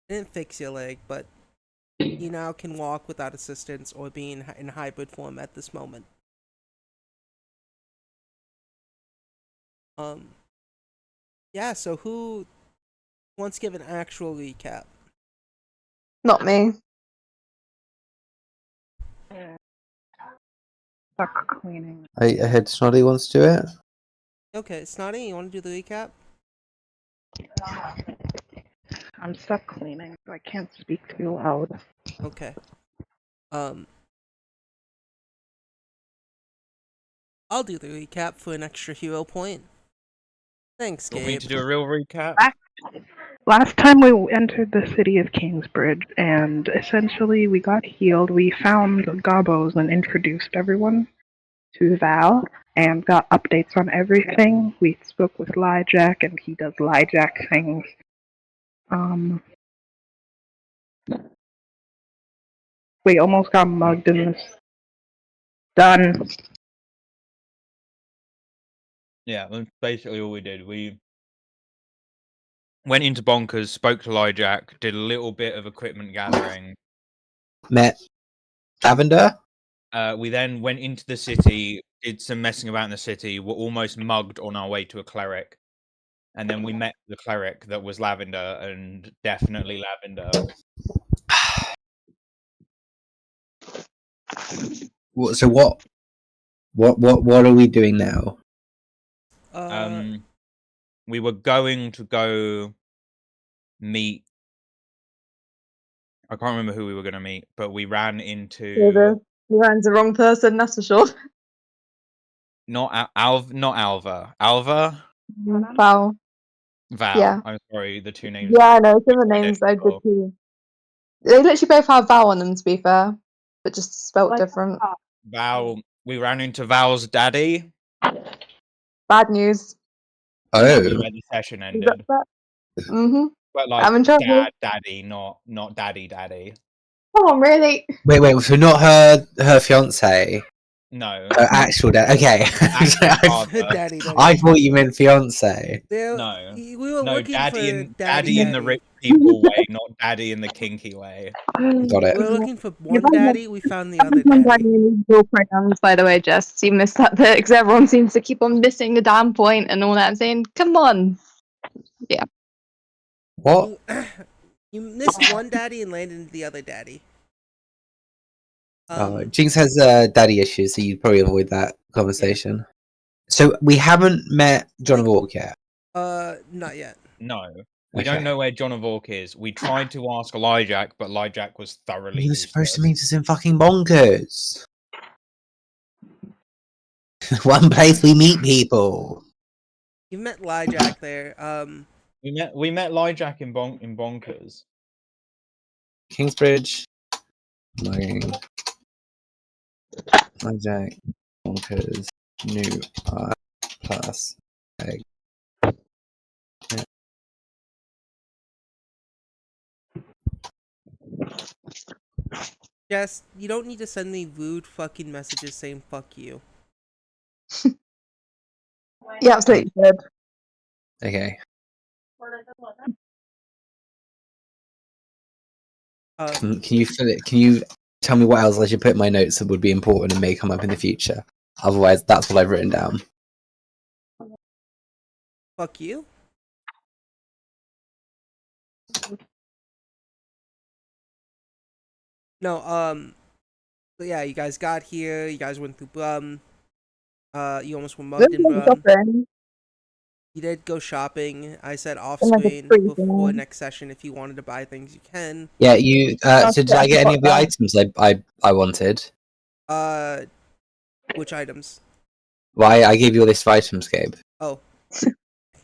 It didn't fix your leg, but you now can walk without assistance or be in hybrid form at this moment. Um, yeah. So who wants to give an actual recap? Not me. Stuck cleaning. I heard Snoddy wants to do it. Okay, Snotty, you want to do the recap? I'm stuck cleaning, so I can't speak too loud. Okay. I'll do the recap for an extra hero point. Thanks, You want me Gabe. to do a real recap? Last time we entered the city of Kingsbridge, and essentially we got healed. We found Gobos and introduced everyone to Val, and got updates on everything. We spoke with Lyjack, and he does Lyjack things. We almost got mugged in this. Done. Yeah, that's basically all we did. We went into Bonkers, spoke to Lyjack, did a little bit of equipment gathering. Met Lavender. We then went into the city, did some messing about in the city, were almost mugged on our way to a cleric. And then we met the cleric that was Lavender, and definitely Lavender. So what are we doing now? We were going to go meet. I can't remember who we were going to meet, but we ran into. You ran the wrong person, that's for sure. Not Alva. Alva. Val. Val. Yeah. I'm sorry, the two names. Yeah, no, some of the names I did too. They literally both have Val on them, to be fair, but just spelt different. Val. We ran into Val's daddy. Bad news. Oh. Where the session ended. Mm-hmm. But like I'm in trouble. daddy, not daddy. Oh, really? Wait. So not her fiance. No. Her actual dad. Okay. Daddy. I thought you meant fiance. No. We were No, looking for daddy in the rich people way, not daddy in the kinky way. Got it. We were looking for one daddy. We found the other daddy. Dual pronouns, by the way, Jess. You missed that bit because everyone seems to keep on missing the damn point and all that. I'm saying, come on. Yeah. What? You missed one daddy and landed into the other daddy. Jinx has daddy issues, so you'd probably avoid that conversation. Yeah. So we haven't met John of Orc yet. Not yet. No. We don't know where John of Orc is. We tried to ask Lyjack, but Lyjack was thoroughly. He was supposed to meet us in fucking Bonkers. One place we meet people. You met Lyjack there. We met Lyjack in Bonkers. Kingsbridge. Lyjack. Bonkers. New plus egg. Yeah. Jess, you don't need to send me rude fucking messages saying fuck you. Yeah, absolutely good. Okay. Can you fill it? Can you tell me what else I should put in my notes that would be important and may come up in the future? Otherwise, that's what I've written down. Fuck you? No, but yeah, you guys got here, you guys went through Brum. You almost were mugged in Brum. You did go shopping. I said off screen before next session if you wanted to buy things you can. Yeah, you so did I get any of the items I wanted? Which items? Well, I gave you a list of items, Gabe. Oh.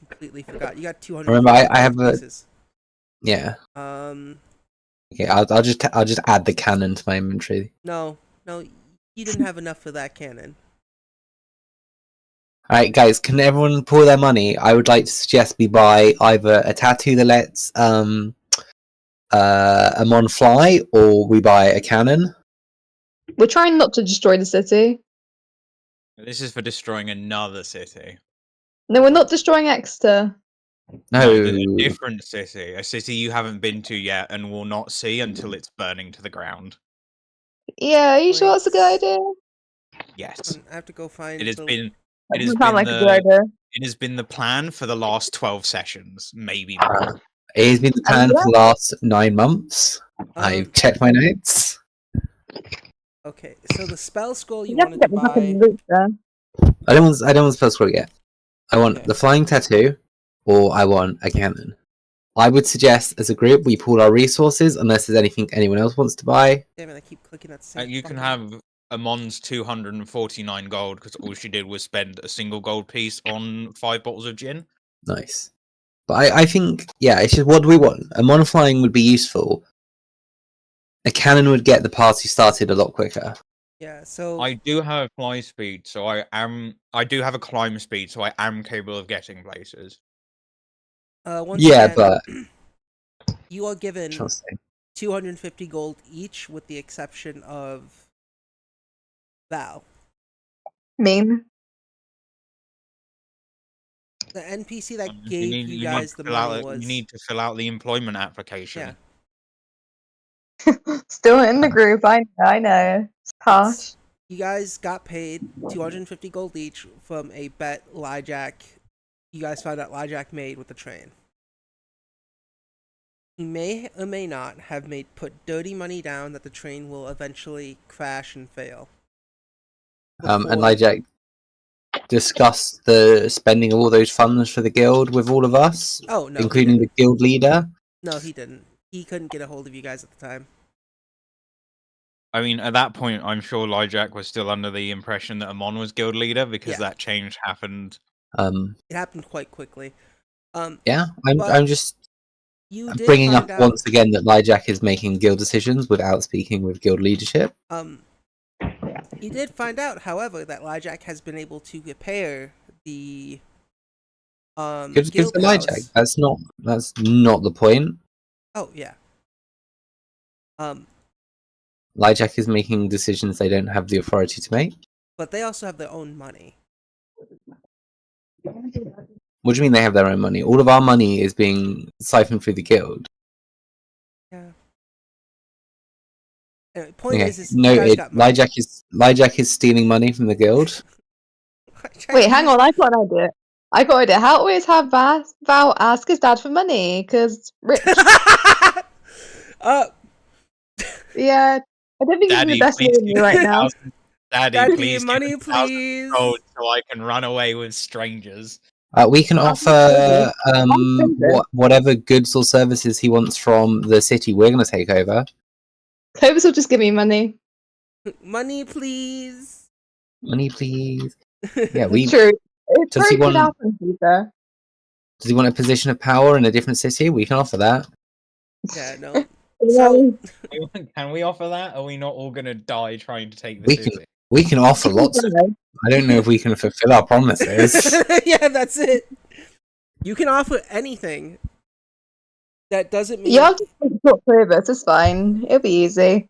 Completely forgot. You got 200 Remember I have pieces. Yeah. Okay, I'll just add the cannon to my inventory. No, you didn't have enough for that cannon. Alright, guys, can everyone pour their money? I would like to suggest we buy either a tattoo that lets a mon fly, or we buy a cannon. We're trying not to destroy the city. This is for destroying another city. No, we're not destroying Exeter. No, there's a different city. A city you haven't been to yet and will not see until it's burning to the ground. Yeah, are you sure it's a good Wait. idea? Yes. I have to go find It has the. been That it has doesn't sound been like a good idea. it has been the plan for the last 12 sessions, maybe more. it has been the plan for the last 9 months. I've checked my notes. Okay, so the spell scroll you You have to wanted to get me back in buy. the loop there. I don't want spell scroll yet. I want Okay. the flying tattoo, or I want a cannon. I would suggest, as a group, we pool our resources unless there's anything anyone else wants to buy. Damn it! I keep clicking that same. You can fucking- have Amon's 249 gold because all she did was spend a single gold piece on 5 bottles of gin. Nice. But I think, yeah, it's just what do we want? A mon flying would be useful. A cannon would get the party started a lot quicker. Yeah. So I do have fly speed, so I do have a climb speed, so I am capable of getting places. once Yeah, again, but you are given trust me. 250 gold each, with the exception of Val. Mean. The NPC that You gave need, you you need guys to the fill out money you was need to fill out the employment application. yeah. Still in the group, I know. It's harsh. It's, you guys got paid 250 gold each from a bet Lyjack. You guys found out Lyjack made with the train. He may or may not have put dirty money down that the train will eventually crash and fail. And Before- Lyjack discussed the spending of all those funds for the guild with all of us, Oh no, he including the didn't. guild leader. No, he didn't. He couldn't get a hold of you guys at the time. I mean, at that point, I'm sure Lyjack was still under the impression that Amon was guild leader because Yeah. that change happened. It happened quite quickly. Yeah, But I'm just you did bringing up find out. once again that Lyjack is making guild decisions without speaking with guild leadership. You did find out, however, that Lyjack has been able to repair the Good guild for house. Lyjack. That's not the point. Oh yeah. Lyjack is making decisions they don't have the authority to make. But they also have their own money. What do you mean they have their own money? All of our money is being siphoned through the guild. Yeah. Anyway, point Okay, is you guys noted. got money. Lyjack is stealing money from the guild. Wait, hang on, I got an idea. How always have Val ask his dad for money? Because rich. Yeah, I don't think he's in the Daddy, best please mood with me give right me now. 1,000 Daddy, Daddy, please give money, me 1,000 please. gold so I can run away with strangers. We can offer whatever goods or services he wants from the city. We're going to take over. Cobus will just give me money. Money, please. Money, please. Yeah, we. True. It's Does very he want? good happen, Peter. Does he want a position of power in a different city? We can offer that. Yeah, no. So Can we offer that? Are we not all going to die trying to take the city? We can offer lots. I don't know if we can fulfill our promises. yeah, that's it. You can offer anything. That doesn't mean. Y'all just talk Cobus. It's fine. It'll be easy.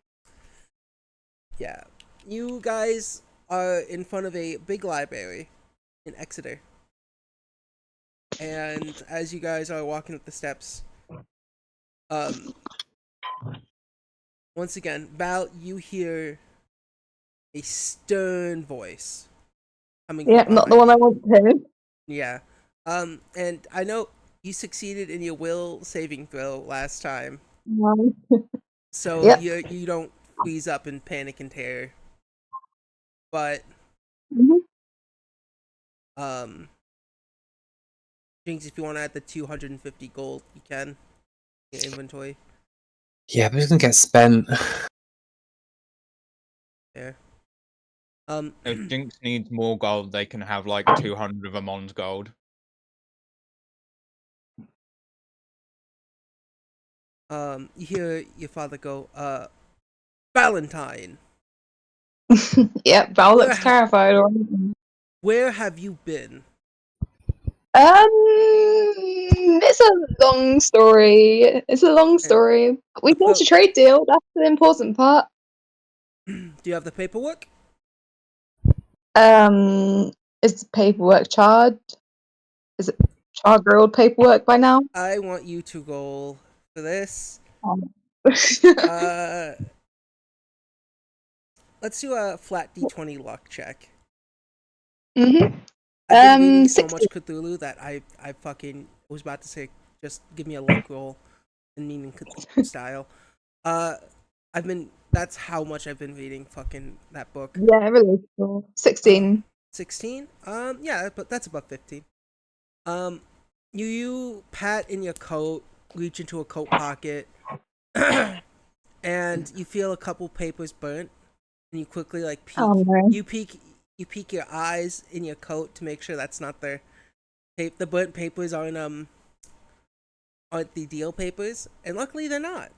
Yeah, you guys are in front of a big library in Exeter, and as you guys are walking up the steps, once again, Val, you hear a stern voice coming. Yeah, from not the behind one I you. want to hear. Yeah, and I know you succeeded in your will saving throw last time, so Yep. you don't freeze up in panic and terror. But Jinx, if you want to add the 250 gold, you can. Your inventory. Yeah, but it's going to get spent. There. If Jinx needs more gold, they can have like 200 of Amon's gold. You hear your father go, Valentine, Yep, Val looks Where- terrified. where have you been? It's a long story. We finished a trade deal. That's the important part. Do you have the paperwork? Is the paperwork charged? Is it char-grilled paperwork by now. I want you to roll for this. Mm-hmm. Let's do a flat D20 luck check. Mm-hmm. I've been reading so 60. much Cthulhu that I fucking was about to say just give me a luck roll in meaning Cthulhu style. That's how much I've been reading fucking that book. Yeah, really cool. 16. 16? Yeah, but that's about 15. You pat in your coat, reach into a coat pocket, and you feel a couple papers burnt, and you quickly like peek. Oh no. You peek your eyes in your coat to make sure that's not the the burnt papers aren't the deal papers, and luckily they're not.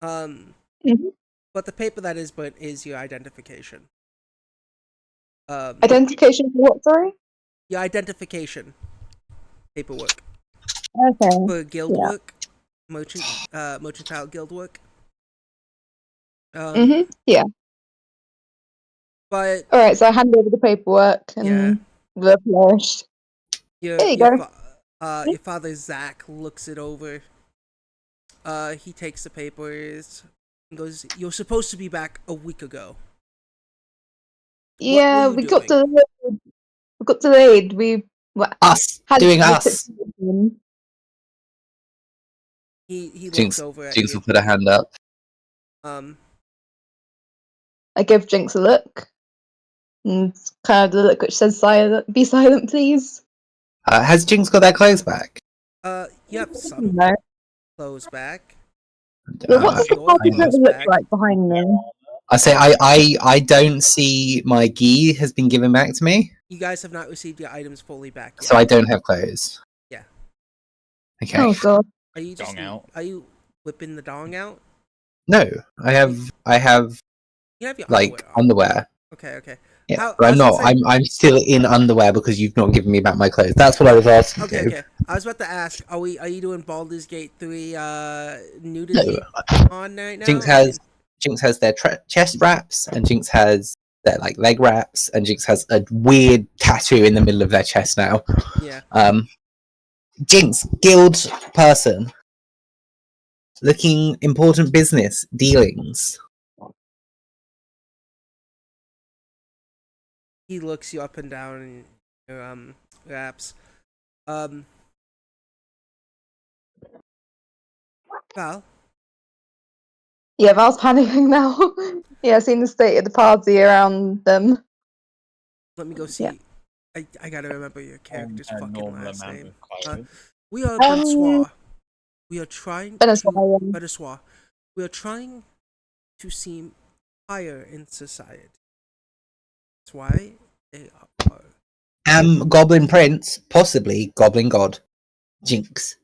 Mm-hmm. But the paper that is burnt is your identification. Identification for what, sorry? Your identification paperwork Okay. for guild Yeah. work, mercantile guild work. Yeah. But Alright, so I hand over the paperwork and the flourish. There you go. your father Zach looks it over. He takes the papers and goes, "You're supposed to be back a week ago." Yeah, what were you doing? we got delayed. We Us had doing a us. situation. He looks Jinx, over at Jinx you. will put a hand up. I give Jinx a look. And kind of the look which says silent, be silent, please. Has Jinx got their clothes back? You have some No. clothes back. What's the Your party clothes look back. like behind me? I say I don't see my gi has been given back to me. You guys have not received your items fully back yet. So I don't have clothes. Yeah. Okay. Oh god. Are you just Dong out. Are you whipping the dong out? No, I have You have your like underwear on. underwear. Okay. Yeah, but I'm not. I'm still in underwear because you've not given me back my clothes. That's what I was asking. Okay. I was about to ask, are you doing Baldur's Gate 3 nudity on right now? Jinx has their chest wraps, and Jinx has their like leg wraps, and Jinx has a weird tattoo in the middle of their chest now. Yeah. Jinx, guild person, looking important business dealings. He looks you up and down in your wraps. Val, Yeah, Val's panicking now. Yeah, I've seen the state of the party around them. let me go see. Yeah. I gotta remember your character's A fucking normal last amount name. of clothes. We are Bensoir. We are trying Bensoir. Bensoir. We are trying to seem higher in society. That's why they are. Goblin Prince, possibly Goblin God, Jinx.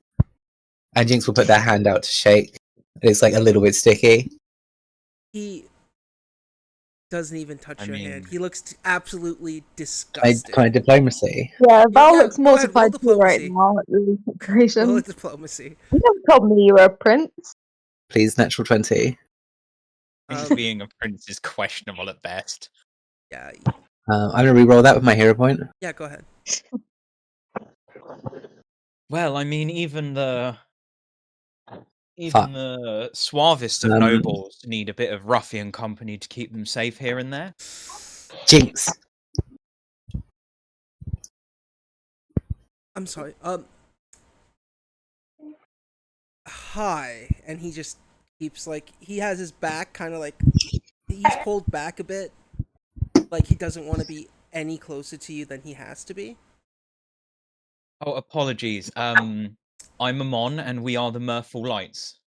And Jinx will put their hand out to shake. It's like a little bit sticky. He doesn't even touch your hand. He looks absolutely Can disgusted. I diplomacy? Yeah, Val Yeah, looks go ahead, roll mortified too right diplomacy. now at the situation. Roll diplomacy. You never told me you were a prince. Please, natural 20. I think being a prince is questionable at best. Yeah. I'm going to re-roll that with my hero point. Yeah, go ahead. Well, I mean, even the suavest of nobles need a bit of ruffian company to keep them safe here and there. Jinx. I'm sorry. Hi. And he just keeps like he has his back kind of like he's pulled back a bit, like he doesn't want to be any closer to you than he has to be. Oh, apologies. I'm Amon, and we are the Mirthful Lights.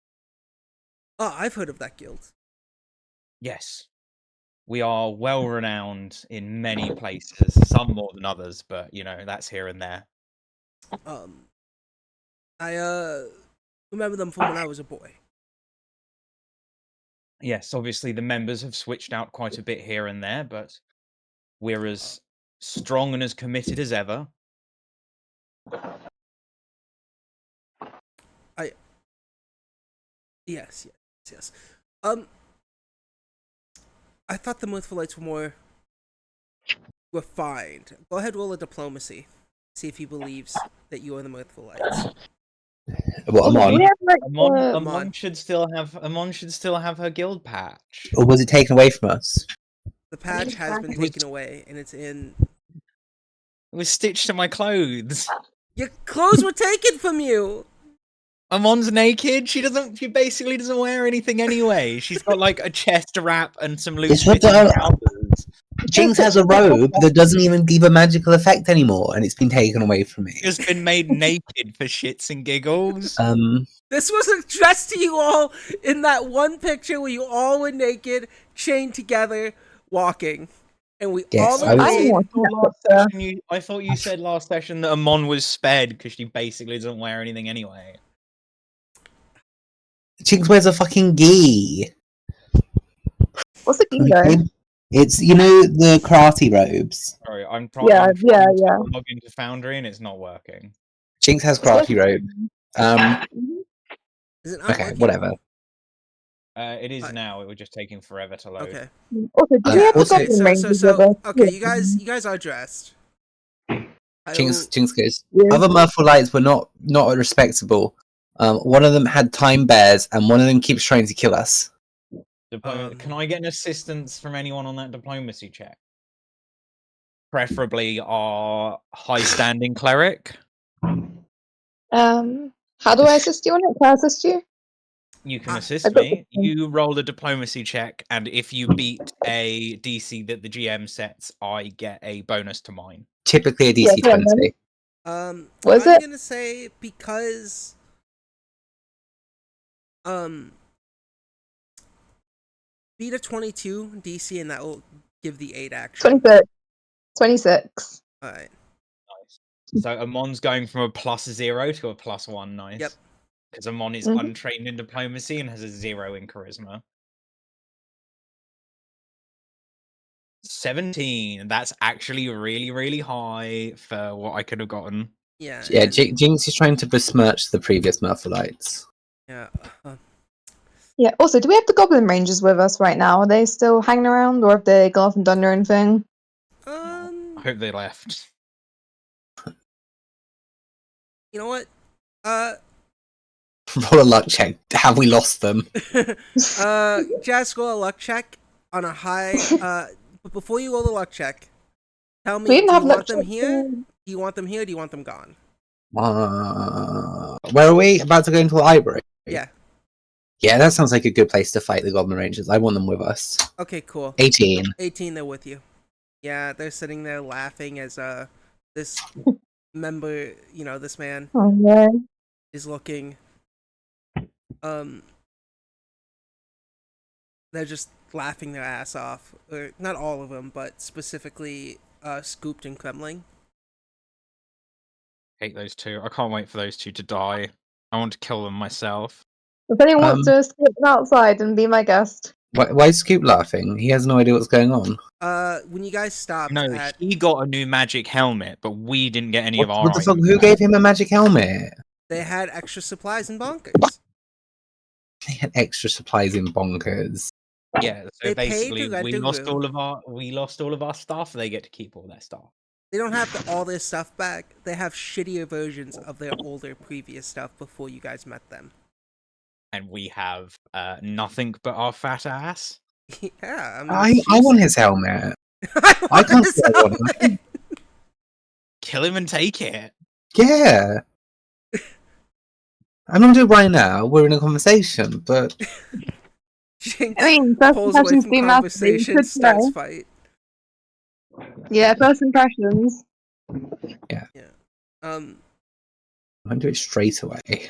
Oh, I've heard of that guild. Yes. We are well renowned in many places, some more than others, but you know, that's here and there. I remember them from when I was a boy. Yes, obviously the members have switched out quite a bit here and there, but we're as strong and as committed as ever. Yes. I thought the Mirthful Lights were more refined. Go ahead, roll a diplomacy. See if he believes that you are the Mirthful Lights. What, Also, do Amon? we have like Amon Amon. should still have her guild patch. Or was it taken away from us? The patch has been It was- taken away, and it's in. It was stitched to my clothes. Your clothes were taken from you. Amon's naked. She basically doesn't wear anything anyway. She's got like a chest wrap and some loose It's what fitting the- trousers. Jinx has a robe that doesn't even give a magical effect anymore, and it's been taken away from me. Just been made naked for shits and giggles. This was addressed to you all in that one picture where you all were naked, chained together, walking, and we Yes, all I was- agreed. I thought you said last session that Amon was spared because she basically doesn't wear anything anyway. Jinx wears a fucking gi. what's the key though? It's, you know, the karate robes. Sorry, I'm trying. Yeah, to yeah. log into Foundry and it's not working. Jinx has karate robe. Is it not Okay, working? whatever. It is Right. now. It was just taking forever to load. Okay. Also, do we Yeah, have the also- goblin ranges with us? Okay, you guys are dressed. Jinx goes. Yeah. Other Mirthful Lights were not respectable. One of them had time bears, and one of them keeps trying to kill us. Can I get an assistance from anyone on that diplomacy check? Preferably our high-standing cleric. How do I assist you on it? Can I assist you? You can I assist got me. this one. You roll a diplomacy check, and if you beat a DC that the GM sets, I get a bonus to mine. Typically a DC Yeah, go on, 20. Was I'm it? gonna say because beat a 22 DC and that will give the 8 action. 26. 26. Alright. Nice. So Amon's going from a +0 to a +1. Nice. Yep. Because Amon is Mhm. untrained in diplomacy and has a 0 in charisma. 17. That's actually really, really high for what I could have gotten. Yeah. Yeah, and- Jinx is trying to besmirch the previous Mirthful Lights. yeah. Yeah, also, do we have the goblin rangers with us right now? Are they still hanging around, or have they gone off and done their own thing? I hope they left. You know what? Roll a luck check. Have we lost them? Jazz, roll a luck check on a high. But before you roll the luck check, tell me, We do didn't you have luck want them checks here? in- Do you want them here? Or do you want them gone? Where are we? About to go into the library? Yeah. Yeah, that sounds like a good place to fight the Goblin Rangers. I want them with us. Okay, cool. 18. 18, they're with you. Yeah, they're sitting there laughing as this member, this man Oh, yeah. is looking. They're just laughing their ass off. Or not all of them, but specifically Scooped and Kremling. Hate those two. I can't wait for those two to die. I want to kill them myself. If anyone wants to escape outside and be my guest. Why is Scoop laughing? He has no idea what's going on. When you guys stopped No, at... he got a new magic helmet, but we didn't get any of our What the fuck? items Who back. gave him a magic helmet? They had extra supplies and bonkers. They had extra supplies in bonkers. Yeah, so They paid basically to rent we a lost room. all of our stuff. They get to keep all their stuff. They don't have all their stuff back. They have shittier versions of their older previous stuff before you guys met them. And we have nothing but our fat ass. Yeah, I mean, I want his helmet. I I can't say I want it. Kill him and take it. Yeah. I'm not doing it right now. We're in a conversation, but Jinx I mean, first pulls away impressions from do matter. You conversation, could starts try. fight. Yeah, first impressions. Um, I'm gonna do it straight away.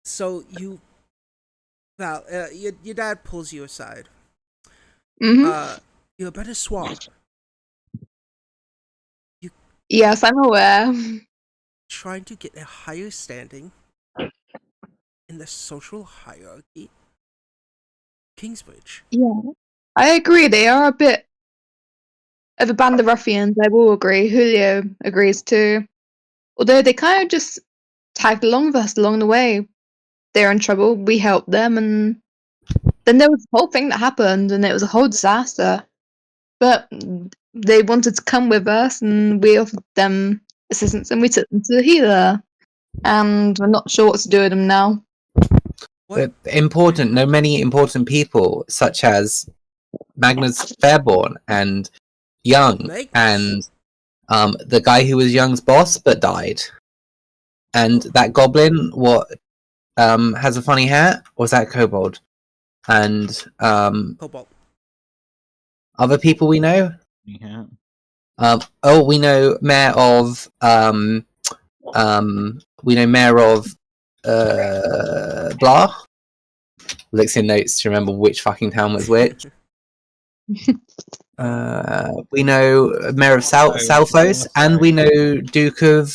So Val, your dad pulls you aside. Mm-hmm. You're better swap. Yes, I'm aware. Trying to get a higher standing in the social hierarchy. Kingsbridge. Yeah, I agree. They are a bit of a band of ruffians. I will agree. Julio agrees too. Although they kind of just tagged along with us along the way. They're in trouble. We help them, and then there was a whole thing that happened, and it was a whole disaster. But they wanted to come with us, and we offered them assistance, and we took them to the healer. And we're not sure what to do with them now. What? Many important people, such as Magnus Fairborn and Young, Magnus. and the guy who was Young's boss but died, and that goblin, has a funny hat, or is that Kobold? And Cobalt. other people we know. Yeah. We know Mayor of blah. Looks in notes to remember which fucking town was which. We know Mayor of Southos, and we know Duke of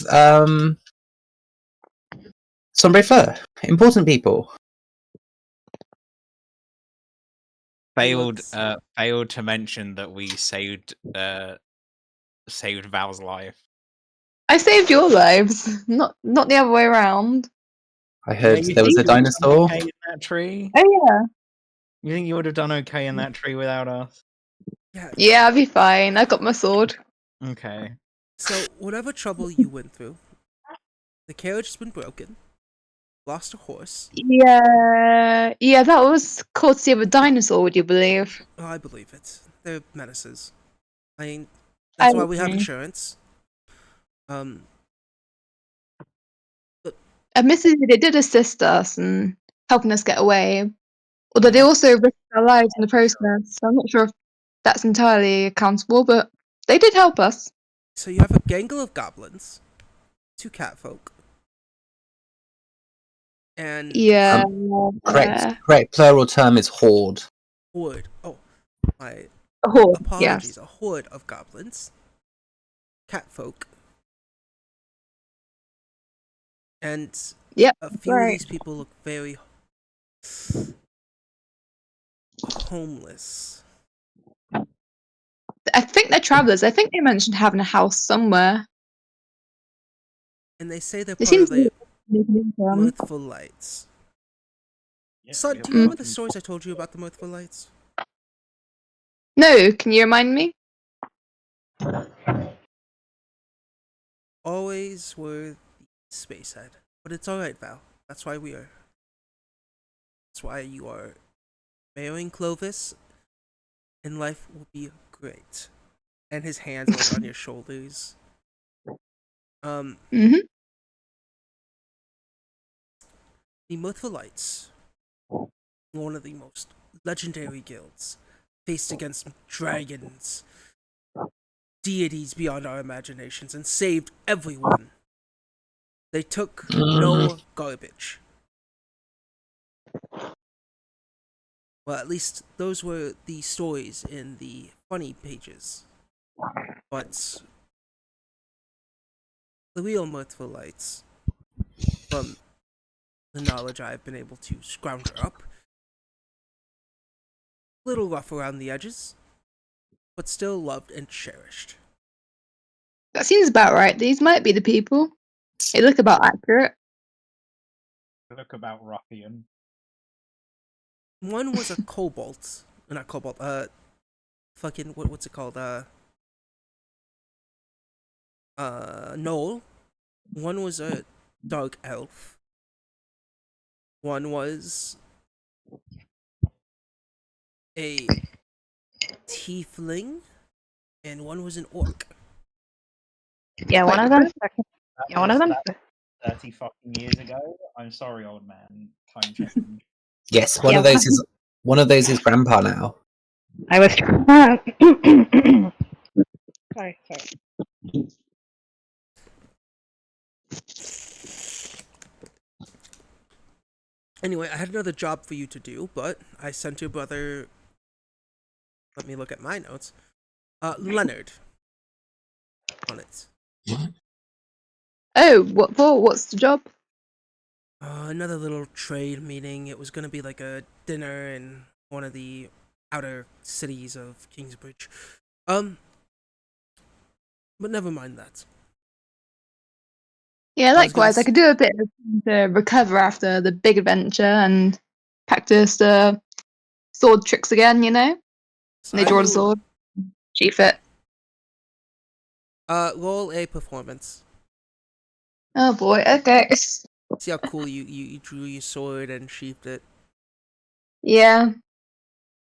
Sombre Fleur. Important people. Failed to mention that we saved Val's life. I saved your lives, not the other way around. I heard there was a dinosaur. Okay in that tree. Oh yeah. You think you would have done okay in that tree without us? Yeah, I'll be fine. I got my sword. Okay. So, whatever trouble you went through, the carriage has been broken. Lost a horse. Yeah, that was courtesy of a dinosaur, would you believe? Oh, I believe it. They're menaces. I mean, that's why we have insurance. Admittedly, they did assist us and helping us get away, although they also risked their lives in the process. So I'm not sure if that's entirely accountable, but they did help us. So you have a gangle of goblins, 2 catfolk, and correct plural term is horde. Horde. Oh, my horde. Apologies. Yes. A horde of goblins, catfolk, and a few of these people look very homeless. I think they're travelers. I think they mentioned having a house somewhere. And they say they're part of the Mirthful Lights. Son, do you remember the stories I told you about the Mirthful Lights? No, can you remind me? Always were the space head. But it's alright, Val. That's why we are. That's why you are marrying Clovis, and life will be great. And his hands are on your shoulders. Mm-hmm. The Mirthful Lights, one of the most legendary guilds, faced against dragons, deities beyond our imaginations, and saved everyone. They took no garbage. Well, at least those were the stories in the funny pages. But the real Mirthful Lights, from the knowledge I've been able to scrounger up, a little rough around the edges, but still loved and cherished. That seems about right. These might be the people. They look about accurate. They look about ruffian. One was a cobalt. Not cobalt, fucking, what's it called? Knoll. One was a dark elf. One was a tiefling. And one was an orc. Yeah, one of them. Yeah, one of them. 30 fucking years ago. I'm sorry, old man. Time change. Yes, one of those is Grandpa now. I was. Sorry. Anyway, I had another job for you to do, but I sent your brother. Let me look at my notes. Leonard. On it. Oh, what for? What's the job? Another little trade meeting. It was gonna be like a dinner in one of the outer cities of Kingsbridge. But never mind that. Yeah, likewise. I could do a bit to recover after the big adventure and practice sword tricks again, you know? So And they draw the sword, sheath it. Roll a performance. Oh boy, okay. See how cool you drew your sword and sheathed it. Yeah.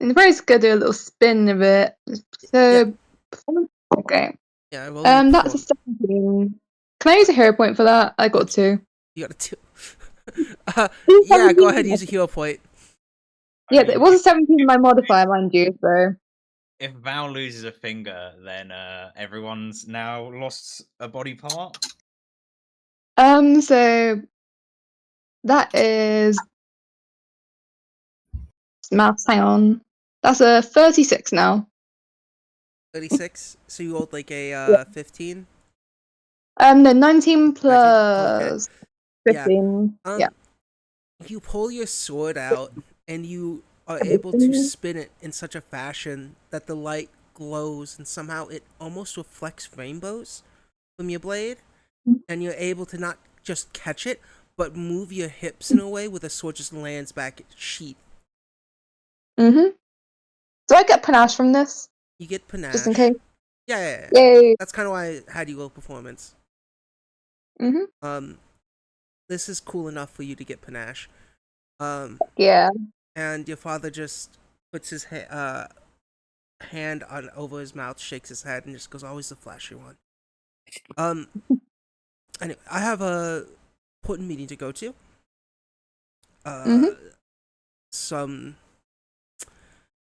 And probably just go do a little spin of it. So, Yeah. performance? Okay. Yeah, roll your That's a 17. Can I use a hero point for that? I got 2. You got a 2. Yeah, go ahead, use a hero point. Yeah, I mean, it was a 17 in my modifier, mind you, so. if Val loses a finger, then everyone's now lost a body part. So that is maths, hang on. That's a 36 now. 36. So you rolled like Yeah. a 15. No, 19 19? plus Yeah. 15. Yeah. You pull your sword out and you are able to spin it in such a fashion that the light glows and somehow it almost reflects rainbows from your blade, and you're able to not just catch it but move your hips in a way where the sword just lands back its sheath. Mm-hmm. Do I get panache from this? You get panache. Just in case? Yeah. Yay. That's kind of why I had you roll performance. Mm-hmm. This is cool enough for you to get panache. Yeah. And your father just puts his hand on over his mouth, shakes his head, and just goes, "Always the flashy one." Anyway, I have a important meeting to go to. Mm-hmm. Some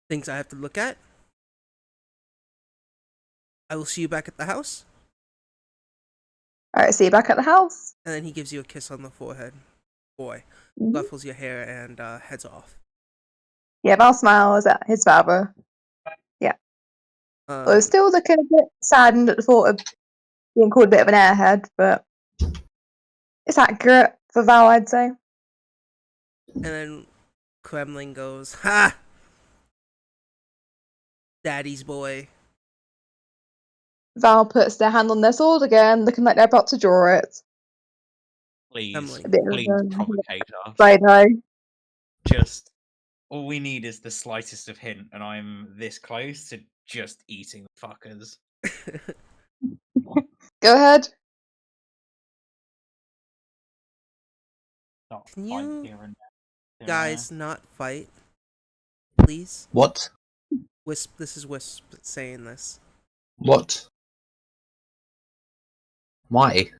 things I have to look at. I will see you back at the house. Alright, see you back at the house. And then he gives you a kiss on the forehead. Boy, Mm-hmm. ruffles your hair and heads off. Yeah, Val smiles at his father. Yeah. Well, it's still looking a bit saddened at the thought of being called a bit of an airhead, but it's accurate for Val, I'd say. And then Kremlin goes, "Ha! Daddy's boy." Val puts their hand on their sword again, looking like they're about to draw it. Please, Kremlin. A bit please of provocate us. side eye. Just all we need is the slightest of hint, and I'm this close to just eating the fuckers. Go ahead. Not Can fight you here and there. guys not fight, please? What? Wisp. This is Wisp saying this. What? Why?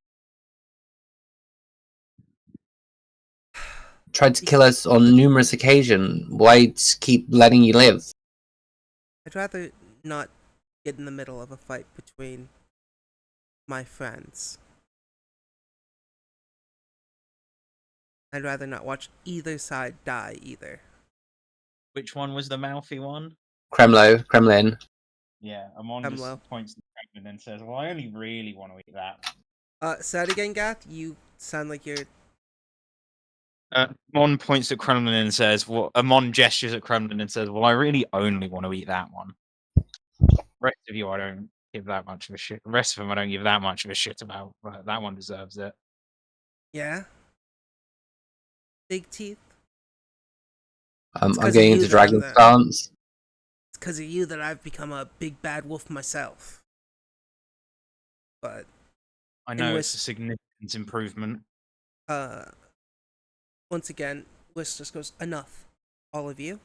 Tried to kill us on numerous occasions. Why keep letting you live? I'd rather not get in the middle of a fight between my friends. I'd rather not watch either side die either. Which one was the mouthy one? Kremlin. Yeah, Amon I'm just low. points to the Kremlin and says, "Well, I only really want to eat that." Say it again, Gath. You sound like you're. Amon points at Kremlin and says, "Well," Amon gestures at Kremlin and says, "Well, I really only want to eat that one. Rest of you, I don't give that much of a shit. The rest of them, I don't give that much of a shit about. But that one deserves it." Yeah? Big teeth? I'm 'cause of getting you into that I'm dragon the- stance. It's because of you that I've become a big bad wolf myself. But, I know Wisp, it's a significant improvement. once again, Wisp just goes, "Enough. All of you.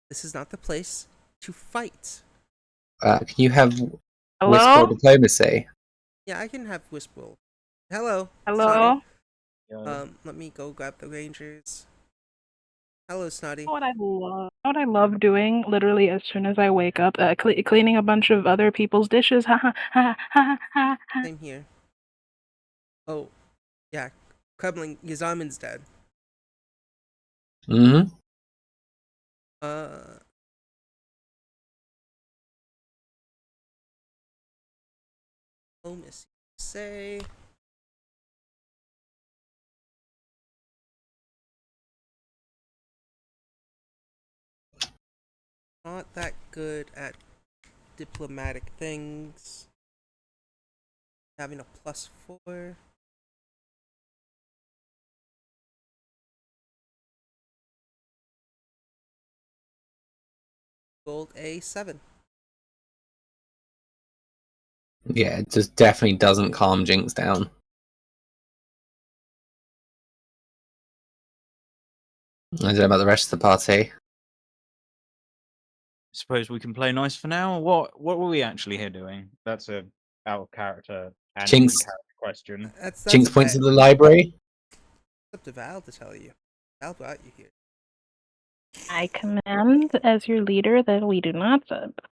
This is not the place to fight." Can you have Hello? whisper diplomacy? Yeah, I can have Wisp roll. Hello. Hello? Snotty. Let me go grab the Rangers. Hello, Snotty. You know what I love doing literally as soon as I wake up? Cleaning a bunch of other people's dishes. Ha ha ha ha ha ha. Same here. Oh, yeah. Kremlin, Yazamin's dead. Mm-hmm. Miss say. Not that good at diplomatic things. Having a +4. rolled a 7. Yeah, it just definitely doesn't calm Jinx down. I don't know about the rest of the party. Suppose we can play nice for now. What were we actually here doing? That's a out of character and in Jinx, character question. That's Jinx a points bet. to the library. It's up to Val to tell you. Val brought you here. I command as your leader that we do not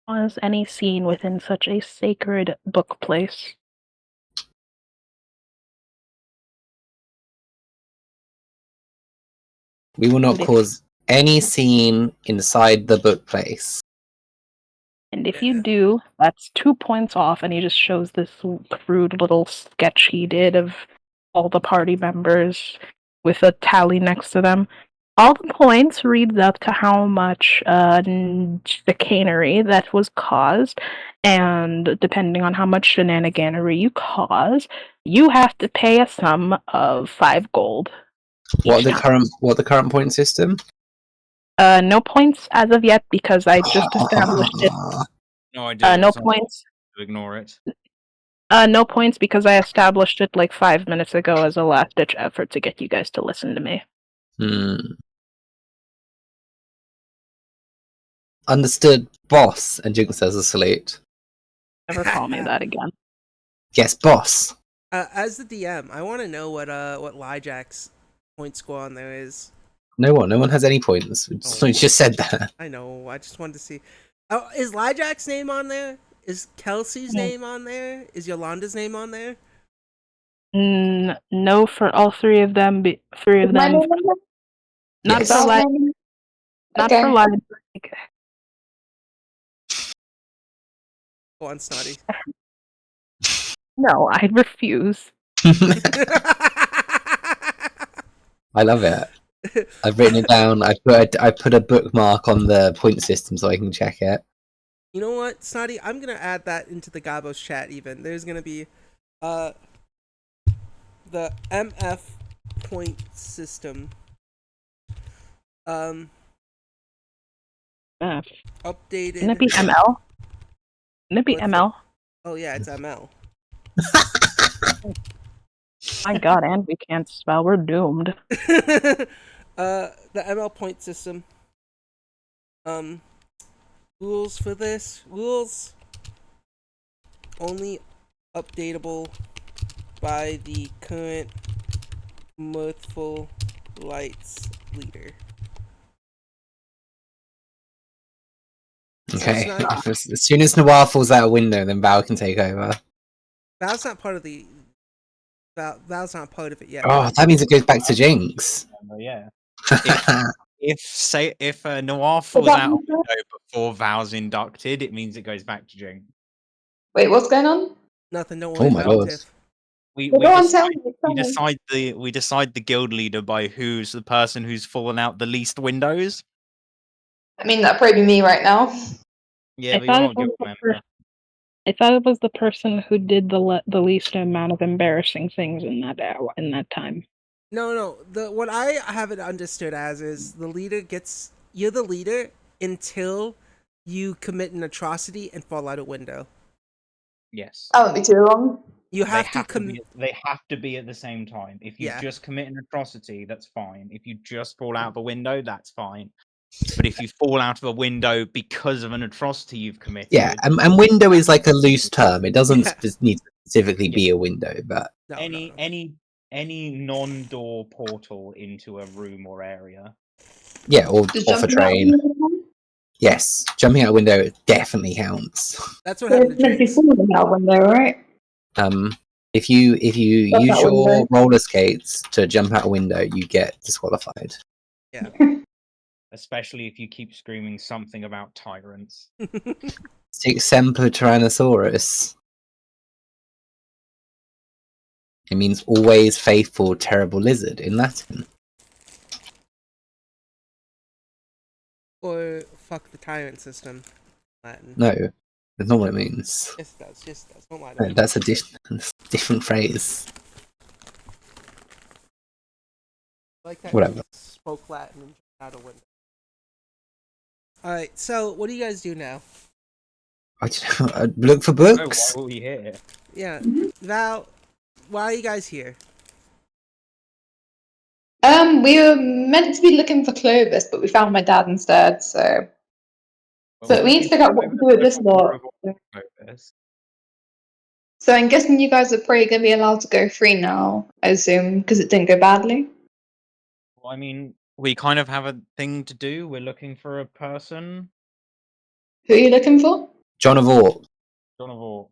cause any scene within such a sacred book place. We will not And if- cause any scene inside the book place. And if you do, that's 2 points off, and he just shows this crude little sketch he did of all the party members with a tally next to them. All the points reads up to how much chicanery that was caused, and depending on how much shenaniganery you cause, you have to pay a sum of 5 gold. What each time. the current point system? No points as of yet because I just established it. No idea. No so points. to ignore it. No points because I established it like 5 minutes ago as a last-ditch effort to get you guys to listen to me. Understood, boss. And Jinx says a salute. Never call me that again. Yes, boss. As the DM, I want to know what Lijack's point score on there is. No one has any points. We just said that. I know. I just wanted to see. Oh, is Lijack's name on there? Is Kelsey's name on there? Is Yolanda's name on there? No, for all three of them. Three of them. Not Yes. for live. Not for live. Go on, Snotty. No, I refuse. I love it. I've written it down. I put a bookmark on the point system so I can check it. You know what, Snotty? I'm gonna add that into the Gobos chat. Even there's gonna be, the MF point system. Updated. Can it be ML? Can it be What's ML? Oh yeah, it's ML. My God, and we can't spell. We're doomed. The ML point system. Rules for this. Rules only updatable by the current Mirthful Lights leader. Okay. As soon as Noir falls out a window, then Val can take over. Val's not part of the. Val's not part of it yet. Oh, that means it goes back to Jinx. Yeah. If Noir falls out a window before Val's inducted, it means it goes back to Jinx. Wait, what's going on? Nothing. No one. Oh my God. We decide the guild leader by who's the person who's fallen out the least windows. I mean, that'd probably be me right now. Yeah, but you're not guild member. I thought it was the person who did the least amount of embarrassing things in that hour, in that time. No. What I have it understood as is the leader gets. You're the leader until you commit an atrocity and fall out a window. Yes. That won't be too long. You They have have to be at the same time. If you Yeah. just commit an atrocity, that's fine. If you just fall out of a window, that's fine. But if you fall out of a window because of an atrocity you've committed, Yeah, and window is like a loose term. It doesn't Yeah. need to specifically be a window, but any non-door portal into a room or area. yeah, or Just off a jumping out train. the window? Yes, jumping out a window definitely counts. That's what happened to Meant to be Jinx. falling out window, right? If you Jump use out your window. roller skates to jump out a window, you get disqualified. Yeah. Especially if you keep screaming something about tyrants. Sic semper tyrannosaurus. It means always faithful, terrible lizard in Latin. Or fuck the tyrant system. Latin. No, that's not what it means. Yes, it does. Yes, it does. Don't lie to No, me. that's a different phrase. I like that Whatever. you spoke Latin and jumped out a window. Alright, so what do you guys do now? I don't know, look for Oh, why books. were we here? Yeah, Val, why are you guys here? We were meant to be looking for Clovis, but we found my dad instead, so. But we need to figure out what to do with this lot. So I'm guessing you guys are probably going to be allowed to go free now, I assume, because it didn't go badly. Well, I mean, we kind of have a thing to do. We're looking for a person. Who are you looking for? John of Arc. John of Arc.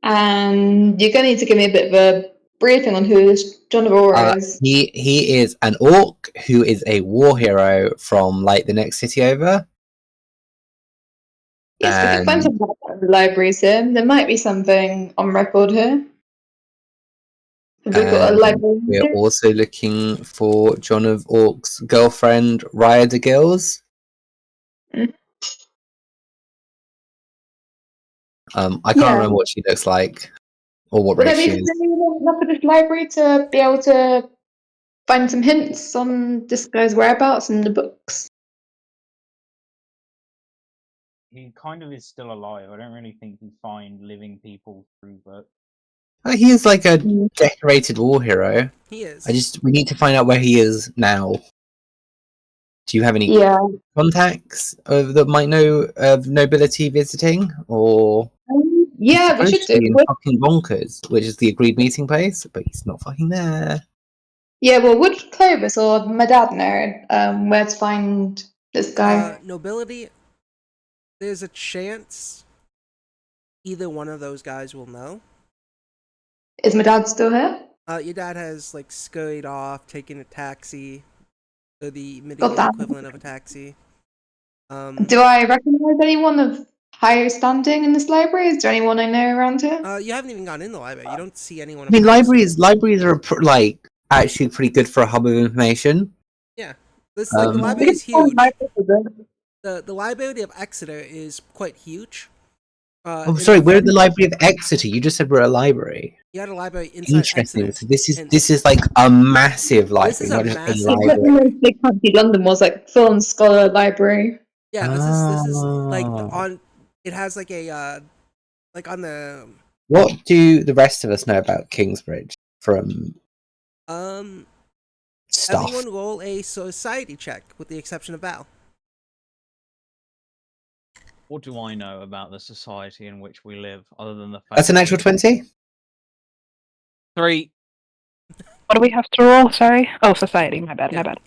And you're going to need to give me a bit of a briefing on who this John of Arc is. He is an orc who is a war hero from like the next city over. Yes, we can find something about the libraries here. There might be something on record here. Have we got a library? We're also looking for John of Arc's girlfriend, Raya de Gills. Mhm. I can't remember what she looks like or what Would I race be she is. familiar enough with this library to be able to find some hints on this guy's whereabouts in the books? He kind of is still alive. I don't really think you find living people through books. He is like a decorated war hero. He is. We need to find out where he is now. Do you have any contacts that might know of nobility visiting, or yeah, we he's should supposed to do. be in fucking Bonkers, which is the agreed meeting place, but he's not fucking there. Yeah, well, would Clovis or my dad know where to find this guy? Nobility, there's a chance either one of those guys will know. Is my dad still here? Your dad has like scurried off, taken a taxi, or the medieval equivalent of a taxi. Do I recognize anyone of higher standing in this library? Is there anyone I know around here? You haven't even gone in the library. You don't see anyone. I mean, libraries are like actually pretty good for a hub of information. Yeah, this like the library is huge. The library of Exeter is quite huge. Sorry, we're at the Library of Exeter. You just said we're a library. You had a library inside Interesting. Exeter. So this is like a massive library, This is not a just a massive library. Big Country London was like full on scholar library. Yeah, this is like on. It has like a like on the. What do the rest of us know about Kingsbridge from stuff? Everyone roll a society check with the exception of Val. What do I know about the society in which we live, other than the fact That's an actual 20? 3. What do we have to roll? Sorry. Oh, society. My bad. Yeah. My bad.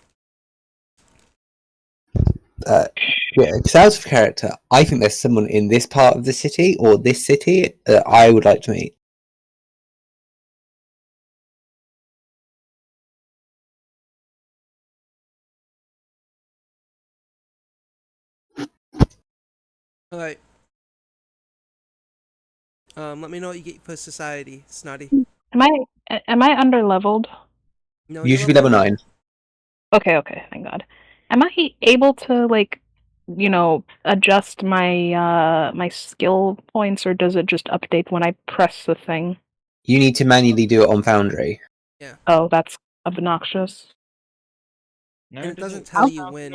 Because out of character, I think there's someone in this part of the city or this city that I would like to meet. All right. Let me know what you get for society, Snotty. Am I under leveled? No, You should be level 9. Okay, thank God. Am I able to like, adjust my my skill points, or does it just update when I press the thing? You need to manually do it on Foundry. Yeah. Oh, that's obnoxious. No, and it doesn't tell you when.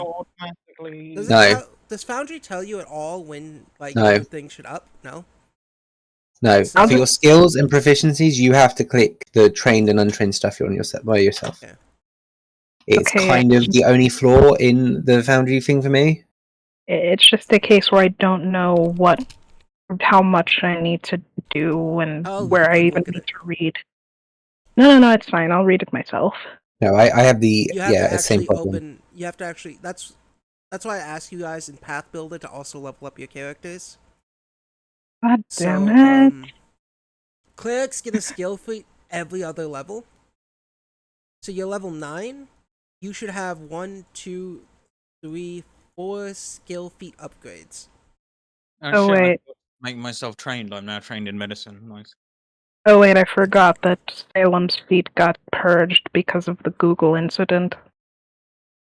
Does Foundry tell you at all when like your thing should up? No. No, for your skills and proficiencies, you have to click the trained and untrained stuff on by yourself. Yeah. It's kind of the only flaw in the Foundry thing for me. It's just a case where I don't know how much I need to do and where I even need to read. No, it's fine. I'll read it myself. No, I have the you have to same actually problem. You have to actually. That's why I ask you guys in Path Builder to also level up your characters. God damn it! Clerics get a skill feat every other level. So you're level 9. You should have 1, 2, 3, 4 skill feat upgrades. Oh shit, wait. Make myself trained. I'm now trained in medicine. Nice. Oh wait, I forgot that Salem's feet got purged because of the Google incident.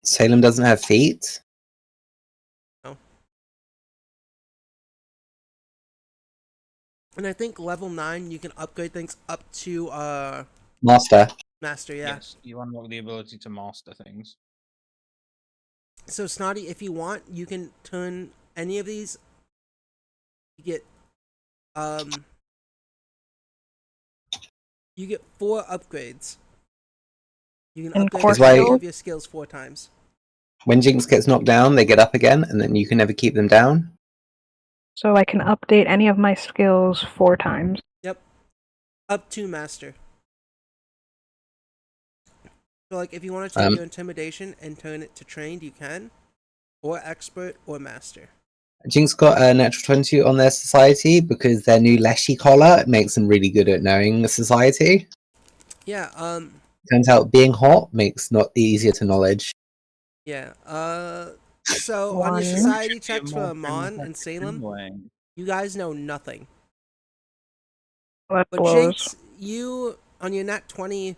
Salem doesn't have feet? No. And I think level 9 you can upgrade things up to Master. Master, yeah. Yes, you unlock the ability to master things. So Snotty, if you want, you can turn any of these. You get um you get 4 upgrades. You can In upgrade core Is why any skills, of your skills 4 times. when Jinx gets knocked down, they get up again, and then you can never keep them down. so I can update any of my skills 4 times. Yep. Up to master. So like if you want to take your intimidation and turn it to trained, you can. Or expert or master. Jinx got a natural 20 on their society because their new Leshy collar makes them really good at knowing the society. Yeah, Turns out being hot makes not easier to knowledge. yeah. So on your 1. society Should be a checks for more Amon criminal and Salem, anyway. you guys know nothing. That But blows. Jinx, you on your nat 20,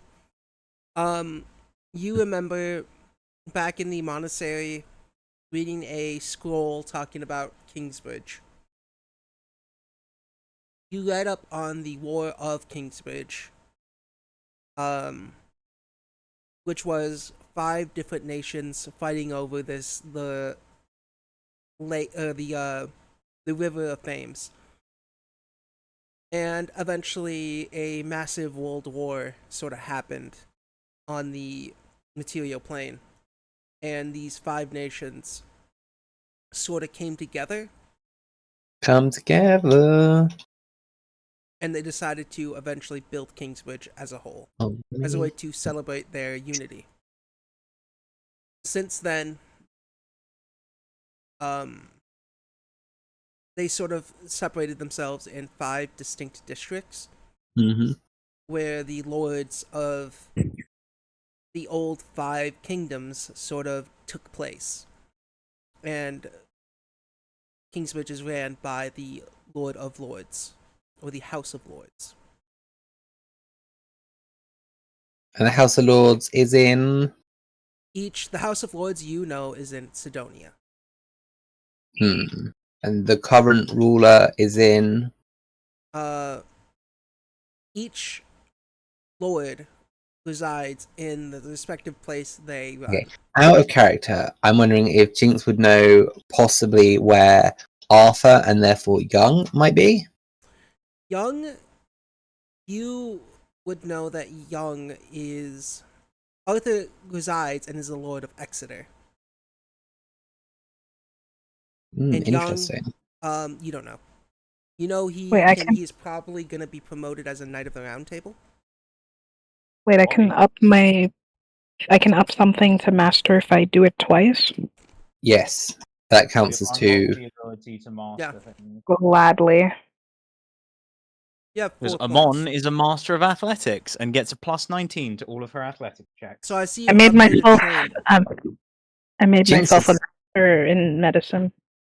you remember back in the monastery reading a scroll talking about Kingsbridge. You read up on the War of Kingsbridge, which was 5 different nations fighting over the lake, the River of Thames, and eventually a massive world war sort of happened on the material plane, and these 5 nations sort of came together, Come together. and they decided to eventually build Kingsbridge as a whole, Oh, as a way to celebrate their unity. Since then, they sort of separated themselves in 5 distinct districts, mm-hmm. where the lords of the old 5 kingdoms sort of took place. And Kingsbridge is ran by the Lord of Lords, or the House of Lords. And the House of Lords is in. The House of Lords you know is in Sidonia. And the current ruler is in. Each lord resides in the respective place they run. Okay. Out of character, I'm wondering if Jinx would know possibly where Arthur and therefore Young might be. Young, you would know that Young is Arthur resides and is the Lord of Exeter. And Young, Interesting. you don't know. You know Wait, he is probably gonna be promoted as a Knight of the Round Table. I can up something to master if I do it twice. Yes, that counts as Unlock 2. the ability to master things. Gladly. Yeah, Because 4 Amon points. is a master of athletics and gets a plus 19 to all of her athletic checks. So I see I you've made upgraded myself trained. I made Jinx myself a is, master in medicine.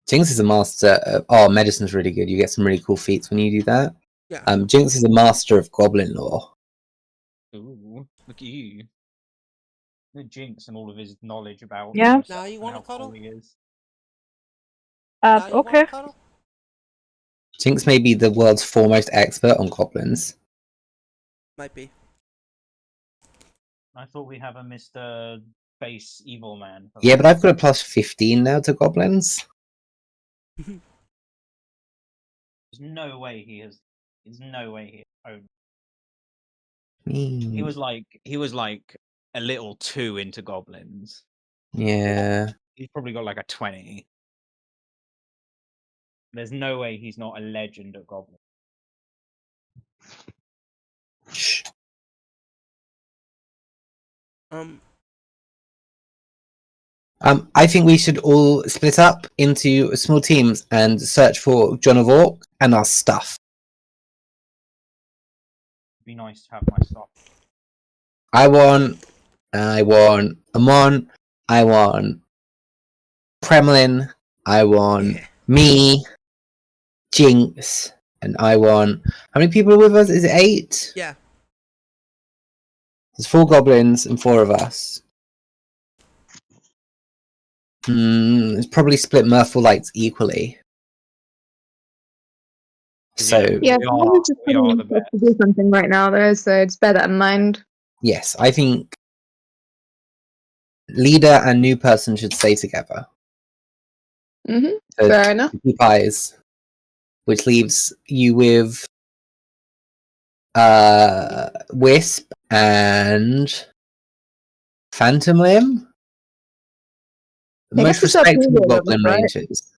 Jinx is a master of. Oh, medicine's really good. You get some really cool feats when you do that. Yeah. Jinx is a master of goblin lore. Ooh, look at you. The Jinx and all of his knowledge about Yeah. himself Now you and want how to cuddle? cool he is. Now you want Okay. to cuddle? Jinx may be the world's foremost expert on goblins. Might be. I thought we have a Mr. Base Evil Man. Yeah, but I've got a plus 15 now to goblins. There's no way he has. There's no way he has. He was like a little too into goblins. Yeah. He's probably got like a 20. There's no way he's not a legend at goblins. Shh. I think we should all split up into small teams and search for John of Orc and our stuff. It'd be nice to have my stuff. I want Amon, I want Kremlin, I want me, Jinx, and I want. How many people are with us? Is it 8? Yeah. There's 4 goblins and 4 of us. It's probably split Mirthful Lights equally. So Yeah, we someone's just are putting the himself best. to do something right now, though, so just bear that in mind. yes, I think leader and new person should stay together. Mm-hmm. So Fair enough. keep eyes, which leaves you with Wisp and Phantom Limb. The I guess most we still have respectable Julio with us, Goblin right? Rangers.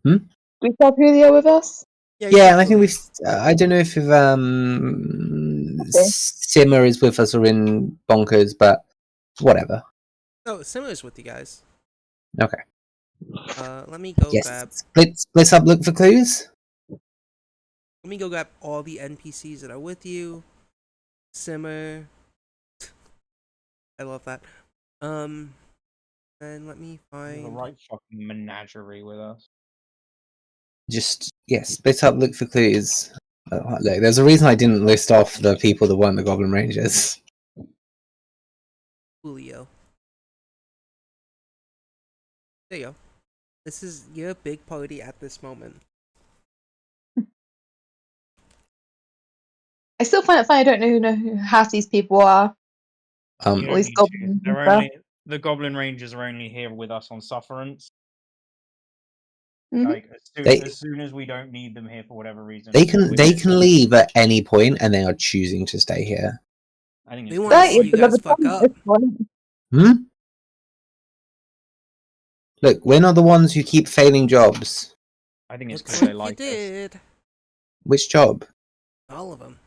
Do we still have Julio with us? Yeah, and I think we've. I don't know if Okay. Simmer is with us or in Bonkers, but whatever. Oh, Simmer's with you guys. Okay. Let me go Yes. grab. Split up. Look for clues. Let me go grab all the NPCs that are with you. Simmer. I love that. And let me There's a find. right fucking menagerie with us. Just split up. Look for clues. Look, there's a reason I didn't list off the people that weren't the Goblin Rangers. Julio. There you go. This is your big party at this moment. I still find it funny. I don't know who half these people are. You All don't these need to. goblins and They're stuff. only the Goblin Rangers are only here with us on sufferance. Mhm. Like as soon as we don't need them here for whatever reason, They can we're- leave at any point, and they are choosing to stay here. I think They it's want to Right, see it's you guys another fuck time at up. this point. Hmm. Look, we're not the ones who keep failing jobs. I think it's Looks because they like you like us. did. Which job? All of them.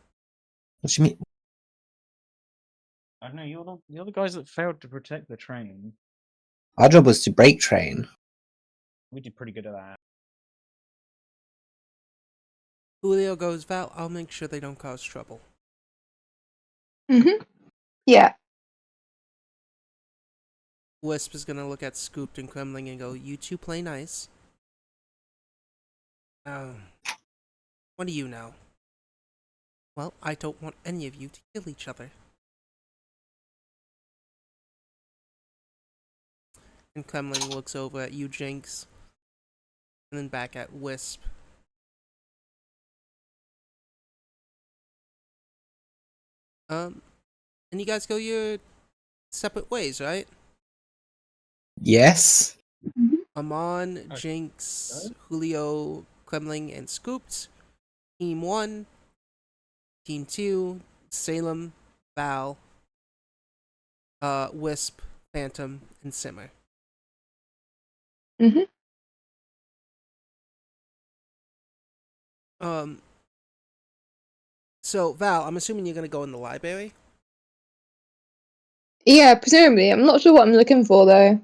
What do you mean? I don't know. You're the guys that failed to protect the train. Our job was to break train. We did pretty good at that. Julio goes, Val, I'll make sure they don't cause trouble. Mm-hmm. Yeah. Wisp is gonna look at Scooped and Kremling and go, you two play nice. What do you know? Well, I don't want any of you to kill each other. And Kremling looks over at you, Jinx. And then back at Wisp. And you guys go your separate ways, right? Yes. Amon, Jinx, Julio, Kremling, and Scooped. Team 1. Team 2. Salem, Val, Wisp, Phantom, and Simmer. Mm-hmm. So Val, I'm assuming you're gonna go in the library. Yeah, presumably. I'm not sure what I'm looking for though.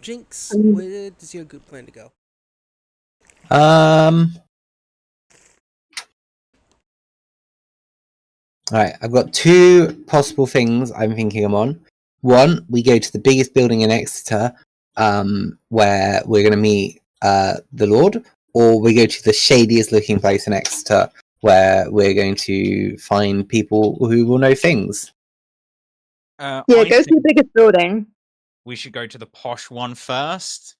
Jinx, where does your group plan to go? Alright, I've got two possible things I'm thinking I'm on. One, we go to the biggest building in Exeter, where we're going to meet the Lord, or we go to the shadiest looking place in Exeter, where we're going to find people who will know things. Yeah, I go to the think biggest building. we should go to the posh one first,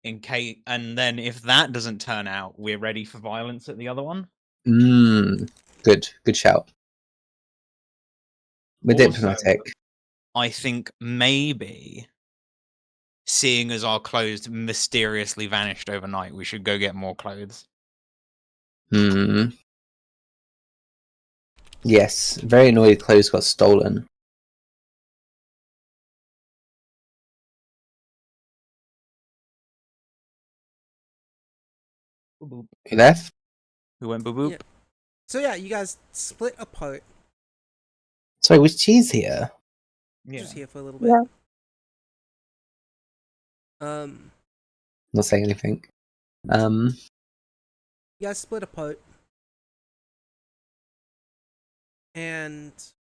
in case, and then if that doesn't turn out, we're ready for violence at the other one. Good shout. We're Also, diplomatic. I think maybe, seeing as our clothes mysteriously vanished overnight, we should go get more clothes. Yes, very annoyed clothes got stolen. Boop, boop. You left? We went boop boop. Yeah. So yeah, you guys split apart. Sorry, was cheese here? Yeah. Just here for a little bit. Yeah. Not saying anything. You guys split apart. And is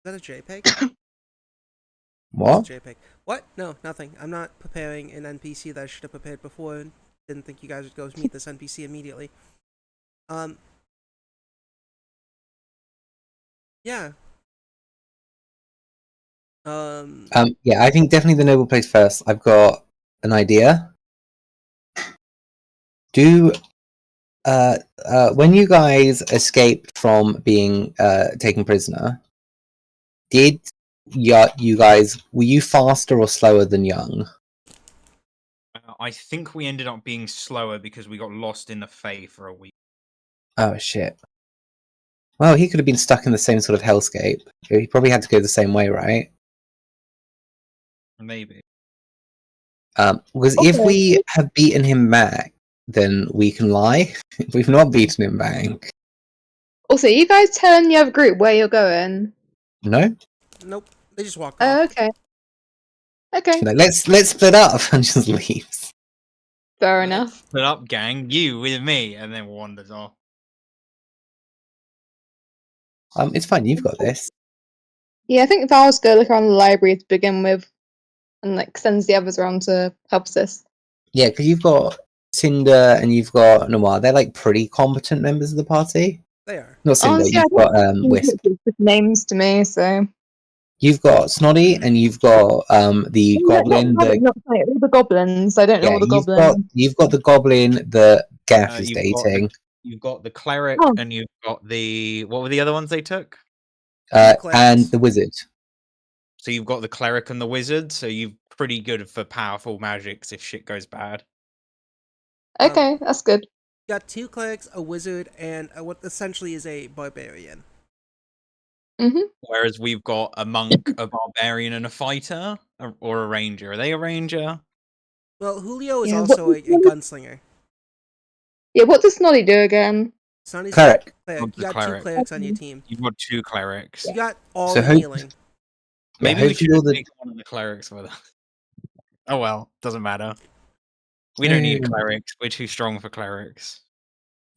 that a JPEG? What? It's a JPEG. What? No, nothing. I'm not preparing an NPC that I should have prepared before. Didn't think you guys would go meet this NPC immediately. Yeah. Yeah, I think definitely the noble place first. I've got an idea. Do when you guys escaped from being taken prisoner, did you guys were you faster or slower than Young? I think we ended up being slower because we got lost in the Fae for a week. Oh shit. Well, he could have been stuck in the same sort of hellscape. He probably had to go the same way, right? Maybe. Because if we have beaten him back, then we can lie. If we've not beaten him back, Also, you guys telling the other group where you're going? no. Nope. They just walk Oh, off. okay. Okay, Like, let's split up and just leaves. fair Let's enough. split up, gang. You with me, and then wanders off. It's fine. You've got this. Yeah, I think Val's go look around the library to begin with, and like sends the others around to help assist. Yeah, because you've got Cinder and you've got Noir. They're like pretty competent members of the party. They are. Not Cinder. Honestly, I You've don't got think Wisp. it's just names to me, so You've got Snoddy and you've got the goblin. Not all the goblins. I don't know Yeah, all the goblins. you've got the goblin that Gaff is dating. You've got the cleric, Oh. and you've got the what were the other ones they took? And the wizard. So you've got the cleric and the wizard. So you're pretty good for powerful magics if shit goes bad. Okay, that's good. You got 2 clerics, a wizard, and what essentially is a barbarian. Whereas we've got a monk, a barbarian, and a fighter, or a ranger. Are they a ranger? Well, Julio is Yeah, also a gunslinger. Yeah, what does Snoddy do again? Sonny's Cleric. cleric. You got Cleric. 2 clerics on your team. You've got 2 clerics. You got all So the hope- healing. Maybe Yeah, we should hopefully all have taken one of the clerics with us. Oh well, doesn't matter. We the don't need clerics. We're too strong for clerics.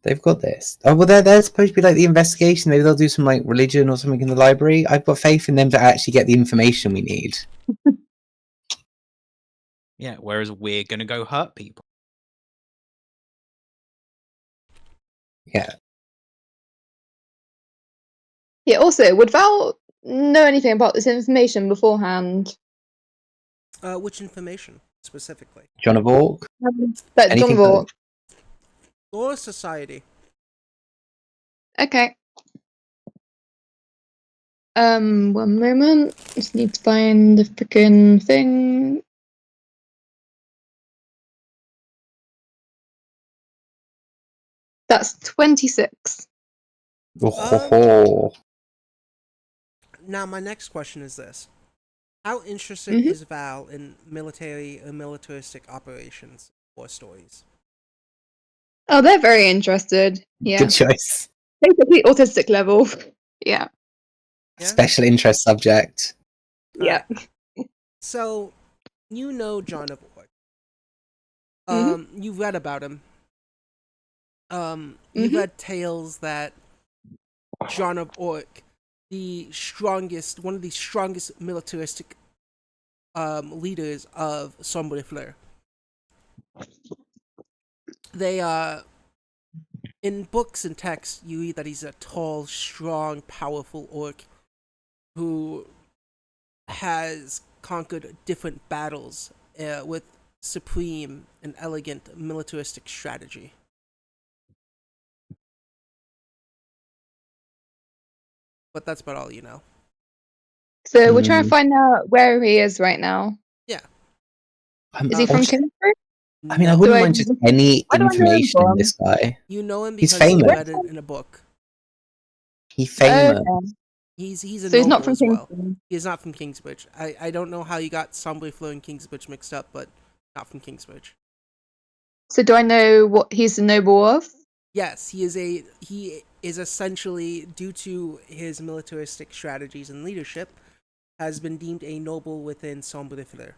they've got this. Oh well, they're supposed to be like the investigation. Maybe they'll do some like religion or something in the library. I've got faith in them to actually get the information we need. Yeah, whereas we're gonna go hurt people. Yeah. Yeah, also, would Val know anything about this information beforehand? Which information specifically? John of Orc. That Anything John Vork. Law Society. Okay. One moment. Just need to find the freaking thing. That's 26. Oh, Now, my next question is this. How interested is Val in military or militaristic operations or stories? Oh, they're very interested. Yeah. good choice. Basically autistic level. Yeah. Yeah? Special interest subject. Yeah. So, you know John of Orc. You've read about him. You've read tales that John of Orc, one of the strongest militaristic leaders of Sombre Fleur. They in books and texts you read that he's a tall, strong, powerful orc who has conquered different battles with supreme and elegant militaristic strategy. But that's about all you know. So we're trying to find out where he is right now. Yeah. Is he from Kingsbury? I mean, I No. wouldn't mind just any Why do I know him information on from? this guy. You know him He's because you famous. read it in a book. He's famous. Okay. He's a So he's noble not from as well. Kingsbury. He is not from Kingsbridge. I don't know how you got Sombre Fleur and Kingsbridge mixed up, but not from Kingsbridge. So do I know what he's the noble of? Yes, he is essentially, due to his militaristic strategies and leadership, has been deemed a noble within Sombre Fleur.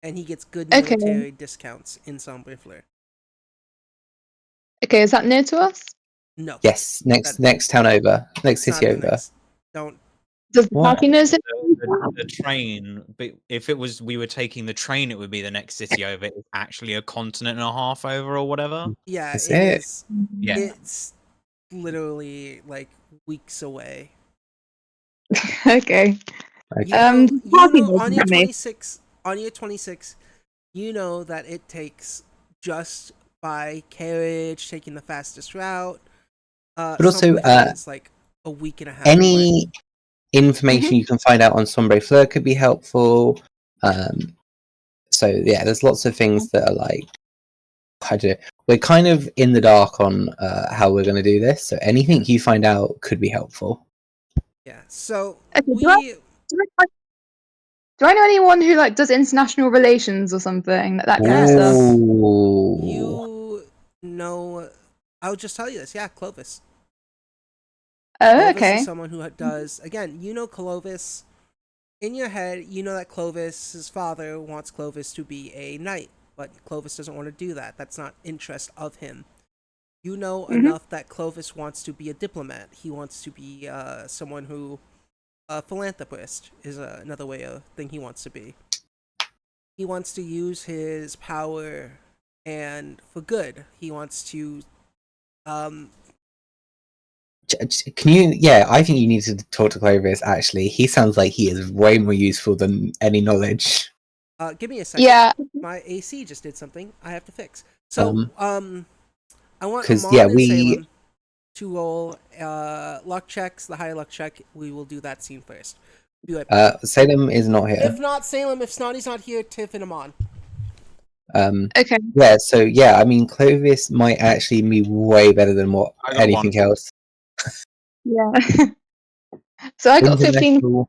And he gets good Okay. military discounts in Sombre Fleur. Okay, is that near to us? No. Yes, next town over, next it's city not over. Don't. Does the What? party knows it? The train, but if it was we were taking the train, it would be the next city over. It's actually a continent and a half over, or whatever. Yeah, That's it it. is. Yeah. It's literally like weeks away. Okay. You Okay. know, party knows on your about me. 26, you know that it takes just by carriage, taking the fastest route. But also, is like a week and a half away. any information you can find out on Sombre Fleur could be helpful. So yeah, there's lots of things that are like, I don't know, we're kind of in the dark on how we're going to do this. So anything you find out could be helpful. Yeah. So Okay, do I know anyone who like does international relations or something, that kind of stuff? Ooh. You know, I'll just tell you this. Yeah, Clovis. Oh, Clovis okay. is someone who does. Again, you know Clovis. In your head, you know that Clovis's father wants Clovis to be a knight, but Clovis doesn't want to do that. That's not interest of him. You know enough that Clovis wants to be a diplomat. He wants to be someone who, a philanthropist is another way of thing he wants to be. He wants to use his power and for good. He wants to Can you? Yeah, I think you need to talk to Clovis. Actually, he sounds like he is way more useful than any knowledge. give me a second. Yeah. My AC just did something I have to fix. So, I want because Amon and Salem to roll luck checks. The higher luck check, we will do that scene first. Be right back. Salem is not here. If not Salem, if Snotty's not here, Tiff and Amon. Okay. Yeah, so yeah, I mean, Clovis might actually be way better than what I got anything one. else. Yeah. So I got 15. International-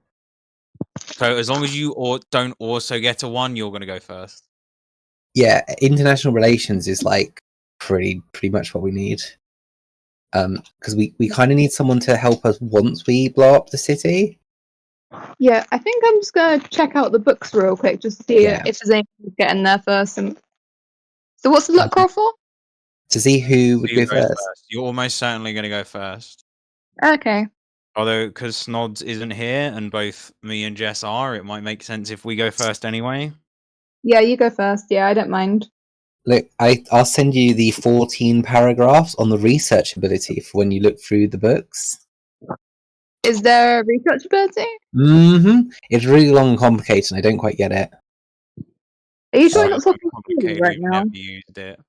So as long as you don't also get a 1, you're going to go first. Yeah, international relations is like pretty much what we need. Because we kind of need someone to help us once we blow up the city. Yeah, I think I'm just gonna check out the books real quick just to see Yeah. if there's anything to get in there first. And so, what's the luck roll for? To see who would You go go first. You're almost certainly going to go first. Okay. Although, because Snods isn't here and both me and Jess are, it might make sense if we go first anyway. Yeah, you go first. Yeah, I don't mind. Look, I'll send you the 14 paragraphs on the research ability for when you look through the books. Is there research ability? It's really long and complicated, and I don't quite get it. Are you sure So you're not talking to me complicated, right we've now? never used it.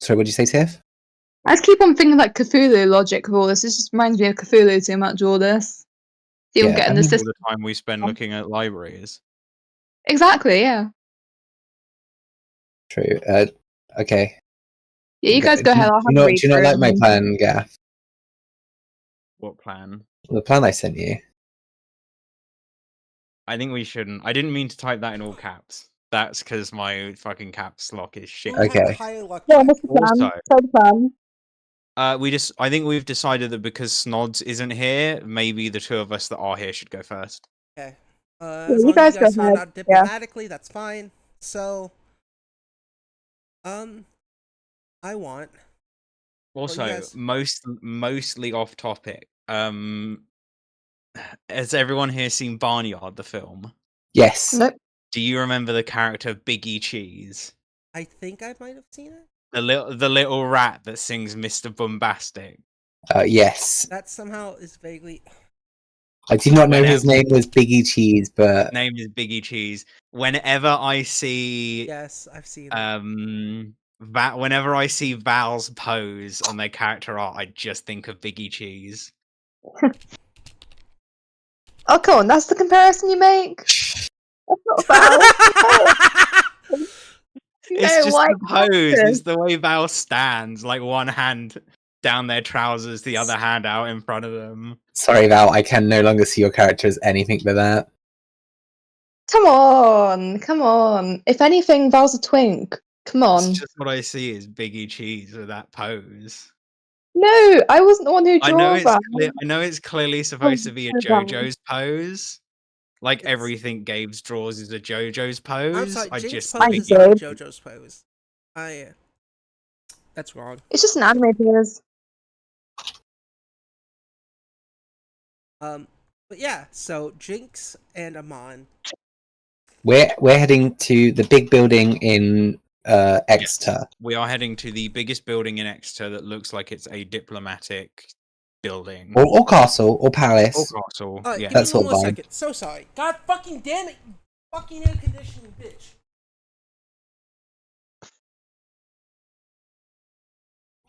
Sorry, what did you say, Tiff? I just keep on thinking like Cthulhu logic with all this. This just reminds me of Cthulhu too much. All this. Even Yeah, getting I the mean- All system. the time we spend looking at libraries. Exactly. Yeah. True. Okay. Yeah. You guys go ahead. I'll have a read Do you not through like my and- plan, Gaff? What plan? The plan I sent you. I think we shouldn't. I didn't mean to type that in all caps. That's because my fucking caps lock is shit. Who had Okay. the higher luck Yeah, check? what's the plan? Also- Tell the plan. I think we've decided that because Snods isn't here, maybe the two of us that are here should go first. Okay. Yeah, As you long as guys you guys go found ahead. out diplomatically, that's fine. So, I want. Also, yes. mostly off topic. Has everyone here seen Barnyard, the film? Yes. Nope. Do you remember the character Biggie Cheese? I think I might have seen it. The little rat that sings Mr. Bombastic. Yes. That somehow is vaguely. I did not know his name was Biggie Cheese, but Name is Biggie Cheese. Whenever I see Yes, I've seen it. whenever I see Val's pose on their character art, I just think of Biggie Cheese. Oh, come on. That's the comparison you make. That's not Val. It's No, just why? the pose. It's the way Val stands, like one hand down their trousers, the other hand out in front of them. sorry, Val, I can no longer see your character as anything but that. Come on, come on. If anything, Val's a twink. Come on. It's just what I see is Biggie Cheese with that pose. No, I wasn't the one who I drew know Val. I know it's clearly supposed to be a Val. JoJo's pose. Like It's- everything Gabe's draws is a JoJo's pose. I'm sorry, I Jinx just pose think is not Gabe. JoJo's pose. That's wrong. It's just an anime pose. But yeah, so Jinx and Amon. We're heading to the big building in Exeter. we are heading to the biggest building in Exeter that looks like it's a diplomatic building. Or castle, or palace. Or castle. Alright, Yeah. give me That's one all more fine. second. So sorry. God fucking damn it, you fucking air conditioning bitch.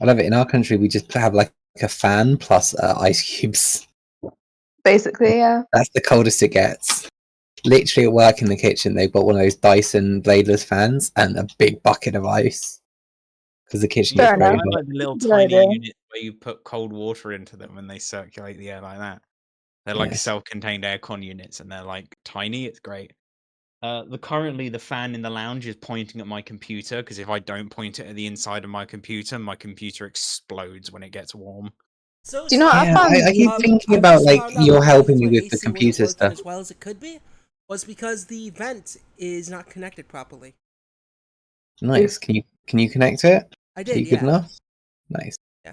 I love it. In our country, we just have like a fan plus ice cubes. Basically, yeah. That's the coldest it gets. Literally at work in the kitchen, they've got one of those Dyson bladeless fans and a big bucket of ice because the kitchen Fair gets very enough. hot. Like the little Good tiny idea. units where you put cold water into them and they circulate the air like that. They're like Yes. self-contained aircon units, and they're like tiny. It's great. Currently the fan in the lounge is pointing at my computer because if I don't point it at the inside of my computer explodes when it gets warm. So Do you know what I Yeah, found? I keep thinking I've about just like found out you're why helping me your with the AC wasn't computer working stuff. as well as it could be was because the vent is not connected properly. Nice. Can you connect it? I Are did, you good yeah. enough? Nice. Yeah.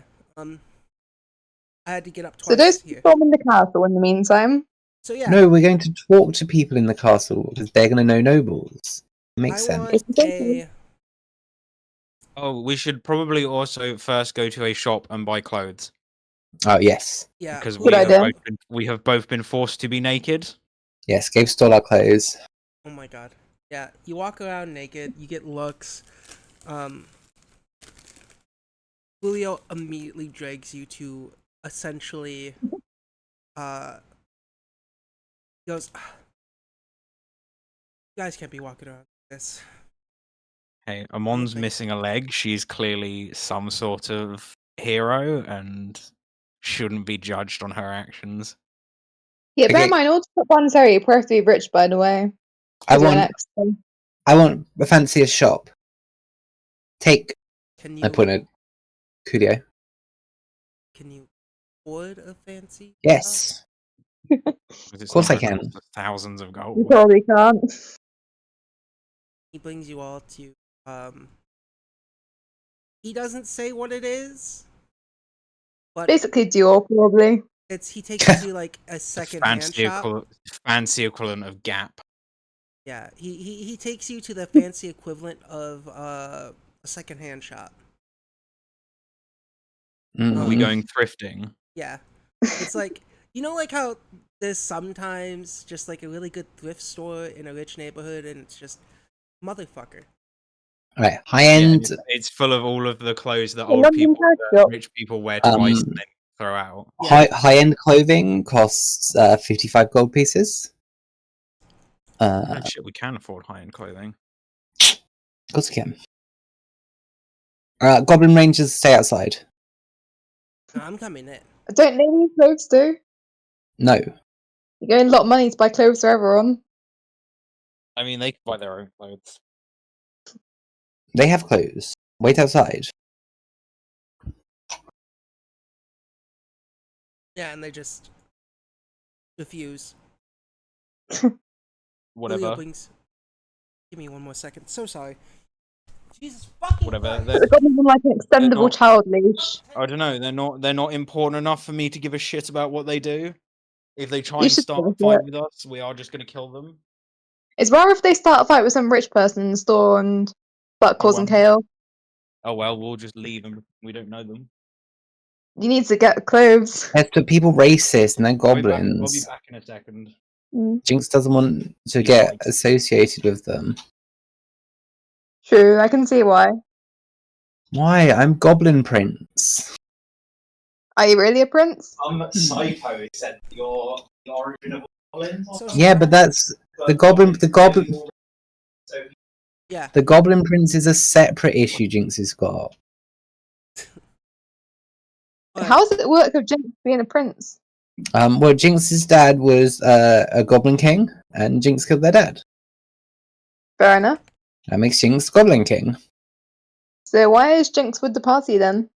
I had to get up So twice those here. storm in the castle in the meantime. So yeah, No, we're going to talk to people in the castle because they're going to know nobles. Makes I sense. want It's a. Oh, we should probably also first go to a shop and buy clothes Oh yes, Yeah. because Good idea. we have both been forced to be naked. yes. Gabe stole our clothes. Oh my god. Yeah, you walk around naked, you get looks. Julio immediately drags you to essentially. He goes, you guys can't be walking around like this. Hey, Amon's Thank- missing a leg. She's clearly some sort of hero and shouldn't be judged on her actions. Yeah, bear Okay. in mind, all top ones are perfectly rich, by the way. I Is there want next thing? I want the fanciest shop. Take. Can I you put in a Coolio. afford a fancy? Yes, Of course I can. Thousands of You gold. probably can't. He brings you all to he doesn't say what it is, but Basically, Dior, probably. he takes you to like a second hand Fancy shop. fancy equivalent of Gap. Yeah, he takes you to the fancy equivalent of a second hand shop. Are we Mm. going thrifting? Yeah, it's like like how there's sometimes just like a really good thrift store in a rich neighborhood, and it's just motherfucker. Right, high Yeah, end. and it's full of all of the clothes that The London rich people wear twice and then throw out. Yeah. High end clothing costs 55 gold pieces. Oh, shit, we can afford high-end clothing. Of course we can. Goblin Rangers stay outside. No, I'm coming in. I don't know these clothes do. No, You're getting a lot of money to buy clothes for everyone. I mean, they can buy their own clothes. they have clothes. Wait outside. Yeah, and they just refuse. Whatever. Julio brings. Give me one more second. So sorry. Jesus fucking Whatever. Christ. They've got them on like an extendable not- child leash. I don't know. They're not important enough for me to give a shit about what they do. If they try You and should start a give a fight shit. with us, we are just going to kill them. It's rare if they start a fight with some rich person in the store and start causing chaos. Oh well, we'll just leave them. We don't know them. You need to get clothes. That's to people racist and they're I'll be goblins. back in a second. Jinx doesn't want to Be get nice. associated with them. True, I can see why. Why? I'm Goblin Prince. Are you really a prince? Psycho said your origin of goblins. Yeah, but that's the goblin. Yeah. The Goblin Prince is a separate issue. Jinx has got. Alright. How does it work with Jinx being a prince? Well, Jinx's dad was a Goblin King, and Jinx killed their dad. Fair enough. That makes Jinx Goblin King. So why is Jinx with the party then?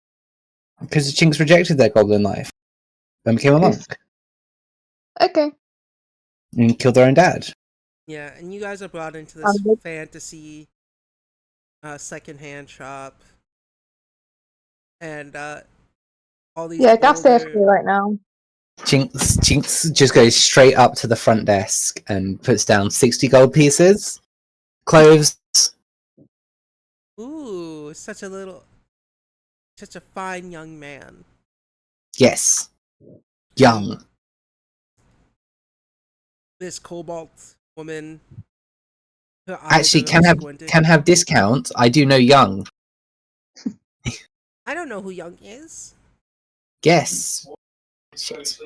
Because Jinx rejected their Goblin life and became a monk Okay. and killed their own dad. Yeah, and you guys are brought into this Good. fantasy secondhand shop, and all these. Yeah, Gaff's older... AFK right now. Jinx just goes straight up to the front desk and puts down 60 gold pieces. Clothes. Ooh, such a fine young man. Yes. Young. This cobalt woman. Her eyes Actually, are really squinted. can have discount. I do know young. I don't know who Young is. Guess. Shit.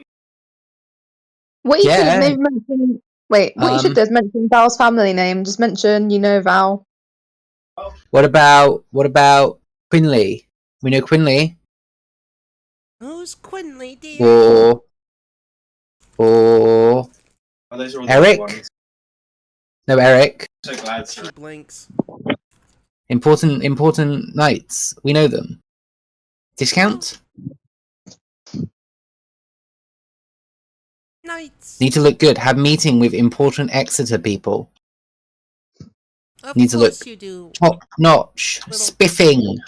What you should Yeah. have maybe mentioned. Wait, what you should do is mention Val's family name. Just mention, Val. What about Quinley? We know Quinley. Who's Quinley, dear? Or Oh, those are all Eric? The ones. No, Eric. So glad. She blinks. Important nights. We know them. Discount? Nights. Need to look good. Have meeting with important Exeter people. Of Need to course look you do, top notch. Little- Spiffing.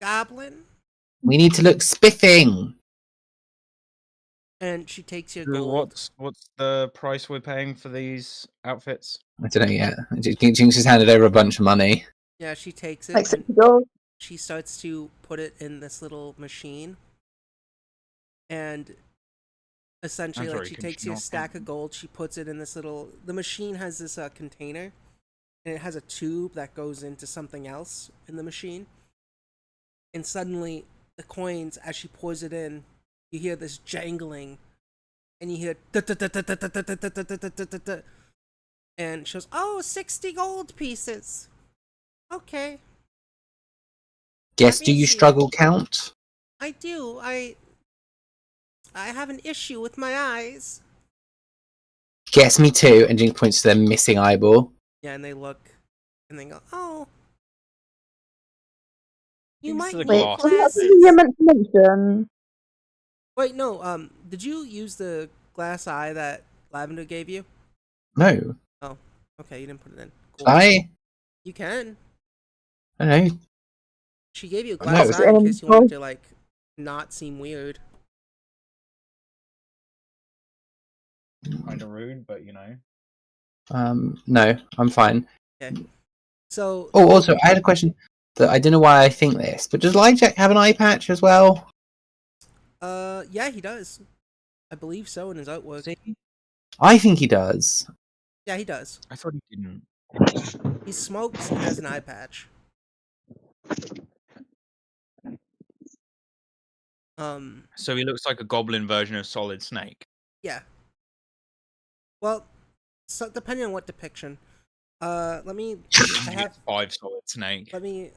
goblin. We need to look spiffing. And she takes your So gold. what's the price we're paying for these outfits? I don't know yet. Jinx has handed over a bunch of money. Yeah, she takes it Like and $60. she starts to put it in this little machine. And essentially, I'm like, sorry, she can takes she your not- stack of gold, she puts it in this little. The machine has this container, and it has a tube that goes into something else in the machine. And suddenly, the coins, as she pours it in, you hear this jangling, and you hear and she goes, "Oh, 60 gold pieces. Okay, Guess, Let do me you see. struggle count? I do. I have an issue with my eyes." Guess me too. And Jinx points to their missing eyeball. Yeah, and they look, and they go, "Oh, you Thanks might to the need Wait, glass. was that something you glasses." meant to mention? Wait, no. Did you use the glass eye that Lavender gave you? No. Okay, you didn't put it in. Cool. I You can. don't know. She gave you a No, glass it's eye in in case you wanted both. to like not seem weird. Kind of rude, but No, I'm fine. So Oh, also, I had a question that I don't know why I think this, but does Lijack have an eye patch as well? yeah, he does. I believe so in his artwork. See, I think he does. Yeah, he does. I thought he didn't. He smokes and has an eye patch. So he looks like a goblin version of Solid Snake. Yeah. Well, so depending on what depiction. Let me. I have. 5 Solid Snake. Let me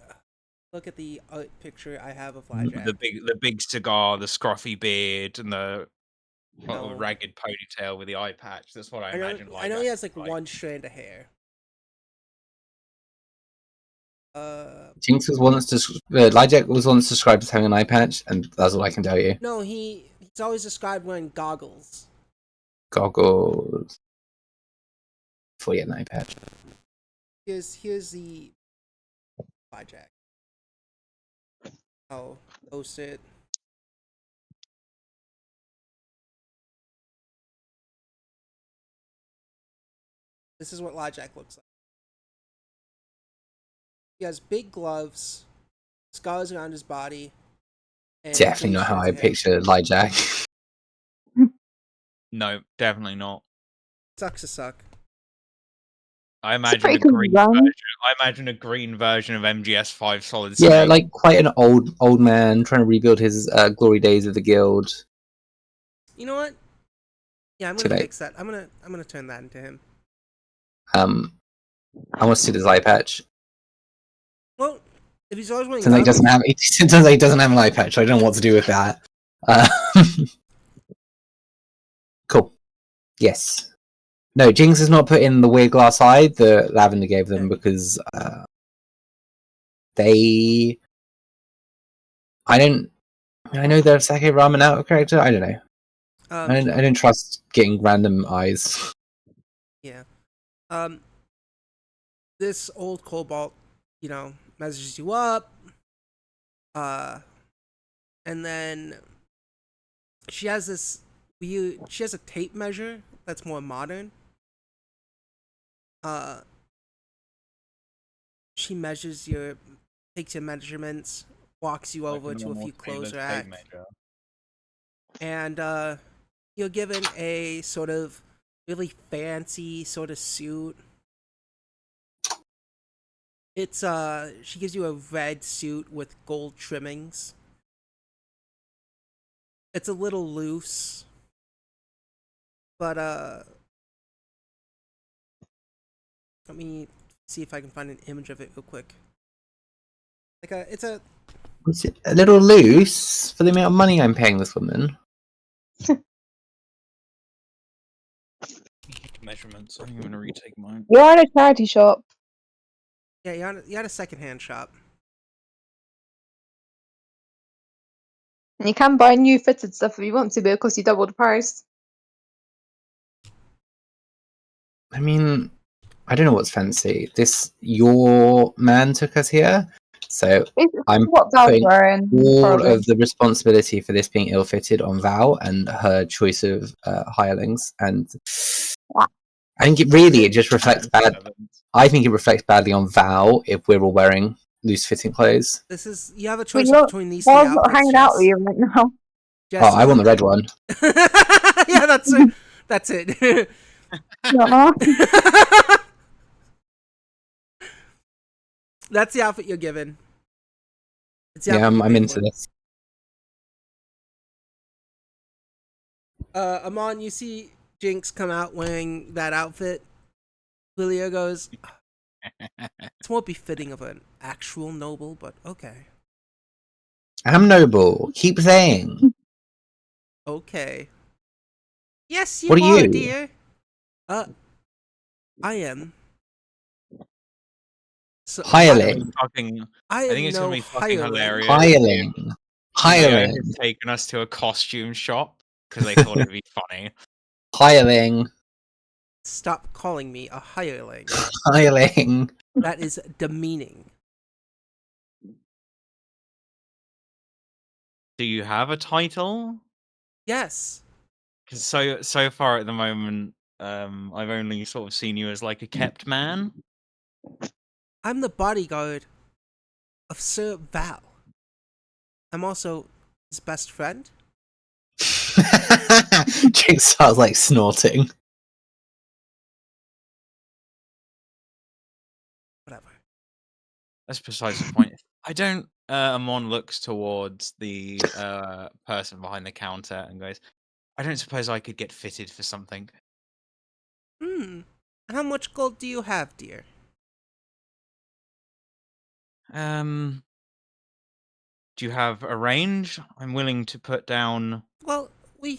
look at the art picture I have of With Lijack. the big cigar, the scruffy beard, and the No. ragged ponytail with the eye patch. That's what I imagine. I know he has like one strand of hair. Jinx was once Lijack was once described as having an eye patch, and that's all I can tell you. No, he's always described wearing goggles. Goggles. Before you get an eye patch. Here's the Lijack. I'll post it. This is what Lijack looks like. He has big gloves, scars around his body. And Definitely not how I picture Lijack. No, definitely not. Sucks to suck. I It's a imagine pretty a cool green design. version. I imagine a green version of MGS5 Solid Snake. Yeah, like quite an old man trying to rebuild his glory days of the guild. You know what? Yeah, I'm gonna fix that. I'm gonna turn that into him. I want to see his eye patch. Well, if he's always wearing Turns out he goggles, doesn't have an eye patch. So I don't know what to do with that. Cool. Yes. No, Jinx has not put in the weird glass eye that Lavender gave them because they. I know they're Sake Ramen out of character. I don't know. I don't trust getting random eyes. Yeah. This old cobalt, measures you up. And then she has this she has a tape measure that's more modern. She takes your measurements, walks you over to a few clothes racks, and you're given a sort of really fancy sort of suit. It's she gives you a red suit with gold trimmings, It's a little loose, but let me see if I can find an image of it real quick. It's a Was it a little loose for the amount of money I'm paying this woman? Measurements. I'm going to retake mine. You're at a charity shop. yeah. You had a secondhand shop. And you can buy new fitted stuff if you want to, but it costs you double the price. I mean, I don't know what's fancy. Your man took us here, so I'm what Val's putting wearing, all probably. of the responsibility for this being ill-fitted on Val and her choice of hirelings. And I think it just reflects bad. I think it reflects badly on Val if we're all wearing loose-fitting clothes. You have a choice between these Val's three not outfits. hanging out with you right now. Jess, I want the red one. yeah, that's it. That's the outfit you're given. Yeah, I'm into this. Amon, you see Jinx come out wearing that outfit. Lilia goes, "It's more befitting of an actual noble, but okay." I'm noble. Keep saying. Okay. Yes, What are you? dear. I am. So, Hireling. I think it's going to be fucking hilarious. Hireling. Hireling has taken us to a costume shop because they thought it'd be funny. Hireling. Stop calling me a hireling. Hireling. That is demeaning. Do you have a title? Yes. Because so far at the moment, I've only sort of seen you as like a kept man. I'm the bodyguard of Sir Val. I'm also his best friend. Jinx starts like snorting. Whatever. That's besides the point. I don't. Amon looks towards the person behind the counter and goes, "I don't suppose I could get fitted for something." And how much gold do you have, dear? Do you have a range? I'm willing to put down. Well,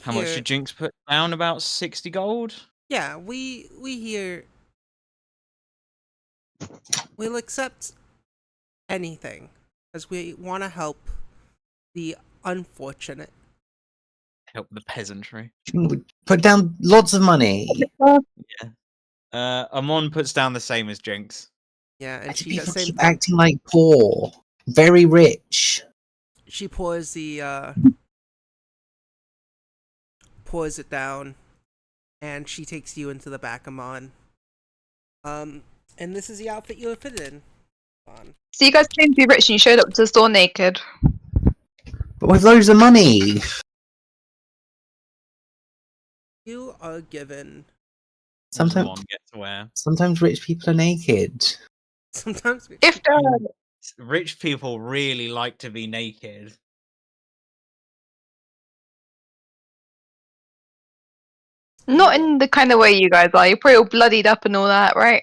How much did Jinx put down? About 60 gold? Yeah, we here we'll accept anything as we want to help the unfortunate. Help the peasantry. Put down lots of money. Yeah. Amon puts down the same as Jinx. Yeah, and she People does same keep thing. acting like poor. Very rich. She pours it down, and she takes you into the back, Amon. And this is the outfit you were fitted in. So you guys claimed to be rich and you showed up to the store naked. But with loads of money. You are given. Sometimes rich people are naked. Sometimes rich people really like to be naked. Not in the kind of way you guys are. You're pretty all bloodied up and all that, right?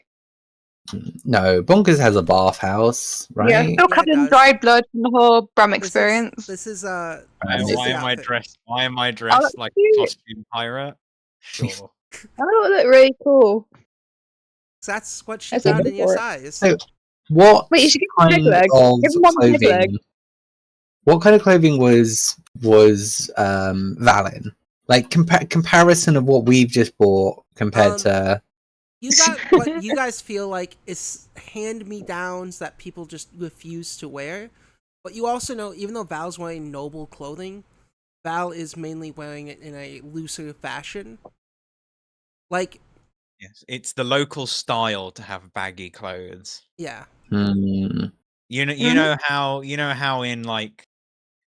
No, Bonkers has a bathhouse, right? Yeah, still covered in dried blood from the whole Brum experience. This is Why am I dressed like a costume pirate? Sure. Oh, look really cool. That's what she found in your size. So, what Wait, you should get kind of clothing? What kind of clothing was Valin? Like comparison of what we've just bought compared to. You got what you guys feel like is hand-me-downs that people just refuse to wear. But you also know, even though Val's wearing noble clothing, Val is mainly wearing it in a looser fashion. Like, yes, it's the local style to have baggy clothes. Yeah. You know how in like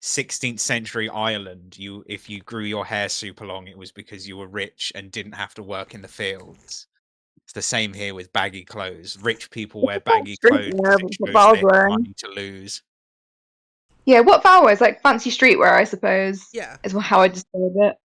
16th century Ireland, if you grew your hair super long, it was because you were rich and didn't have to work in the fields. It's the same here with baggy clothes. Rich people wear baggy clothes because it shows they have money to lose. Yeah, what Val wears, like fancy streetwear, I suppose. Yeah. Is how I describe it.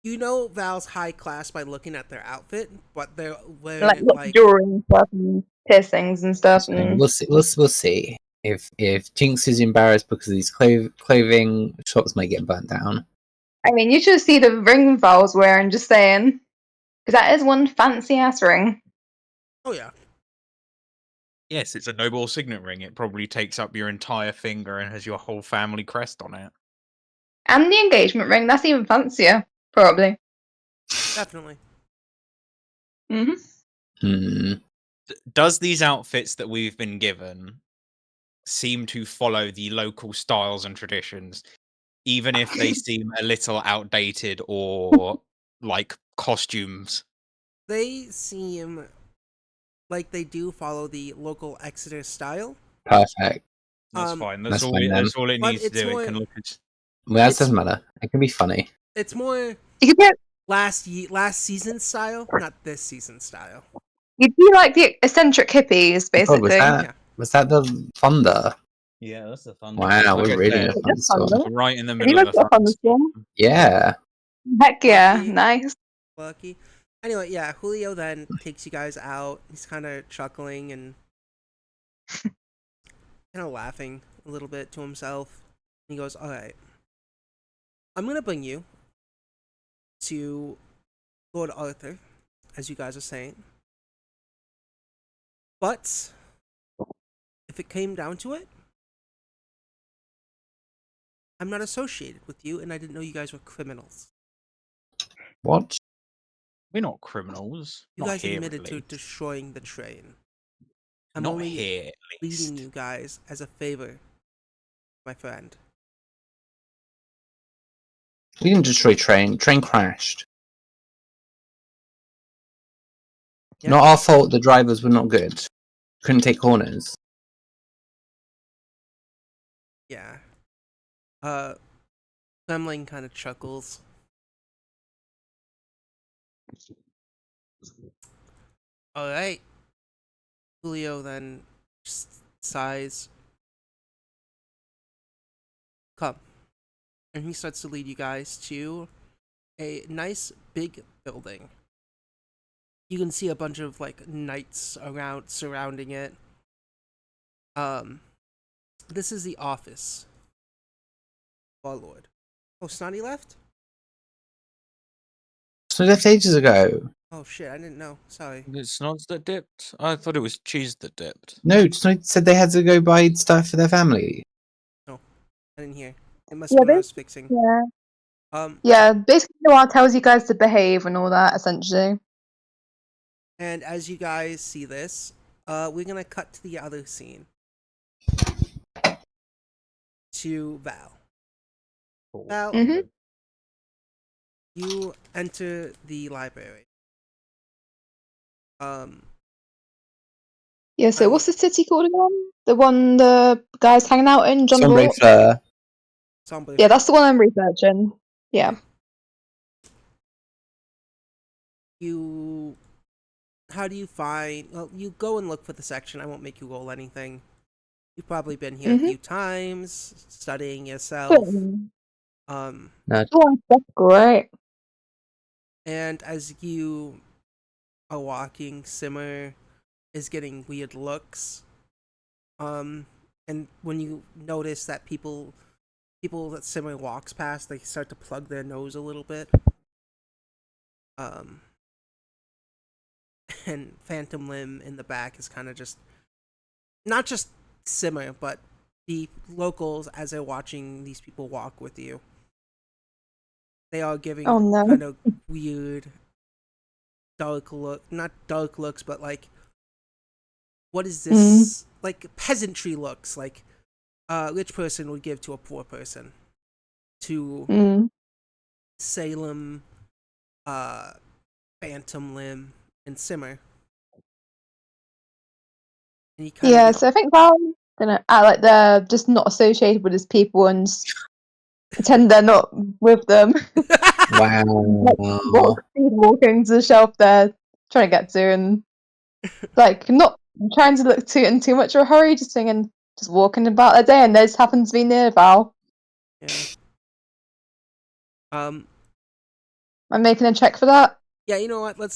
You know Val's high class by looking at their outfit, but they're wearing Like it lots like of jewelry and stuff and piercings and stuff. So And we'll see. We'll see. If Jinx is embarrassed because of these clothing, shops might get burnt down. I mean, you should see the ring Val's wearing. Just saying, because that is one fancy ass ring. oh yeah. Yes, it's a noble signet ring. It probably takes up your entire finger and has your whole family crest on it. And the engagement ring, that's even fancier, probably. Definitely. Hmm. Does these outfits that we've been given seem to follow the local styles and traditions, even if they seem a little outdated or like costumes? They seem like they do follow the local Exeter style. Perfect. That's Um, fine. That's fine then. That's all it But needs to it's do. more- It can look at. Well, that It's- doesn't matter. It can be funny. It's more You could get, last season style, not this season style. you'd be like the eccentric hippies, Oh, basically. Yeah. was that the thunder? Yeah, that's the fun. Wow, Like we're I really said, in a That's fun, thunderstorm. though. right in the Have you middle guys of a got a thunderstorm? thunderstorm. Yeah. Heck yeah, Lucky. nice. Lucky. Anyway, yeah, Julio then takes you guys out. He's kind of chuckling and kind of laughing a little bit to himself. He goes, "All right, I'm gonna bring you to Lord Arthur, as you guys are saying. But if it came down to it, I'm not associated with you, and I didn't know you guys were criminals. What? We're not criminals. You Not guys here, admitted at to least. destroying the train. I'm Not only here, at least. leading you guys as a favor, my friend." We didn't destroy train. Train crashed. Yeah. Not our fault. The drivers were not good. Couldn't take corners. Yeah. Gremlin kind of chuckles. All right. Julio then just sighs. Come. And he starts to lead you guys to a nice big building. You can see a bunch of like knights around surrounding it. This is the office of our lord. Oh, Snotty left? So they left ages ago. Oh shit, I didn't know. Sorry. It's not that dipped. I thought it was cheese that dipped. No, Snowy said they had to go buy stuff for their family. I didn't hear. It must Yeah, be what I was fixing. Yeah. Yeah, basically Noir tells you guys to behave and all that, essentially. And as you guys see this, we're gonna cut to the other scene. To Val. Cool. Val, Mhm. you enter the library. Yeah, so what's the city called again? The one the guys hanging out in, John Sombre Bort? Fleur. Sombre. Yeah, that's the one I'm researching. Yeah. How do you find? Well, you go and look for the section. I won't make you roll anything. You've probably been here a few times, studying yourself. Oh, that's great. And as you are walking, Simmer is getting weird looks. And when you notice that people that Simmer walks past, they start to plug their nose a little bit. And Phantom Limb in the back is kind of just not just Simmer, but the locals as they're watching these people walk with you. They are giving Oh, no. kind of weird, not dark looks, but like, what is this? Like peasantry looks, like a rich person would give to a poor person. To Salem, Phantom Limb, and Simmer. And Yeah, so I think Val's gonna act like they're just not associated with his people and pretend they're not with them. Wow. Walking to the shelf they're trying to get to, and like not trying to look in too much of a hurry, just thinking, just walking about their day, and they just happen to be near Val. Yeah. I'm making a check for that. Yeah, you know what? We'll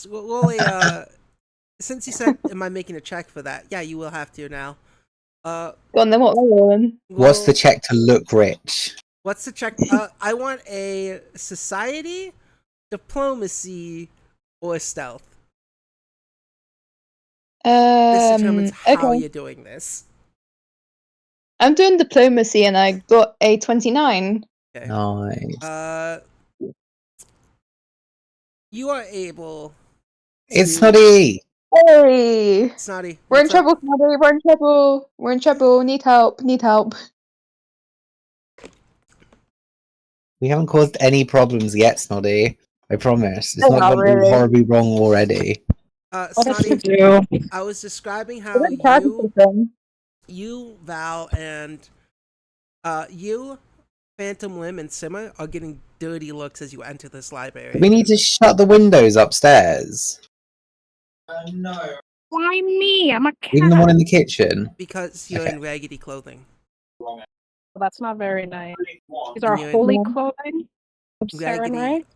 since you said, "Am I making a check for that?" Yeah, you will have to now. Go on then. What are we rolling? What's the check to look rich? What's the check? I want a society, diplomacy, or stealth. This determines how Okay. you're doing this. I'm doing diplomacy, and I got a 29. Okay. Nice. You are able. It's Snotty! Hey! Snotty. We're in what's up? trouble, Snotty. We're in trouble. We're in trouble. Need help. Need help. We haven't caused any problems yet, Snotty. I promise. It's Oh, not not gone really. horribly wrong already. What else Snotty, to do? I was describing I how don't care to them. you, Val, and you, Phantom Limb, and Simmer are getting dirty looks as you enter this library. We need to shut the windows upstairs. No. Why me? I'm a cat. Even the one in the kitchen. Because you're Okay. in raggedy clothing. Well, that's not very nice. These are you're in holy Yeah. clothing of Saren, raggedy. right?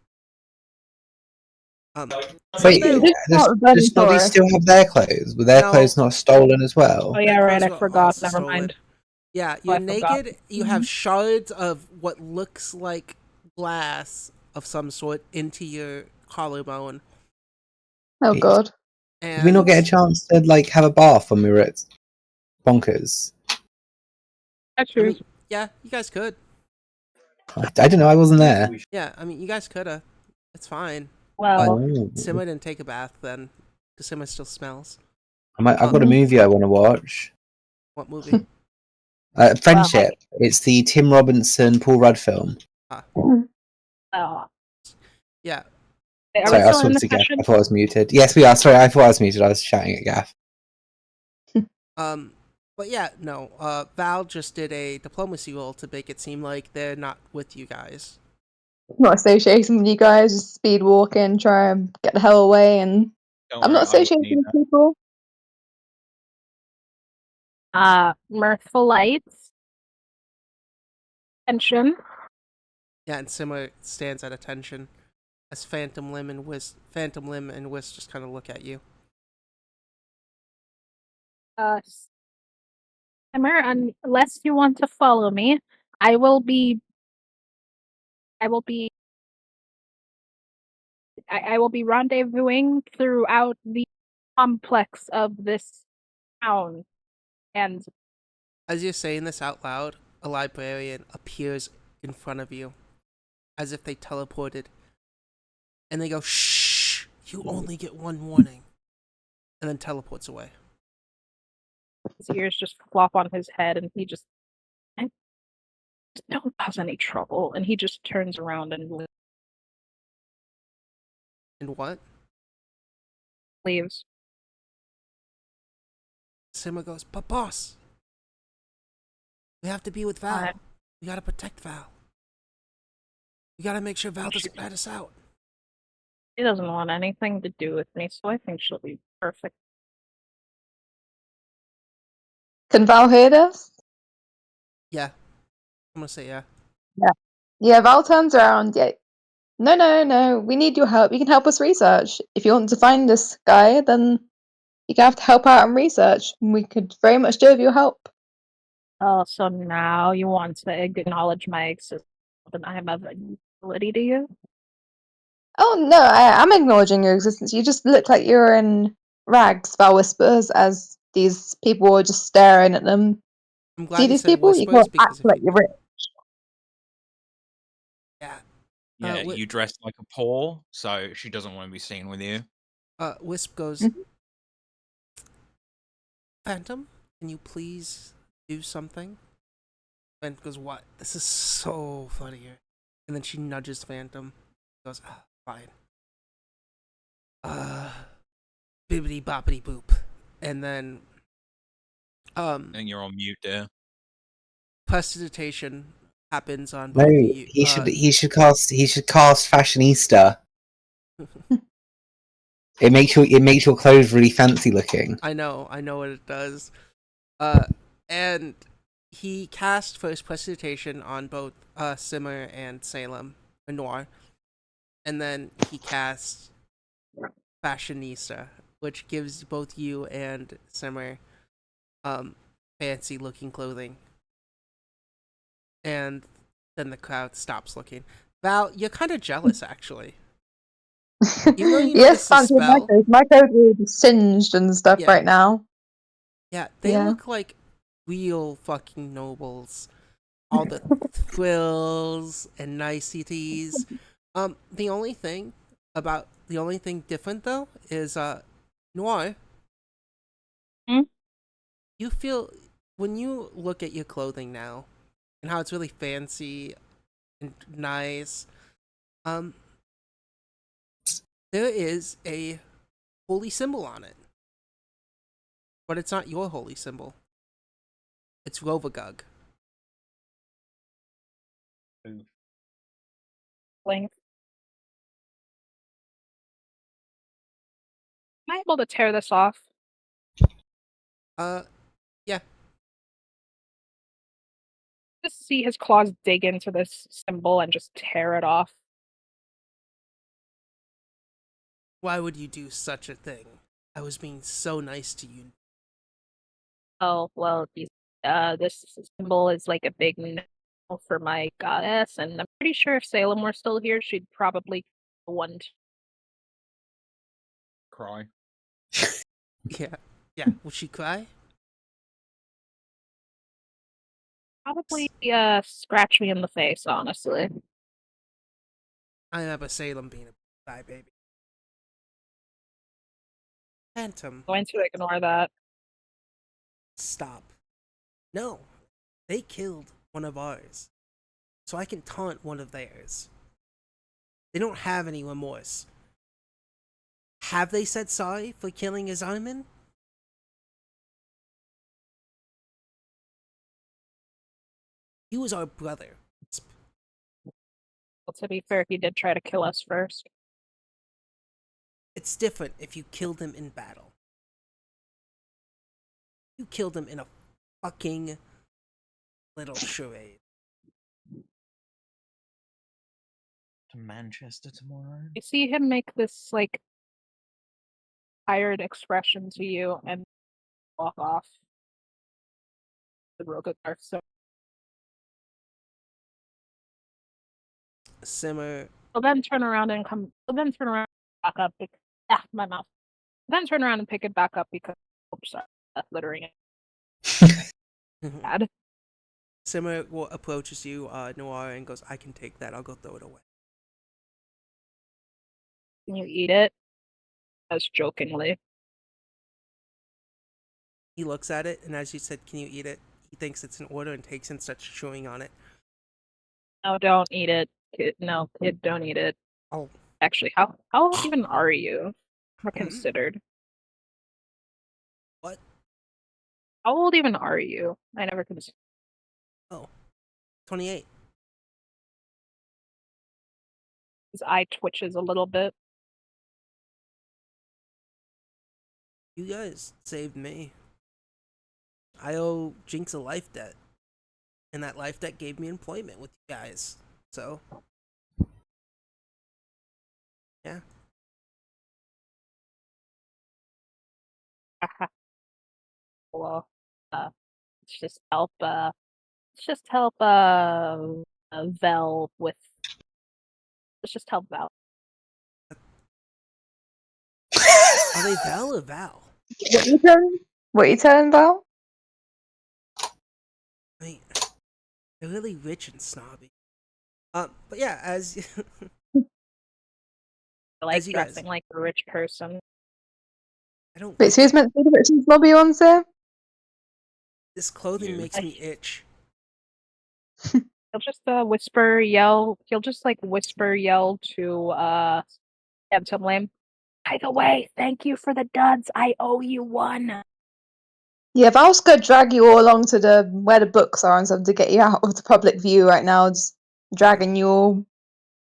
Wait, something- does Snotty still have their clothes? Were their No. clothes not stolen as well? Oh yeah, Their right. clothes I were forgot. also Never stolen. mind. Yeah, you're I forgot. naked. You have shards of what looks like glass of some sort into your collarbone. Oh god. And Did we not get a chance to like have a bath when we were at Bonkers? That's I true. mean, yeah, you guys could. I don't know. I wasn't there. Yeah, I mean, you guys coulda. It's fine. Well, Oh. Simmer didn't take a bath then, because Simmer still smells. I've got a movie I want to watch. What movie? Friendship. It's the Tim Robinson, Paul Rudd film. Yeah. are Sorry, we I was still in talking the to Gaff. session? I thought I was muted. Yes, we are. Sorry, I thought I was muted. I was shouting at Gaff. But yeah, no. Val just did a diplomacy roll to make it seem like they're not with you guys. Not associating with you guys, just speed walking, try and get the hell away, and Don't I'm worry, not I wouldn't associating need with that. people. Mirthful lights. Tension. Yeah, and Simmer stands at attention as Phantom Limb and Wisp just kind of look at you. Simmer, unless you want to follow me, I will be rendezvousing throughout the complex of this town. And As you're saying this out loud, a librarian appears in front of you, as if they teleported, and they go, "Shh! You only get one warning," and then teleports away. his ears just flop on his head, and he just don't cause any trouble. And he just turns around and And what? leaves. Simmer goes, "But boss, we have to be with Val. We gotta protect Val. We gotta make sure Val doesn't rat us out." She doesn't want anything to do with me, so I think she'll be perfect. Can Val hear this? Yeah, I'm gonna say yeah. Yeah, Val turns around. Yeah. No. We need your help. You can help us research. If you want to find this guy, then you're gonna have to help out and research. We could very much do with your help. Oh, so now you want to acknowledge my existence and I have a utility to you? Oh no, I'm acknowledging your existence. You just look like you're in rags, Val whispers, as these people were just staring at them. I'm glad See you these said people? You whispers can't act because if like you you're rich. yeah, Yeah, Wi- you dress like a paw, so she doesn't want to be seen with you. Wisp goes, Mhm. "Phantom, can you please do something?" Phantom goes, "What? This is so funny." And then she nudges Phantom. Goes, "Fine." Bibbity boppity boop. And then, And you're on mute, dear. prestidigitation happens on No, both of you. he should cast Fashionista. It makes your clothes really fancy looking. I know what it does. And he cast first precipitation on both Simmer and Salem, Noir, and then he casts Fashionista, which gives both you and Simmer fancy looking clothing. And then the crowd stops looking. Val, you're kind of jealous, actually. Even though you know Yes, this is a fancy spell. my coat is singed and stuff Yeah. right now. Yeah, they Yeah. look like real fucking nobles. All the frills and niceties. The only thing different though is Noir. Hmm? You feel when you look at your clothing now and how it's really fancy and nice. Um, there is a holy symbol on it, but it's not your holy symbol. It's Rovagug. Link. Am I able to tear this off? Yeah. Just see his claws dig into this symbol and just tear it off. Why would you do such a thing? I was being so nice to you. Oh, well, this symbol is like a big no for my goddess, and I'm pretty sure if Salem were still here, she'd probably want Cry. Yeah. Yeah. Would she cry? probably scratch me in the face, honestly. I remember Salem being a cry baby. Phantom, Going to ignore that. stop. No. They killed one of ours. So I can taunt one of theirs. They don't have any remorse. Have they said sorry for killing Azarman? He was our brother. Well, to be fair, he did try to kill us first. It's different if you killed him in battle. You killed him in a fucking little charade. To Manchester tomorrow. You see him make this, like, tired expression to you and walk off. The Rogotar, so Simmer. he'll then turn around and back up. My mouth. Then turn around and pick it back up because sorry, that's littering it. Bad. Simmer approaches you, Noir, and goes, I can take that. I'll go throw it away. Can you eat it? As jokingly. He looks at it, and as you said, can you eat it? He thinks it's an order and takes and starts chewing on it. No, don't eat it. Kid, no, kid, don't eat it. Oh. Actually, how old even are you? Or Hmm? considered? What? How old even are you? I never considered. Oh. 28. His eye twitches a little bit. You guys saved me. I owe Jinx a life debt. And that life debt gave me employment with you guys. So. Yeah. Well, let's just help. Vel with. Let's just help Vel. Are they Val or Val? What are you telling about? I mean, they're really rich and snobby. But yeah, as I like as you dressing guys, like a rich person. I don't. Wait, Like so who's it. meant to be the rich and snobby ones here? This clothing You. makes me itch. He'll just whisper, yell. He'll just like whisper, yell to Phantom Lame. By the way, thank you for the duds. I owe you one. Yeah, if I was gonna drag you all along to the where the books are and stuff to get you out of the public view right now, just dragging you all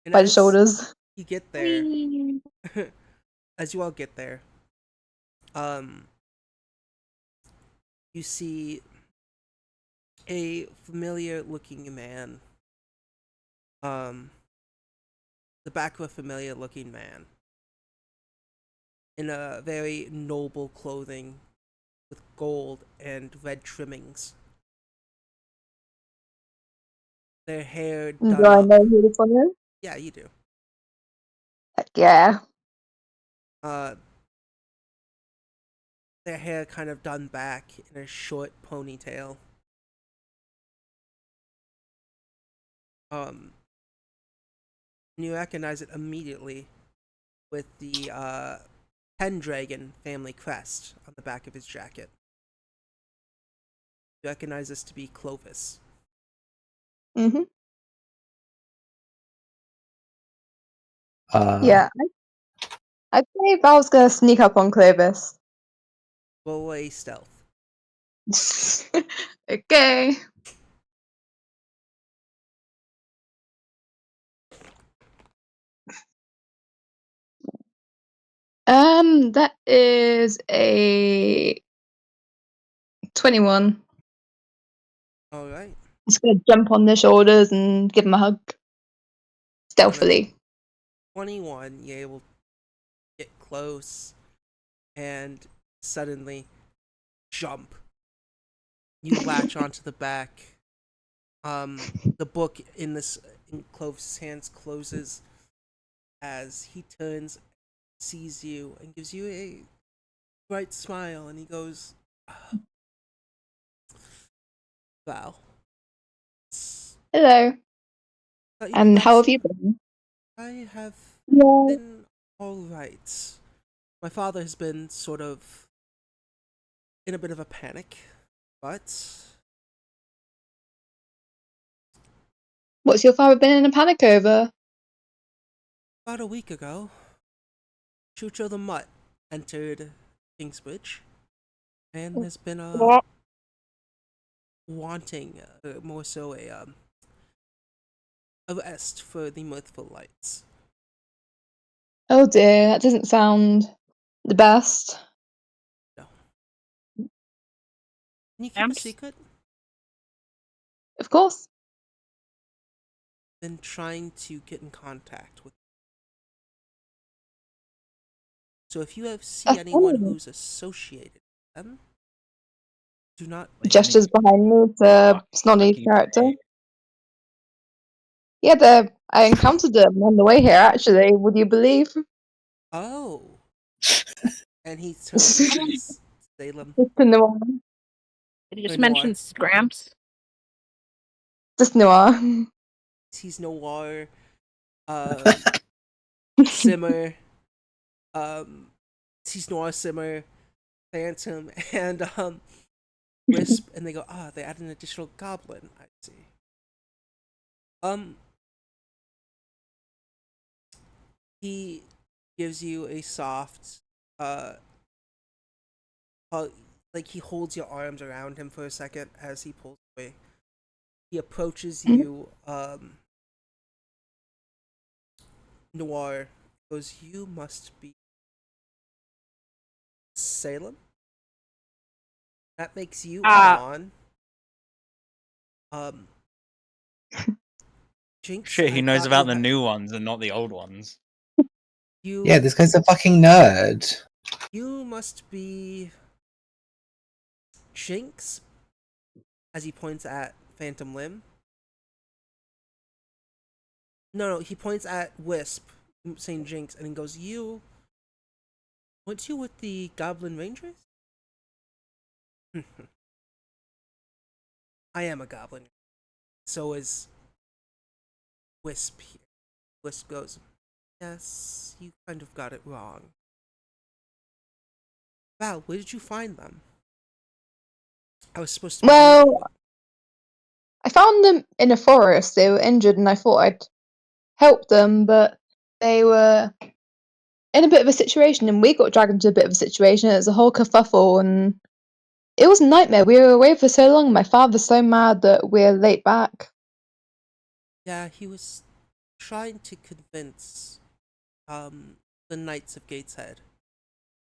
And by the as shoulders. you get there, Whee! as you all get there, you see a familiar-looking man. The back of a familiar-looking man in a very noble clothing with gold and red trimmings. Their hair Do done I up. know who this one is? Yeah, you do. Heck yeah. Their hair kind of done back in a short ponytail. And you recognize it immediately with the Pendragon family crest on the back of his jacket. You recognize this to be Clovis. Mm-hmm. Uh, Yeah. I'd say Val's gonna sneak up on Clovis. Roll a stealth. Okay. That is a 21. Alright. Just gonna jump on their shoulders and give them a hug. Stealthily. 21, you're able to get close and suddenly jump. You latch onto the back. The book in Clovis' hands closes as he turns, sees you, and gives you a bright smile, and he goes, Val. Hello. Thought you'd be And back how have soon. you been? I have Yeah. been alright. My father has been sort of in a bit of a panic, but What's your father been in a panic over? about a week ago, Chucho the Mutt entered Kingsbridge, and there's been a wanting, more so a arrest for the mirthful lights. Oh dear, that doesn't sound the best. No. Can you keep a secret? Of course. Been trying to get in contact with. So if you see That's anyone funny. who's associated with them, do not. Gestures behind me to Snoddy's character. Yeah, I encountered them on the way here, actually. Would you believe? Oh. And he turns and sees Salem. Just a noir. Did you just Noir. mention Scramps? Just noir. He's Noir, Simmer, he's Noir, Simmer, Phantom, and Wisp, and they go, they add an additional goblin. I see. He gives you a soft, like he holds your arms around him for a second as he pulls away. He approaches you, Noir, goes, you must be Salem? That makes you on. Jinx, Shit, he I knows thought about you the had- new ones and not the old ones. yeah, this guy's a fucking nerd. You must be Jinx, as he points at Phantom Limb. No, he points at Wisp, saying Jinx, and he goes, weren't you with the Goblin Rangers? I am a goblin. So is Wisp here. Wisp goes, yes, you kind of got it wrong. Val, where did you find them? I was supposed to be Well, meeting them. I found them in a forest. They were injured, and I thought I'd help them, but they were in a bit of a situation, and we got dragged into a bit of a situation. It was a whole kerfuffle, and it was a nightmare. We were away for so long. My father's so mad that we're late back. Yeah, he was trying to convince the Knights of Gateshead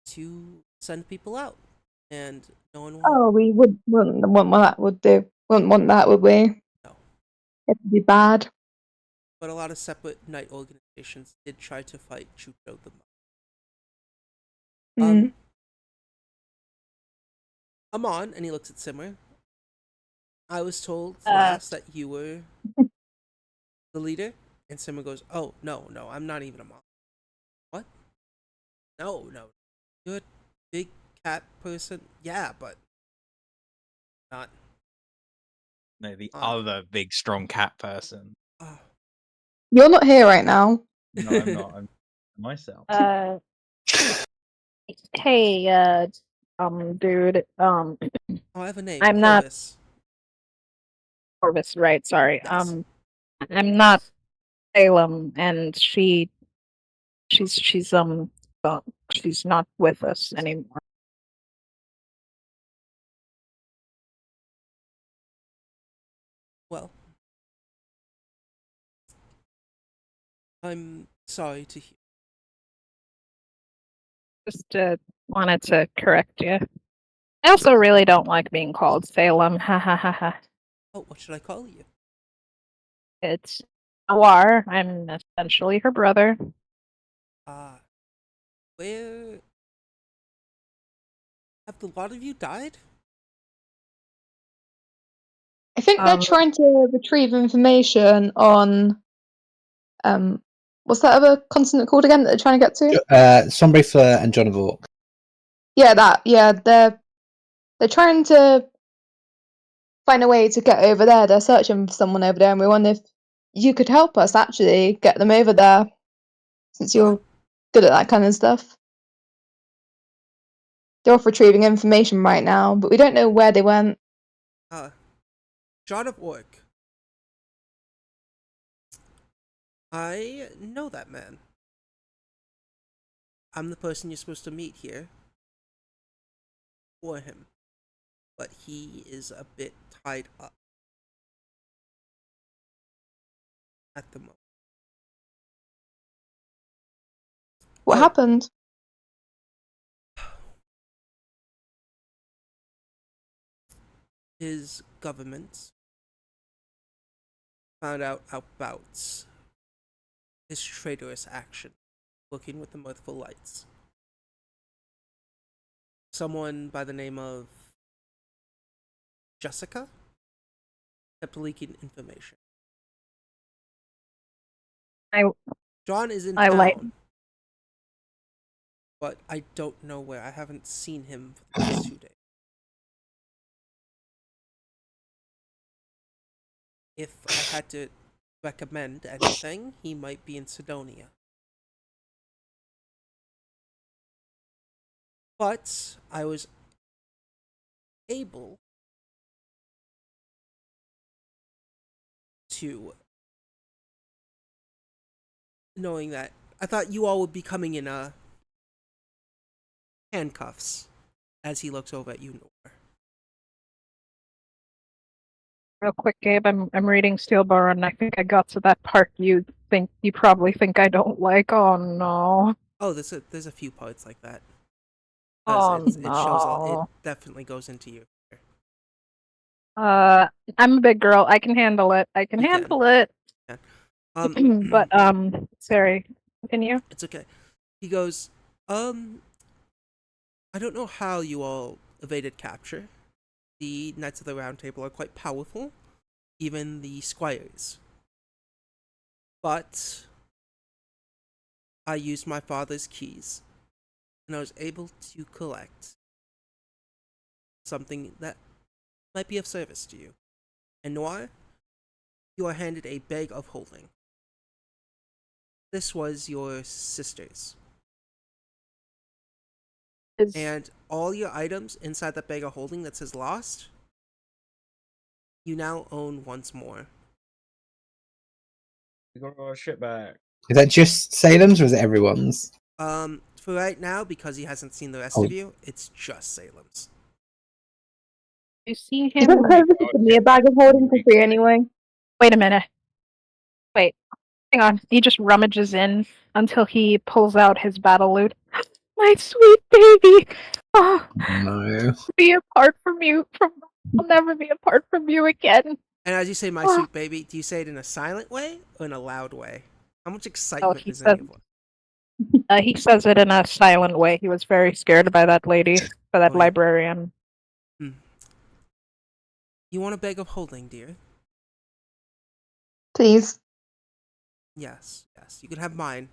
to send people out, and no one wanted. Oh, we wouldn't want what that would do. Wouldn't want that, would we? No. It'd be bad. But a lot of separate knight organizations did try to fight Chucho the Monk. Amon, and he looks at Simmer. I was told last that you were the leader, and Simmer goes, "Oh no, I'm not even Amon." What? No, you're a big cat person. Yeah, but not. No, the other big strong cat person. You're not here right now. No, I'm not. I'm myself. Hey, dude. Oh, I have a name. I'm Corvus. not Corvus, right? Sorry. Yes. I'm not Salem, and she's not with us anymore. Well, I'm sorry to hear. Just wanted to correct you. I also really don't like being called Salem. Ha ha ha ha. Oh, what should I call you? It's Awar. I'm essentially her brother. Where have the lot of you died? I think they're trying to retrieve information on what's that other continent called again that they're trying to get to? Sombrefleur and John of Arc. Yeah, that. Yeah, they're trying to find a way to get over there. They're searching for someone over there, and we wonder if you could help us actually get them over there, since you're good at that kind of stuff. They're off retrieving information right now, but we don't know where they went. John of Arc. I know that man. I'm the person you're supposed to meet here for him, but he is a bit tied up at the moment. What happened? His government found out about his traitorous action, working with the Mirthful Lights. Someone by the name of Jessica kept leaking information. John is in town, but I don't know where. I haven't seen him for the past 2 days. If I had to recommend anything, he might be in Sidonia. But I was able to, knowing that I thought you all would be coming in handcuffs as he looks over at you, Nor. Real quick, Gabe, I'm reading Steelbar, and I think I got to that part you probably think I don't like. Oh no. Oh, there's a few parts like that. Oh It shows no. it definitely goes into you. I'm a big girl. I can handle it. I can handle it. But sorry. Continue. It's okay. He goes, I don't know how you all evaded capture. The Knights of the Round Table are quite powerful, even the squires. But I used my father's keys, and I was able to collect something that might be of service to you. And Noir, you are handed a bag of holding. This was your sister's. And all your items inside that bag of holding that says lost, you now own once more. We got our shit back. Is that just Salem's or is it everyone's? For right now, because he hasn't seen the rest of you, it's just Salem's. You see him? Isn't Clovis giving me a bag of holding for free anyway? Wait a minute. Wait. Hang on. He just rummages in until he pulls out his battle loot. My sweet baby! Oh, no. be apart from you, from I'll never be apart from you again. And as you say, my sweet baby, do you say it in a silent way or in a loud way? How much Oh, excitement he is in says your voice? he says it in a silent way. He was very scared by that lady, by that Oh, yeah. librarian. You want a bag of holding, dear? Please. Yes, yes. You can have mine.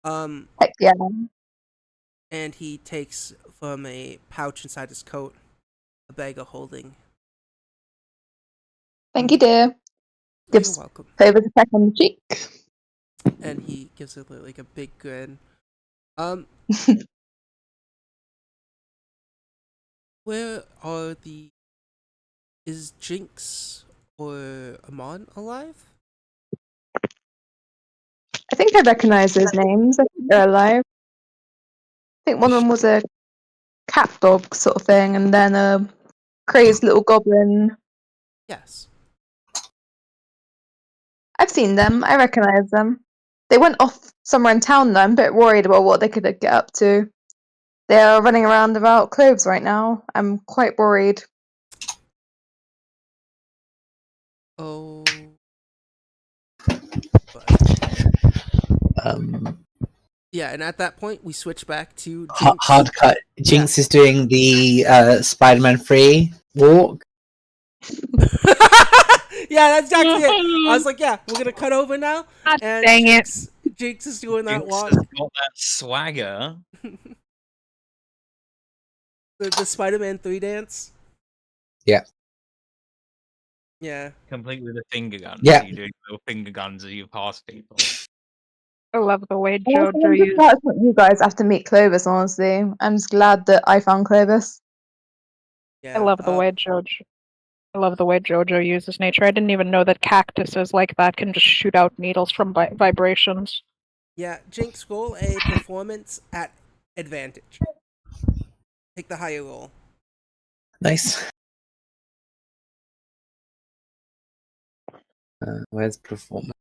Heck yeah. And he takes from a pouch inside his coat a bag of holding. Thank you, dear. You're Gives welcome. Clovis a peck on the cheek. And he gives her like a big grin. Where are the... Is Jinx or Amon alive? I think I recognise those names. I think they're alive. I think one of them was a cat dog sort of thing, and then a crazed little goblin. Yes. I've seen them. I recognise them. They went off somewhere in town though. I'm a bit worried about what they could get up to. They are running around without clothes right now. I'm quite worried. Oh. But yeah, and at that point we switch back to Jinx. Hard cut. Jinx is doing the Spider-Man 3 walk. Yeah, that's exactly it. I was like, yeah, we're gonna cut over now, God and dang it. Jinx is doing that Jinx walk. has got that swagger. The Spider-Man 3 dance. Yeah. Yeah. Complete with the finger guns. Yeah. You do little finger guns as you pass people. I love the way I'm Jojo just used. glad that you guys have to meet Clovis, honestly. I'm just glad that I found Clovis. Yeah. I love the way Jojo uses nature. I didn't even know that cactuses like that can just shoot out needles from vibrations. Yeah, Jinx, roll a performance at advantage. Take the higher roll. Nice. Where's performance?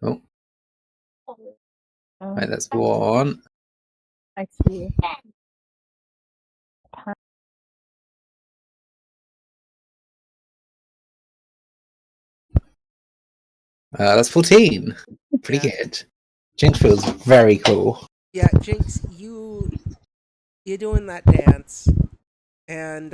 Oh, right, that's one. I see. That's 14. Pretty Yeah. good. Jinx feels very cool. Yeah, Jinx, you're doing that dance, and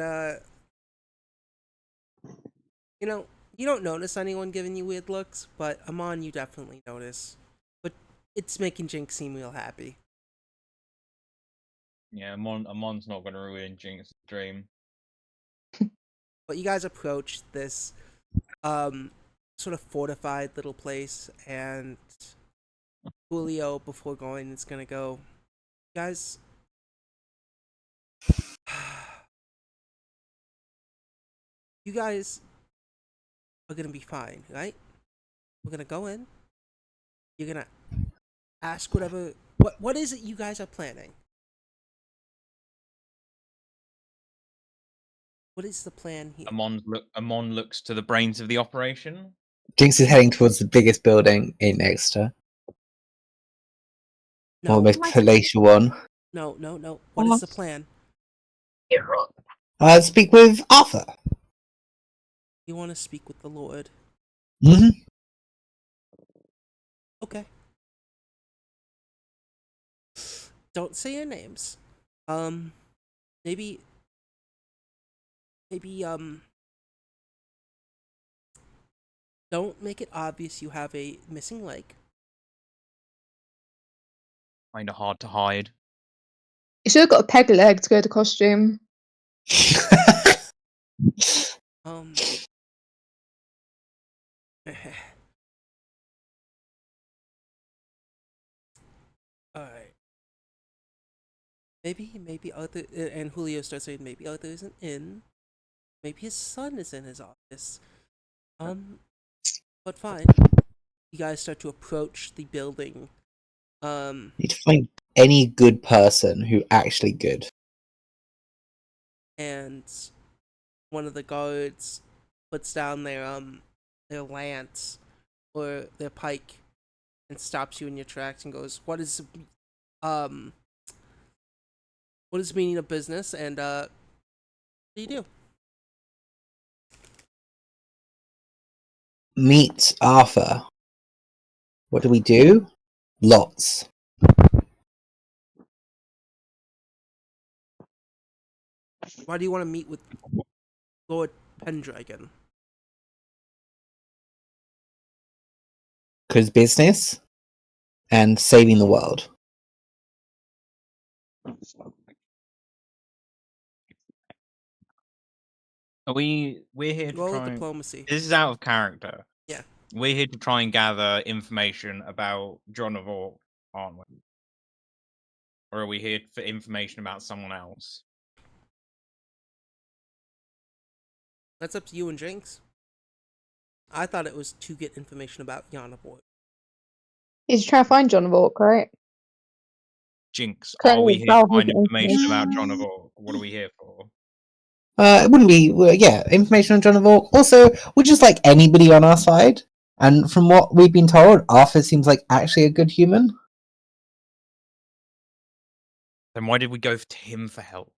you know, you don't notice anyone giving you weird looks, but Amon, you definitely notice. But it's making Jinx seem real happy. Yeah, Amon's not going to ruin Jinx's dream. But you guys approach this sort of fortified little place, and Julio, before going, is gonna go, guys. You guys are gonna be fine, right? We're gonna go in. You're gonna ask whatever. What is it you guys are planning? What is the plan here? Amon looks to the brains of the operation. Jinx is heading towards the biggest building in Exeter. Or the No, most palatial one. no. What is the plan? Speak with Arthur. You want to speak with the Lord? Mm-hmm. Okay. Don't say your names. Maybe, don't make it obvious you have a missing leg. Kind of hard to hide. You should have got a peg leg to go to costume. Um. Alright. Maybe Arthur, and Julio starts saying maybe Arthur isn't in. Maybe his son is in his office. But fine. You guys start to approach the building. Need to find any good person who actually good. And one of the guards puts down their lance or their pike and stops you in your tracks and goes, "What is what is the meaning of business, and what do you do? Meet Arthur. What do we do? Lots. Why do you want to meet with Lord Pendragon? Because business and saving the world. We're here to Roll try. diplomacy. This is out of character. Yeah. We're here to try and gather information about John of Arc, aren't we? Or are we here for information about someone else? That's up to you and Jinx. I thought it was to get information about Yanabor. He's trying to find John of Arc, right? Jinx, are Currently, we here to Valve find looking information about information. John of Arc? What are we here for? It wouldn't be, yeah, information on John of Arc. Also, we're just like anybody on our side. And from what we've been told, Arthur seems like actually a good human. Then why did we go to him for help?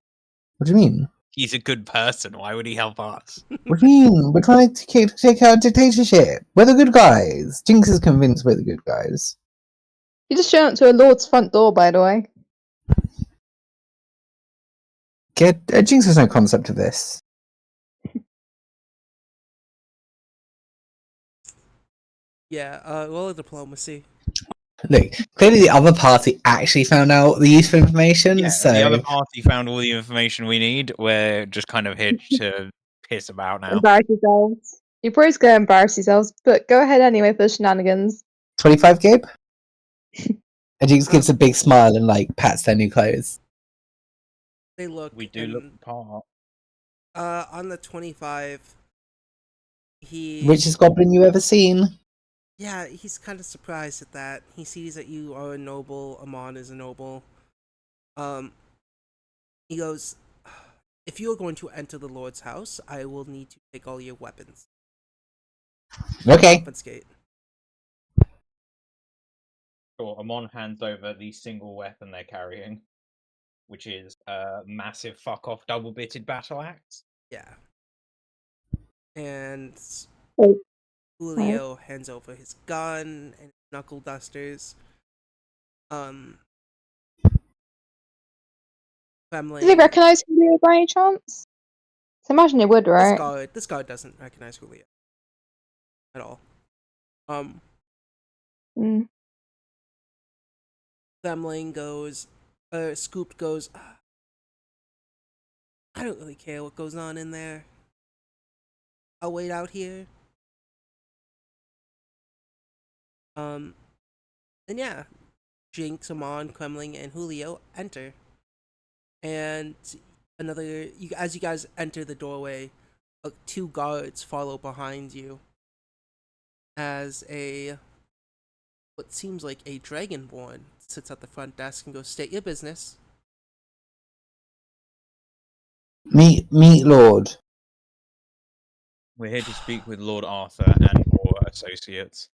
What do you mean? He's a good person. Why would he help us? What do you mean? We're trying to take out dictatorship. We're the good guys. Jinx is convinced we're the good guys. You just showed up to a lord's front door, by the way. Jinx has no concept of this. Yeah, roll diplomacy. Look, clearly the other party actually found out the useful information, Yeah, so... the other party found all the information we need. We're just kind of here to piss about now. Embarrass yourselves. You're probably gonna embarrass yourselves, but go ahead anyway for the shenanigans. 25, Gabe? And Jinx gives a big smile and, like, pats their new clothes. They look. We do look the part. On the 25, he. Richest goblin you ever seen? Yeah, he's kind of surprised at that. He sees that you are a noble. Amon is a noble. He goes, if you are going to enter the Lord's house, I will need to take all your weapons. Okay. Confiscate. Sure, Amon hands over the single weapon they're carrying, which is a massive fuck-off double-bitted battle axe. Yeah. And Oh. Julio hands over his gun and knuckle dusters. Does Family. he recognize Julio by any chance? I imagine he would, right? This guard doesn't recognize Julio at all. Femling goes, Scooped goes, I don't really care what goes on in there. I'll wait out here. And yeah, Jinx, Amon, Kremling, and Julio enter. And as you guys enter the doorway, two guards follow behind you. As what seems like a dragonborn sits at the front desk and goes, state your business. Meet Lord. We're here to speak with Lord Arthur and or associates.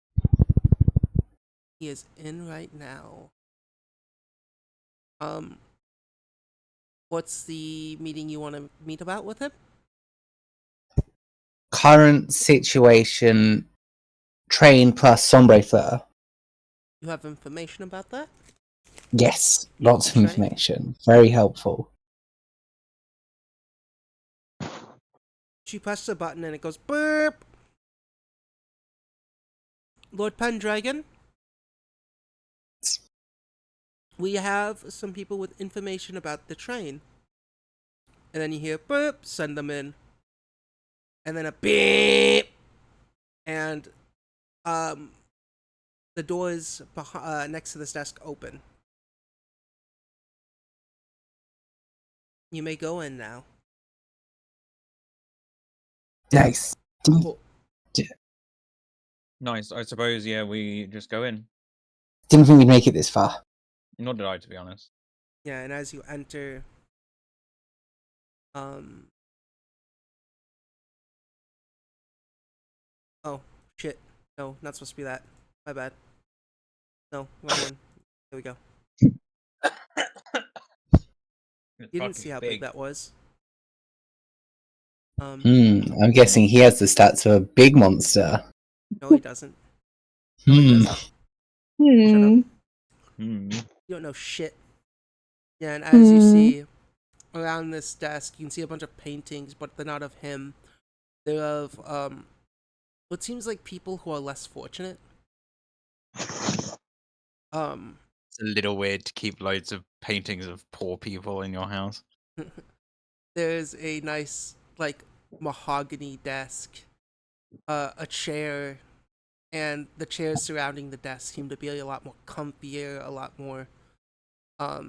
He is in right now. What's the meeting you want to meet about with him? Current situation, train plus sombre fleur. You have information about that? Yes, lots of information. Very helpful. She presses a button and it goes burp. Lord Pendragon, we have some people with information about the train. And then you hear burp, send them in. And then a beep. And the doors next to this desk open. You may go in now. Nice. Cool. Nice. I suppose, yeah, we just go in. Didn't think we'd make it this far. Nor did I, to be honest. Yeah, and as you enter, oh, shit. No, not supposed to be that. My bad. No, wrong one. There we go. You didn't see how big that was. I'm guessing he has the stats of a big monster. No, he doesn't. No, he doesn't. Shut up. Hmm. You don't know shit. Yeah, and as you see around this desk, you can see a bunch of paintings, but they're not of him. They're of what seems like people who are less fortunate. It's a little weird to keep loads of paintings of poor people in your house. There's a nice like mahogany desk, a chair, and the chairs surrounding the desk seem to be a lot more comfier, a lot more Are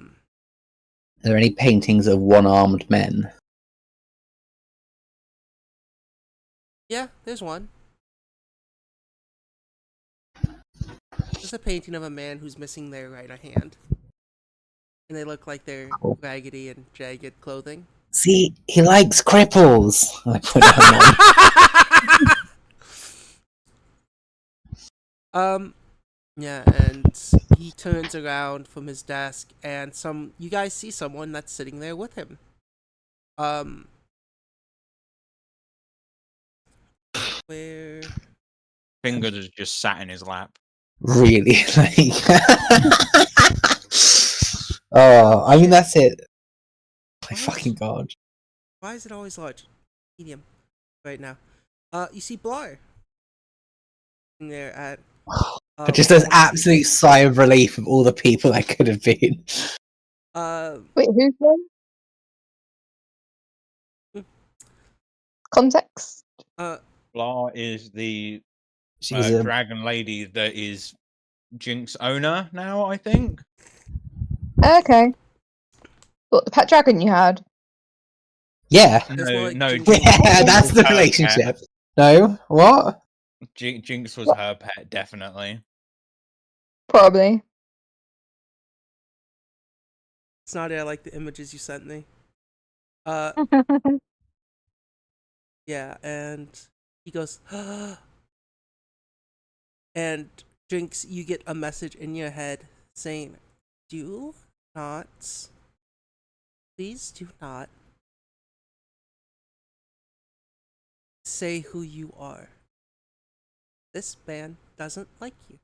there any paintings of one-armed men? yeah, there's one. There's a painting of a man who's missing their right hand. And they look like they're raggedy and jagged clothing. See, he likes cripples. I put him on. Yeah, and he turns around from his desk, and you guys see someone that's sitting there with him. Where? Fingers is just sat in his lap. Really? Oh, I mean, that's it. My fucking god. Why is it always large? Medium. Right now. You see Blar. In there at. Just an absolute sigh of relief of all the people that could have been. Wait, who's one? Context? Blah is the She's a dragon lady that is Jinx' owner now, I think. Okay. What, the pet dragon you had? yeah. No, No, Yeah, that's the relationship. No, what? Jinx was her pet, definitely. Probably. It's not I like the images you sent me. Yeah, and he goes, and Jinx, you get a message in your head saying, do not, please do not say who you are. This man doesn't like you.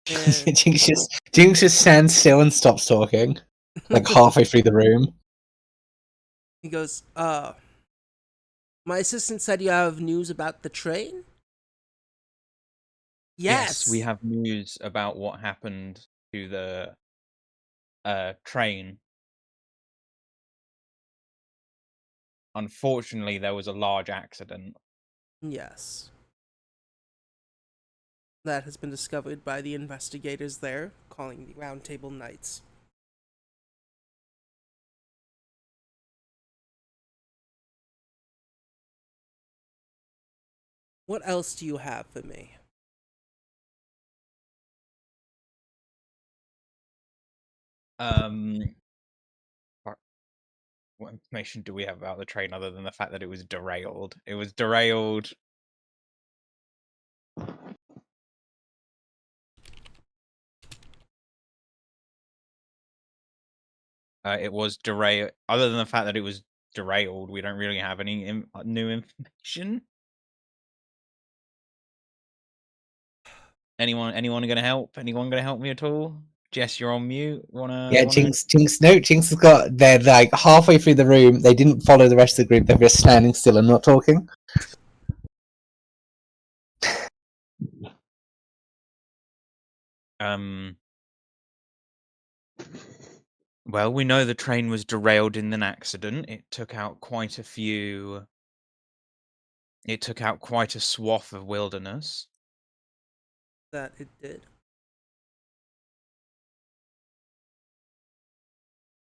And Jinx just stands still and stops talking. Like halfway through the room. he goes, my assistant said you have news about the train? Yes. We have news about what happened to the train. Unfortunately, there was a large accident. Yes. That has been discovered by the investigators there, calling the Round Table Knights. What else do you have for me? What information do we have about the train other than the fact that it was derailed? It was derailed. It was derailed. Other than the fact that it was derailed, we don't really have any new information. Anyone gonna help? Anyone gonna help me at all? Jess, you're on mute. Jinx has got, they're like halfway through the room, they didn't follow the rest of the group, they're just standing still and not talking. Well, we know the train was derailed in an accident. It took out quite a swath of wilderness. That it did.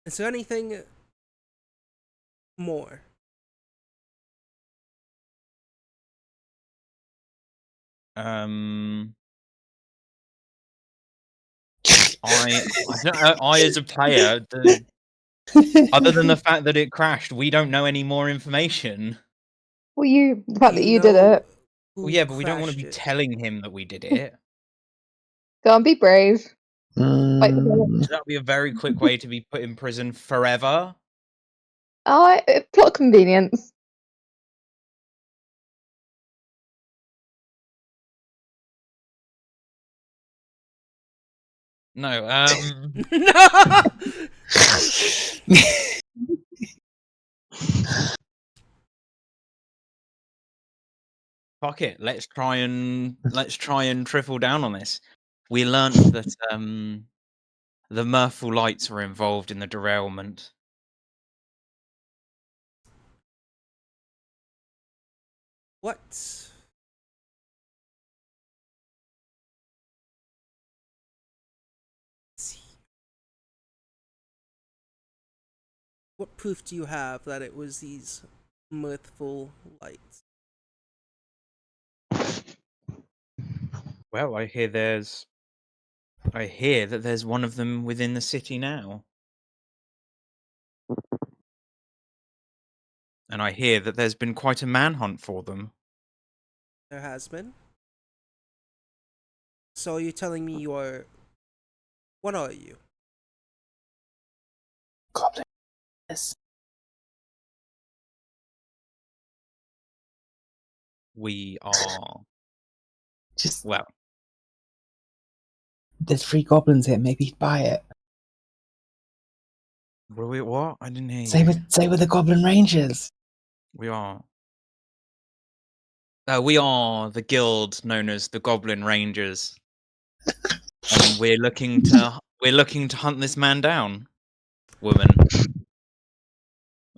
Is there anything more? I as a player, other than the fact that it crashed, we don't know any more information. Well, the fact that you did it. Well, yeah, but we don't want to be telling him that we did it. Go on, be brave. Mm, That would be a very quick way to be put in prison forever. Plot convenience. No, No! fuck it. Let's try and trickle down on this. We learnt that the Mirthful Lights were involved in the derailment. What? What proof do you have that it was these mirthful lights? Well, I hear that there's one of them within the city now. And I hear that there's been quite a manhunt for them. There has been. So you're telling me you are... What are you? Goblin. Yes. We are... Just Well, there's 3 goblins here. Maybe he'd buy it. what? I didn't hear Say you. with the Goblin Rangers. We are... we are the guild known as the Goblin Rangers. And we're looking to hunt this man down. Woman.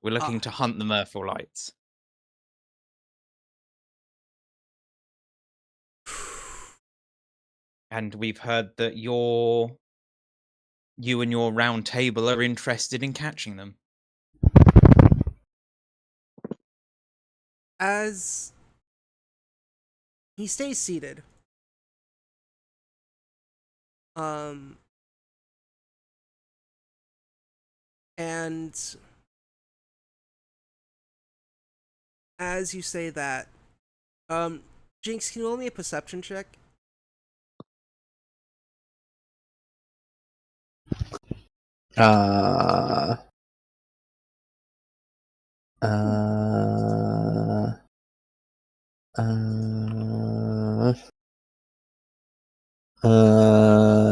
We're looking to hunt the Mirthful Lights. And we've heard that you and your round table are interested in catching them. As he stays seated, and as you say that, Jinx, can you roll me a perception check? Uh,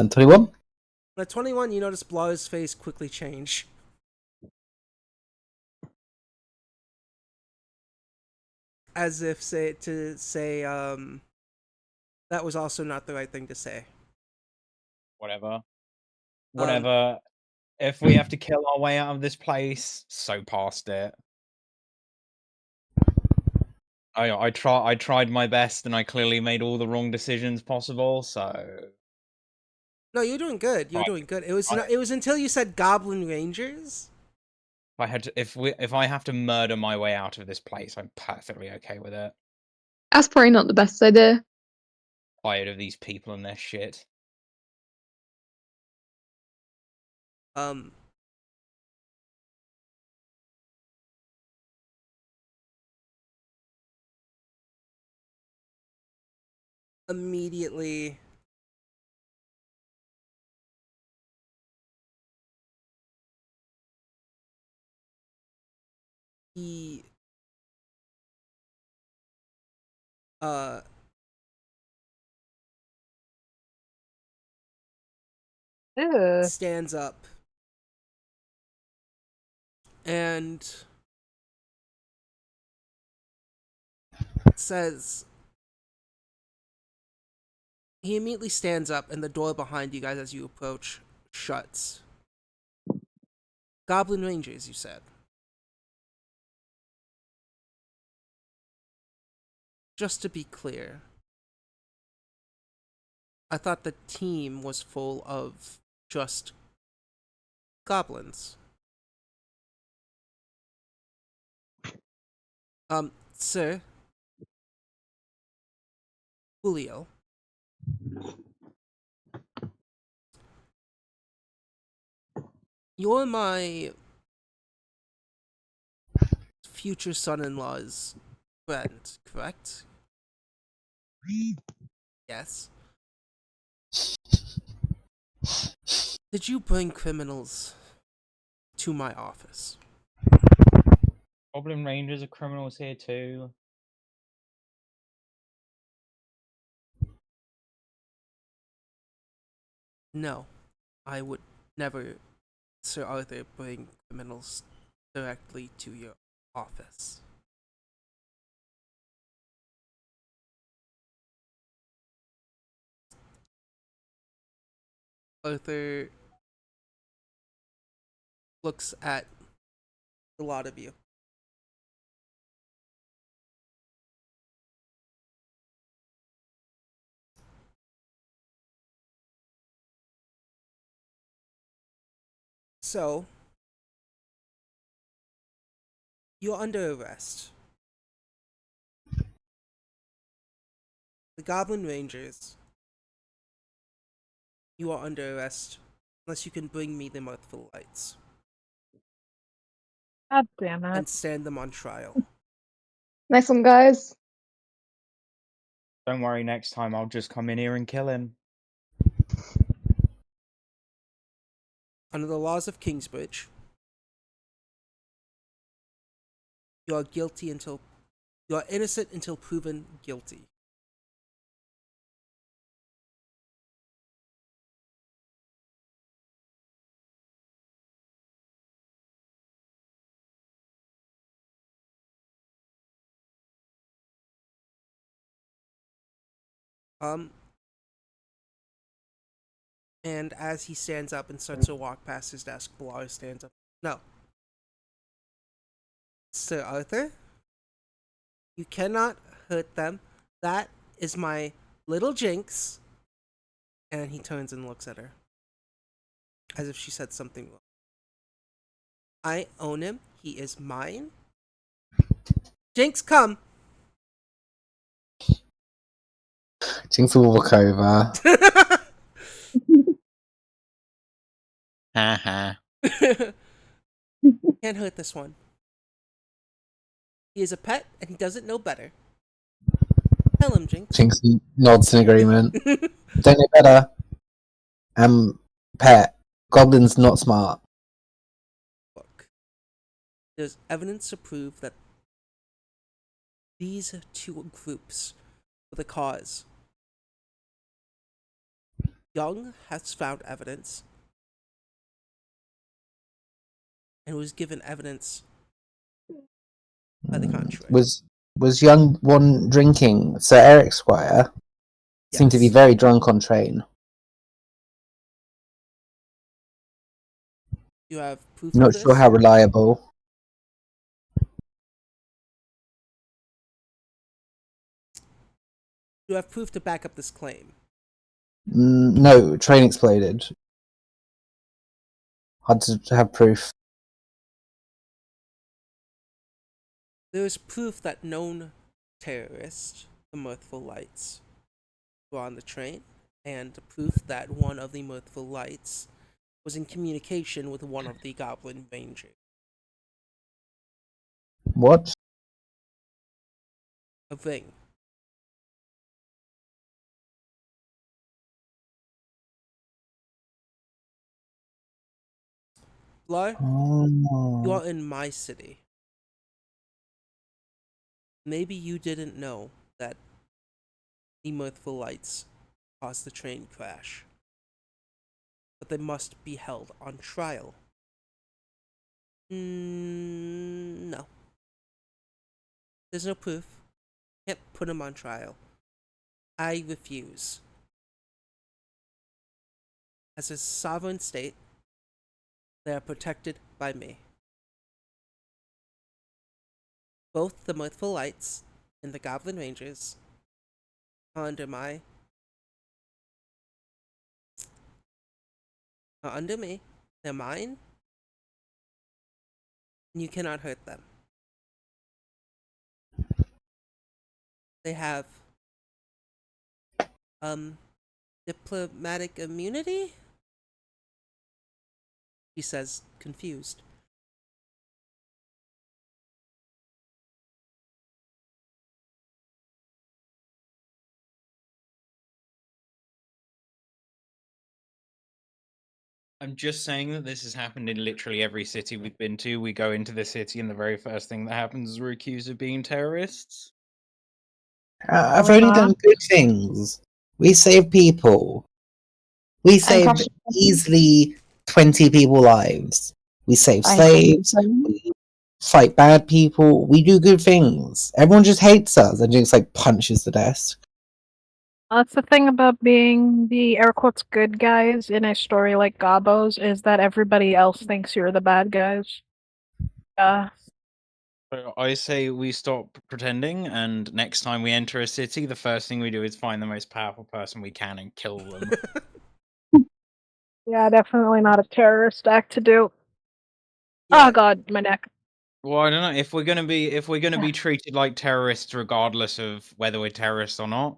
21? At 21, you notice Blau's face quickly change. As if to say, that was also not the right thing to say. Whatever. If we have to kill our way out of this place, so past it. I tried my best, and I clearly made all the wrong decisions possible. So No, you're doing good. You're doing good. It was until you said Goblin Rangers. if I have to murder my way out of this place, I'm perfectly okay with it. That's probably not the best idea. Tired of these people and their shit. Immediately, he Ugh. stands up and says, he immediately stands up and the door behind you guys as you approach shuts. Goblin Rangers, you said. Just to be clear, I thought the team was full of just goblins. Sir, Julio, you're my future son-in-law's friend, correct? Yes. Did you bring criminals to my office? Goblin Rangers are criminals here too. No, I would never, Sir Arthur, bring criminals directly to your office. Arthur looks at a lot of you. So, you're under arrest. The Goblin Rangers, you are under arrest unless you can bring me the mirthful lights God damn it. and stand them on trial. Nice one, guys. Don't worry, next time I'll just come in here and kill him. Under the laws of Kingsbridge, you are innocent until proven guilty. And as he stands up and starts to walk past his desk, Blar stands up. No. Sir Arthur, you cannot hurt them. That is my little Jinx. And he turns and looks at her, as if she said something wrong. I own him. He is mine. Jinx, come! Jinx will walk over. Haha. Can't hurt this one. He is a pet, and he doesn't know better. Tell him, Jinx. Jinx nods in agreement. Don't know better. Pet. Goblin's not smart. Look, there's evidence to prove that these two groups were the cause. Young has found evidence and was given evidence by the contrary. Was young one drinking? Sir Eric Squire seemed to be Yes. very drunk on train. You have proof Not of sure this? how reliable. You have proof to back up this claim. No, train exploded. Hard to have proof. There is proof that known terrorists, the Mirthful Lights, were on the train, and proof that one of the Mirthful Lights was in communication with one of the Goblin Rangers. What? A ring. Blar, you are in my city. Maybe you didn't know that the Mirthful Lights caused the train crash, but they must be held on trial. No. There's no proof. Can't put them on trial. I refuse. As a sovereign state, they are protected by me. Both the Mirthful Lights and the Goblin Rangers are under me. They're mine, and you cannot hurt them. They have diplomatic immunity? He says, confused. I'm just saying that this has happened in literally every city we've been to. We go into the city, and the very first thing that happens is we're accused of being terrorists. I've we only not? done good things. We save people. We save crash- easily 20 people lives. We save I- slaves. We fight bad people. We do good things. Everyone just hates us and just like punches the desk. That's the thing about being the air quotes good guys in a story like Gobos is that everybody else thinks you're the bad guys. So I say we stop pretending, and next time we enter a city, the first thing we do is find the most powerful person we can and kill them. Yeah, definitely not a terrorist act to do. Yeah. Oh god, my neck. Well, I don't know if we're gonna be treated like terrorists, regardless of whether we're terrorists or not.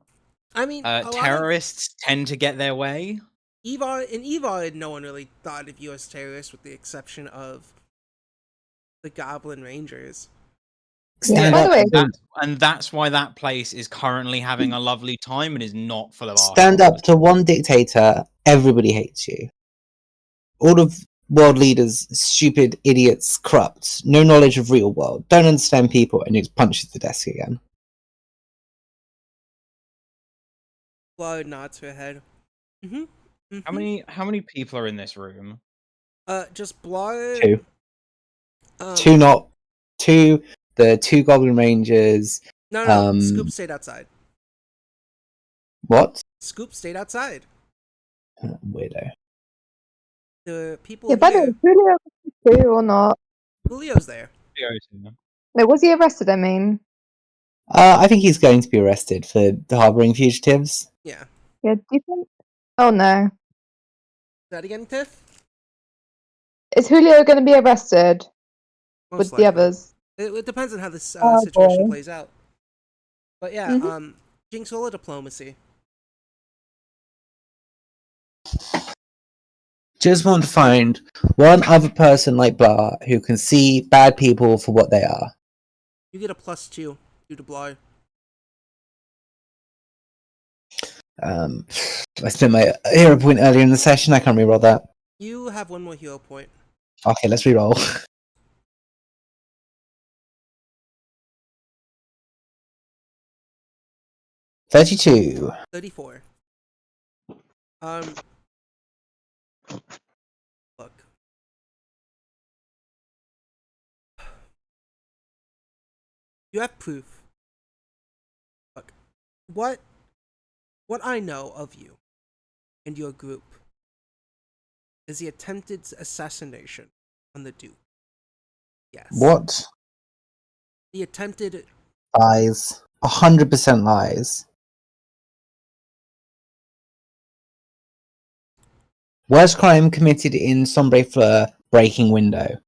I mean, terrorists tend to get their way. In Evard, no one really thought of you as terrorists, with the exception of the Goblin Rangers. Stand By up. the way, And that's why that place is currently having a lovely time and is not full of Stand assholes. up to one dictator. Everybody hates you. All of world leaders, stupid idiots, corrupt, no knowledge of real world, don't understand people, and just punches the desk again. Blood nods her head. Mm-hmm. How many people are in this room? Just Blood. Two. Two. The two Goblin Rangers. No. Scoop stayed outside. What? Scoop stayed outside. Weirdo. The people yeah, by the way, here. Julio too or not? Julio's there. No, was he arrested? I mean, I think he's going to be arrested for harboring fugitives. Yeah. yeah. Do you think? Oh no, That again, Tiff? is Julio going to be arrested Most with likely. the others? It depends on how this Oh, situation boy. plays out. But yeah, Mhm. Jinx, roll a diplomacy. Just want to find one other person like Blah who can see bad people for what they are. You get a +2 due to Blar. I spent my hero point earlier in the session. I can't reroll that. You have one more hero point. Okay, let's reroll. $32. 34. Look. You have proof. Look, what I know of you and your group is the attempted assassination on the Duke. Yes. What? The attempted Lies. 100% lies. Worst crime committed in Sombre Fleur, breaking window.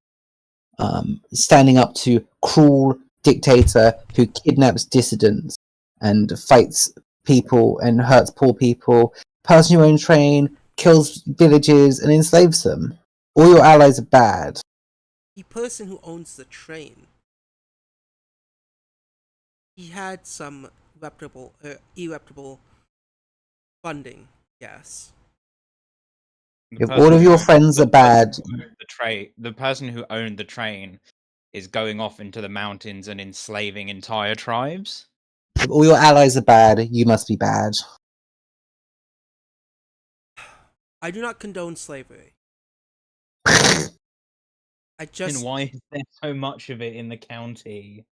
Standing up to cruel dictator who kidnaps dissidents and fights people and hurts poor people, person who owns train, kills villages and enslaves them. All your allies are bad. the person who owns the train. He had some irreputable funding. Yes. If all of your friends are bad, The person who owned the train is going off into the mountains and enslaving entire tribes. if all your allies are bad, you must be bad. I do not condone slavery. Then why is there so much of it in the county?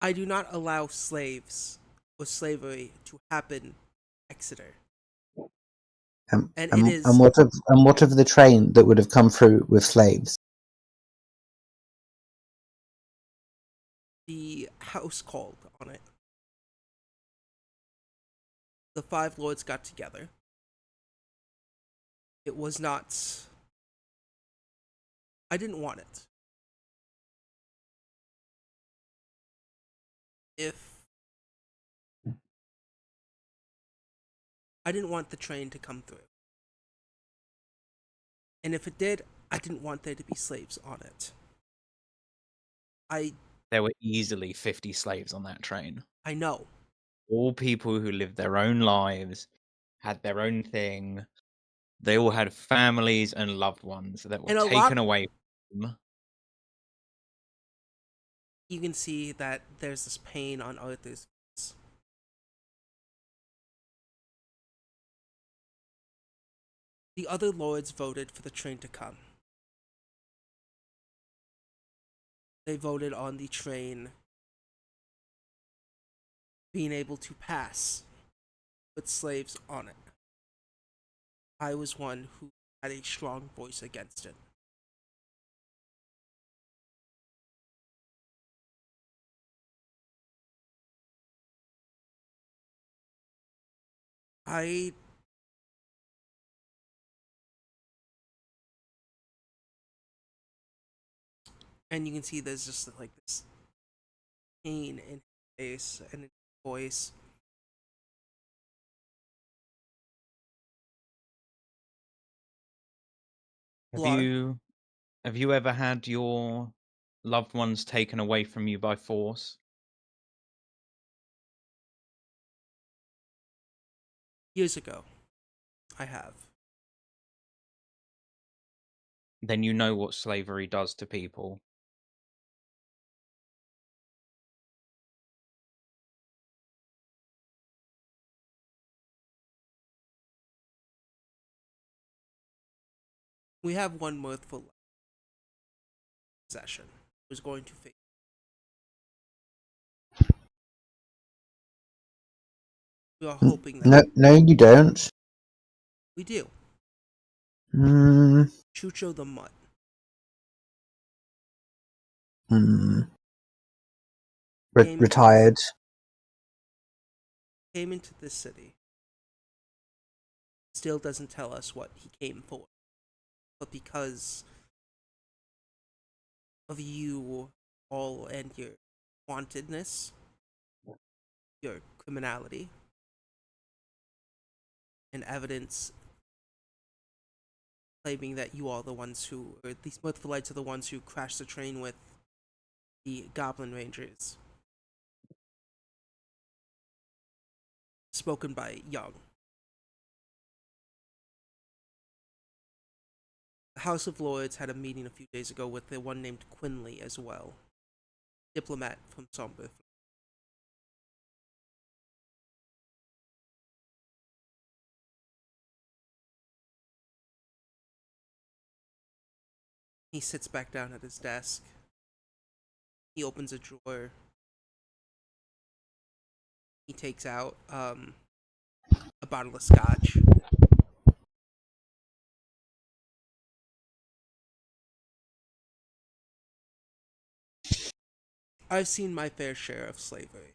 I do not allow slaves or slavery to happen in Exeter. And it is And what of the train that would have come through with slaves? the house called on it. The 5 lords got together. It was not. I didn't want it. I didn't want the train to come through. And if it did, I didn't want there to be slaves on it. There were easily 50 slaves on that train. I know. All people who lived their own lives, had their own thing, They all had families and loved ones that were And a taken lot- away from them. You can see that there's this pain on Arthur's face. The other lords voted for the train to come. They voted on the train being able to pass with slaves on it. I was one who had a strong voice against it. And you can see there's just like this pain in his face and in his voice. Have you ever had your loved ones taken away from you by force? Years ago, I have. Then you know what slavery does to people. We have one mirthful possession who's going to face. We are hoping that No, you don't. we do. Mm, Chucho the Mutt. Retired. Came into this city. Still doesn't tell us what he came for. But because of you all and your wantedness, your criminality, and evidence claiming that you are the ones who, or these Mirthfullites are the ones who crashed the train with the Goblin Rangers. Spoken by Young. The House of Lords had a meeting a few days ago with the one named Quinley as well. Diplomat from Somber. He sits back down at his desk. He opens a drawer. He takes out a bottle of scotch. I've seen my fair share of slavery.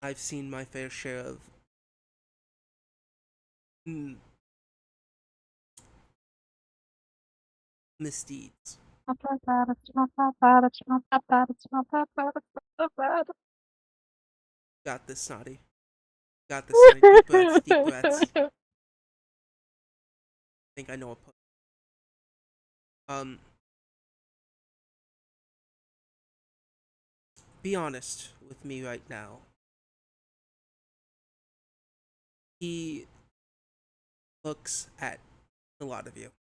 I've seen my fair share of misdeeds. Not that bad, it's not that bad, it's not that bad, it's not that bad, it's not that bad. Got this, Snotty. Got this, Snotty. Deep breaths, deep breaths. I think I know a put. Be honest with me right now. He looks at a lot of you.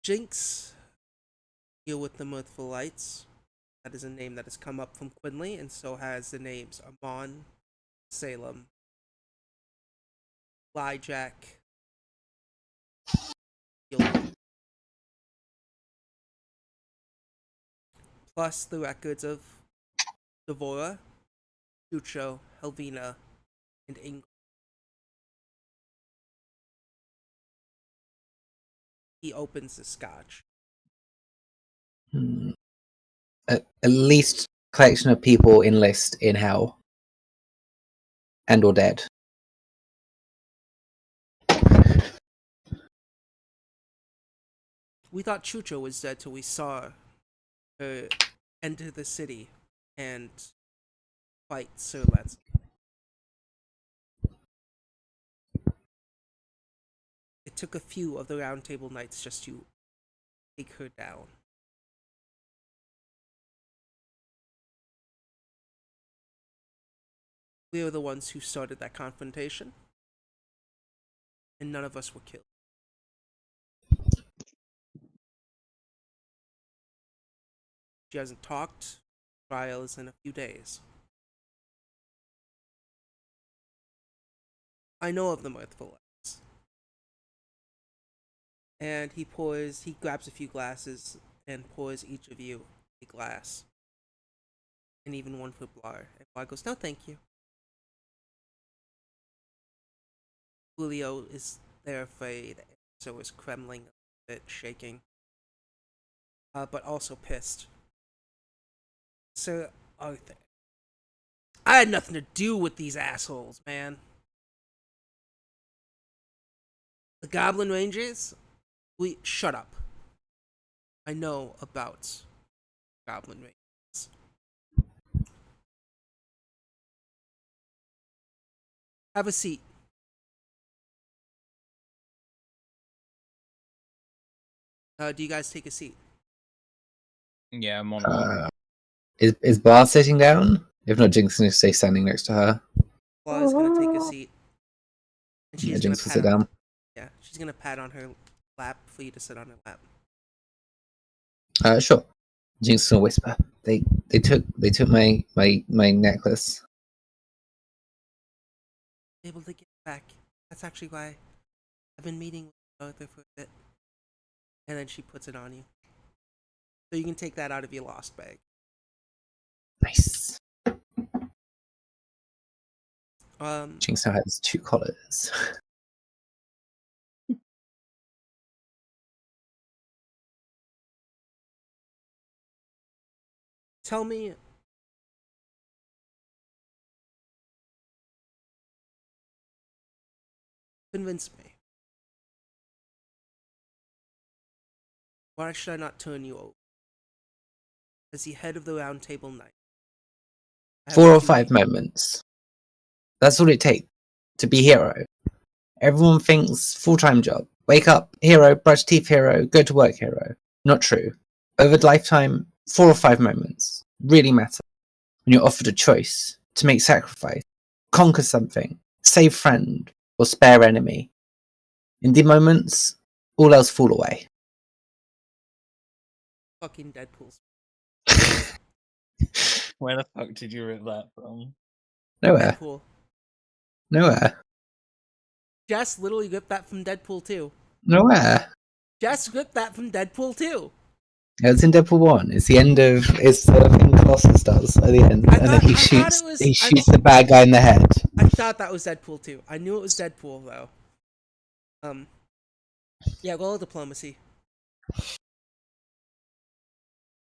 Jinx, here with the Mirthful Lights. That is a name that has come up from Quinley, and so has the names Amon, Salem, Lyjack, Gillian. Plus the records of Devora, Chucho, Helvina, and Ingrid. He opens the scotch. At least collection of people enlist in hell and or dead. We thought Chucho was dead till we saw her enter the city and fight Sir Lancelot. It took a few of the Round Table Knights just to take her down. We were the ones who started that confrontation, and none of us were killed. She hasn't talked. Trial is in a few days. I know of the mirthful acts. And he grabs a few glasses and pours each of you a glass. And even one for Blar. And Blar goes, no, thank you. Julio is there afraid, and so is Kremling a bit shaking. But also pissed. Sir Arthur, I had nothing to do with these assholes, man. The Goblin Rangers? Shut up. I know about Goblin Rangers. Have a seat. Do you guys take a seat? Yeah, I'm on. Is Bar sitting down? If not, Jinx is going to stay standing next to her. Blar's gonna take a seat. And she's Yeah, gonna Jinx will sit down. Yeah, she's gonna pat on her lap for you to sit on her lap. Sure. Jinx will whisper. They took my necklace. Able to get it back. That's actually why I've been meeting with Arthur for a bit. And then she puts it on you. So you can take that out of your lost bag. Nice. Um, Jinx now has 2 collars. tell me, convince me. Why should I not turn you over? As the head of the Round Table Knight. 4 or 5 moments. That's all it takes to be hero. Everyone thinks full-time job. Wake up, hero, brush teeth, hero, go to work, hero. Not true. Over lifetime, 4 or 5 moments really matter. When you're offered a choice to make sacrifice, conquer something, save friend, or spare enemy. In the moments, all else fall away. Fucking Deadpool's. Where the fuck did you rip that from? Nowhere. Deadpool. Nowhere. Jess literally ripped that from Deadpool 2. Nowhere. Jess ripped that from Deadpool 2. It's in Deadpool 1. It's the end of. It's the thing Colossus does at the end, and then he shoots the bad guy in the head. I thought that was Deadpool 2. I knew it was Deadpool though. Yeah, roll a diplomacy.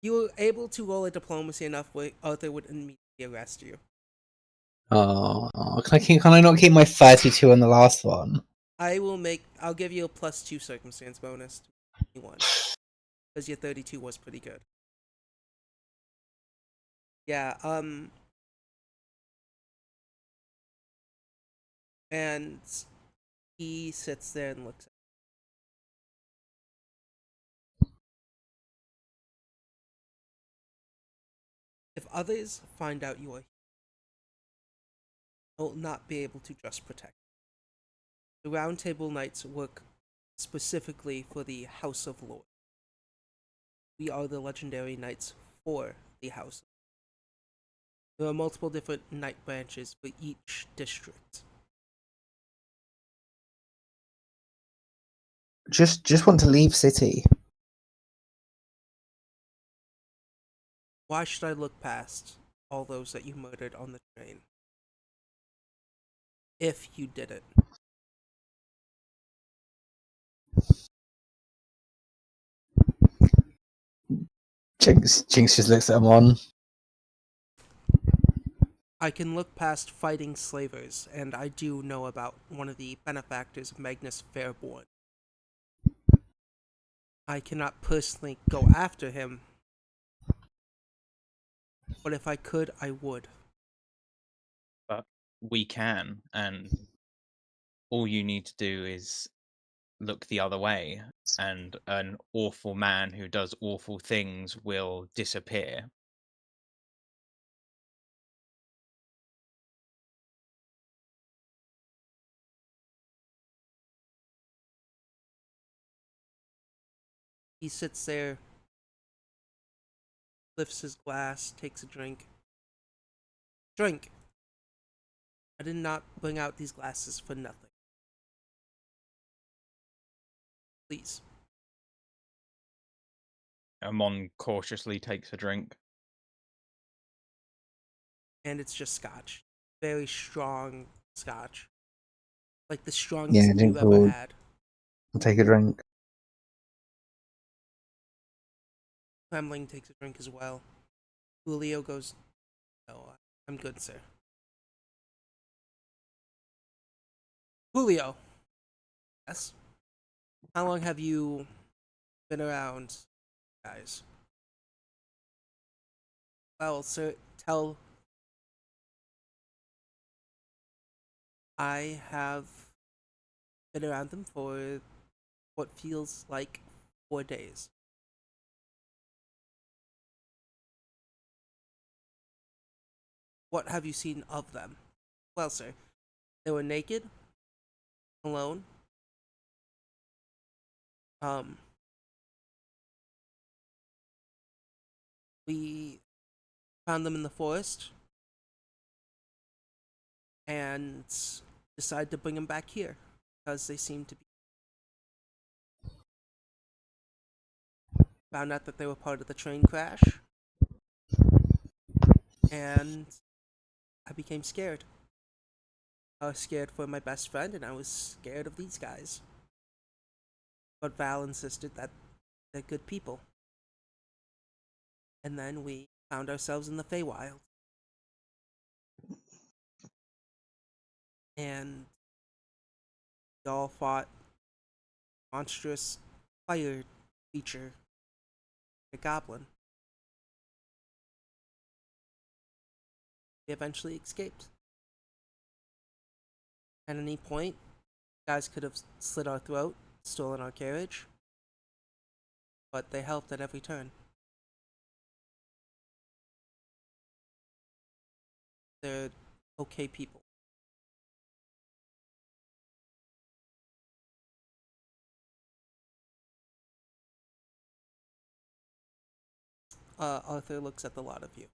You were able to roll a diplomacy enough where Arthur would immediately arrest you. Oh, can I not keep my 32 on the last one? I'll give you a +2 circumstance bonus to 21. Because your 32 was pretty good. Yeah, and he sits there and looks at you. If others find out you are here, they will not be able to just protect you. The Round Table Knights work specifically for the House of Lords. We are the legendary knights for the House. There are multiple different knight branches for each district. Just want to leave city. Why should I look past all those that you murdered on the train? If you did it. Jinx just looks at him on. I can look past fighting slavers, and I do know about one of the benefactors of Magnus Fairborn. I cannot personally go after him, but if I could, I would. But we can, and all you need to do is look the other way, and an awful man who does awful things will disappear. He sits there, lifts his glass, takes a drink. Drink. I did not bring out these glasses for nothing. Please. Amon cautiously takes a drink. And it's just scotch. Very strong scotch. Like the Yeah, strongest drink you've ever will had. take a drink. Kremling takes a drink as well. Julio goes, "No, I'm good, sir." Julio. Yes? How long have you been around, guys? Well, sir, I have been around them for what feels like 4 days. What have you seen of them? Well, sir, they were naked, alone. Um, we found them in the forest and decided to bring them back here because they seemed to be. Found out that they were part of the train crash, and I became scared. I was scared for my best friend, and I was scared of these guys. But Val insisted that they're good people. And then we found ourselves in the Feywild. And we all fought monstrous fire creature, a goblin. We eventually escaped. At any point, guys could have slit our throat, stolen our carriage, but they helped at every turn. They're okay people. Arthur looks at the lot of you.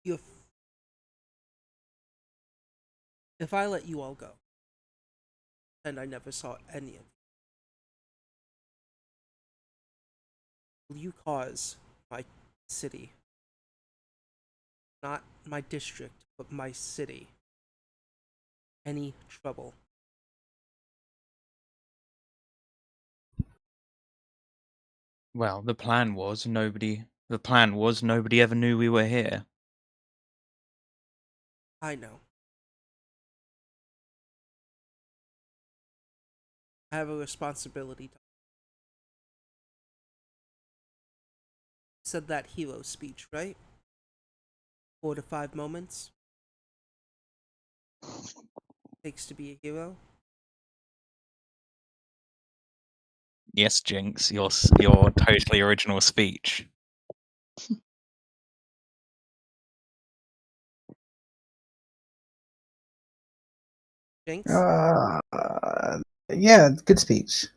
You, if I let you all go, and I never saw any of you, will you cause my city, not my district, but my city, any trouble? Well, the plan was nobody ever knew we were here. I know. I have a responsibility to. Said that hero speech, right? 4 to 5 moments takes to be a hero. Yes, Jinx, your totally original speech. Jinx, Yeah, good speech.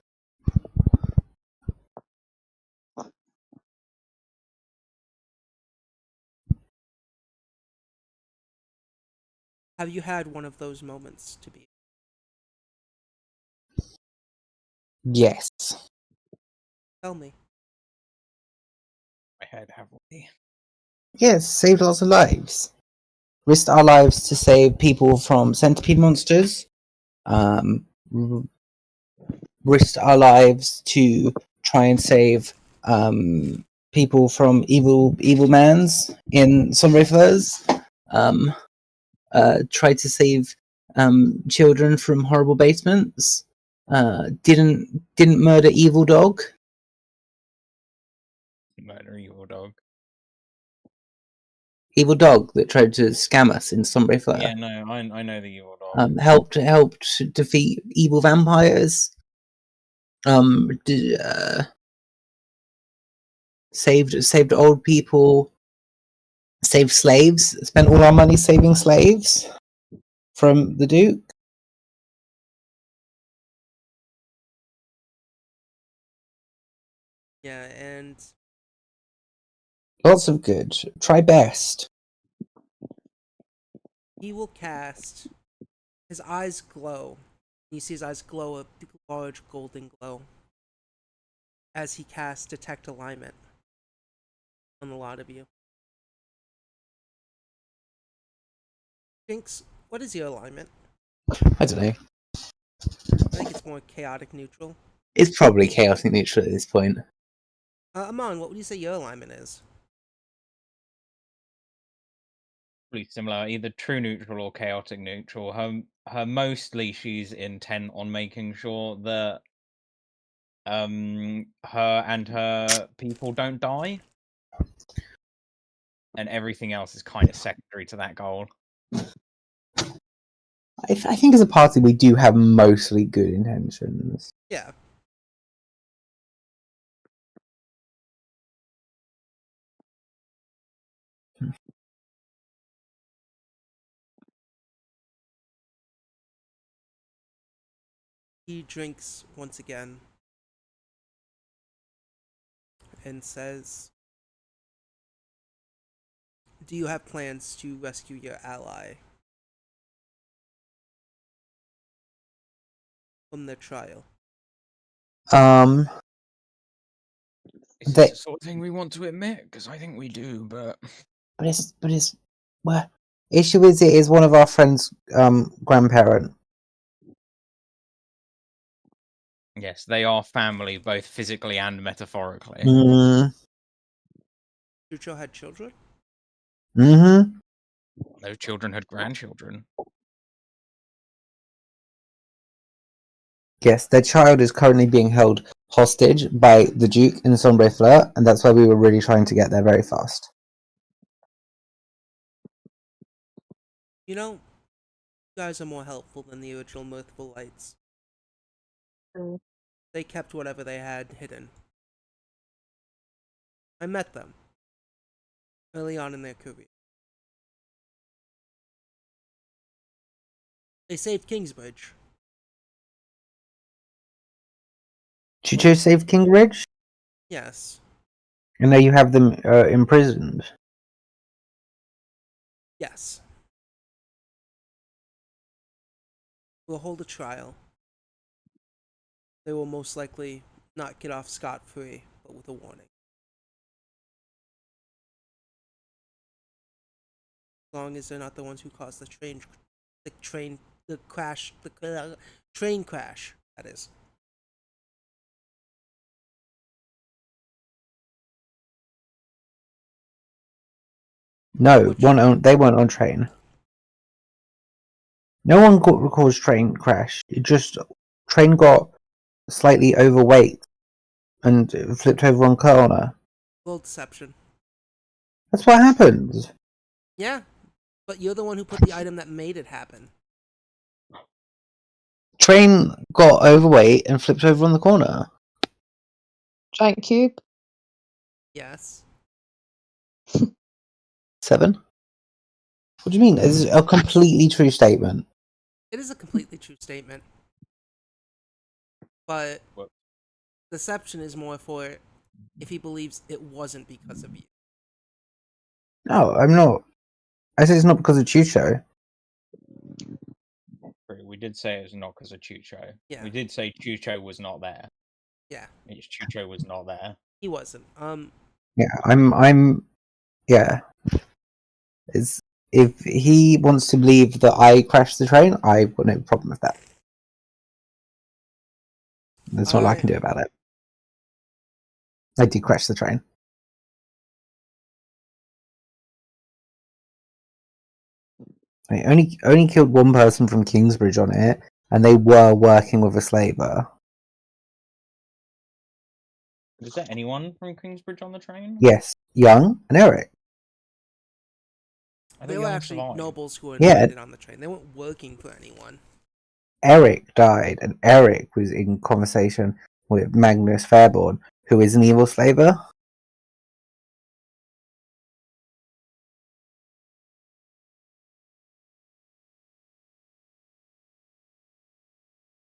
have you had one of those moments to be? Yes. Tell me. My head, have we? Yes, saved lots of lives. Risked our lives to save people from centipede monsters. Risked our lives to try and save people from evil mans in some rivers. Tried to save children from horrible basements. Didn't murder evil dog. Murder your dog. evil dog that tried to scam us in Sombre Fleur. Yeah, no, I know the evil dog. Helped defeat evil vampires. Saved old people. Saved slaves. Spent all our money saving slaves from the Duke. Yeah, and Lots of good. Try best. he will cast. His eyes glow. You see his eyes glow a large golden glow as he casts Detect Alignment on the lot of you. Jinx, what is your alignment? I don't know. I think it's more chaotic neutral. It's probably chaotic neutral at this point. Amon, what would you say your alignment is? Pretty similar, either true neutral or chaotic neutral. Her mostly she's intent on making sure that her and her people don't die, and everything else is kind of secondary to that goal. I think as a party we do have mostly good intentions. Yeah. He drinks once again and says, "Do you have plans to rescue your ally from their trial?" Is They- this the sort of thing we want to admit? Because I think we do, but it's well, issue is it is one of our friends' grandparent. yes, they are family, both physically and metaphorically. Chucho had children? Mm-hmm. Those children had grandchildren. Yes, their child is currently being held hostage by the Duke in Sombre Fleur, and that's why we were really trying to get there very fast. You know, you guys are more helpful than the original Mirthful Lights. They kept whatever they had hidden. I met them early on in their career. They saved Kingsbridge. Chucho saved Kingridge, Yes. and now you have them imprisoned. Yes. We'll hold a trial. They will most likely not get off scot-free, but with a warning. As long as they're not the ones who caused the train crash, that is. No, Which- they weren't on train. No one caused train crash. It just train got slightly overweight and flipped over on corner. Little deception. That's what happened. Yeah, but you're the one who put the item that made it happen. Train got overweight and flipped over on the corner. Giant cube. Yes. 7? What do you mean? It's a completely true statement. It is a completely true statement. But What? deception is more for if he believes it wasn't because of you. No, I'm not. I said it's not because of Chucho. We did say it was not because of Chucho. Yeah. We did say Chucho was not there. Yeah. It's Chucho was not there. He wasn't. Yeah, I'm. Yeah. It's, if he wants to believe that I crashed the train, I've got no problem with that. There's not a lot I can do about it. I did crash the train. I only killed one person from Kingsbridge on it, and they were working with a slaver. Was there anyone from Kingsbridge on the train? Yes, Young and Eric. I They think were Jan actually survived. nobles who were Yeah. invited on the train. They weren't working for anyone. Eric died, and Eric was in conversation with Magnus Fairborn, who is an evil slaver.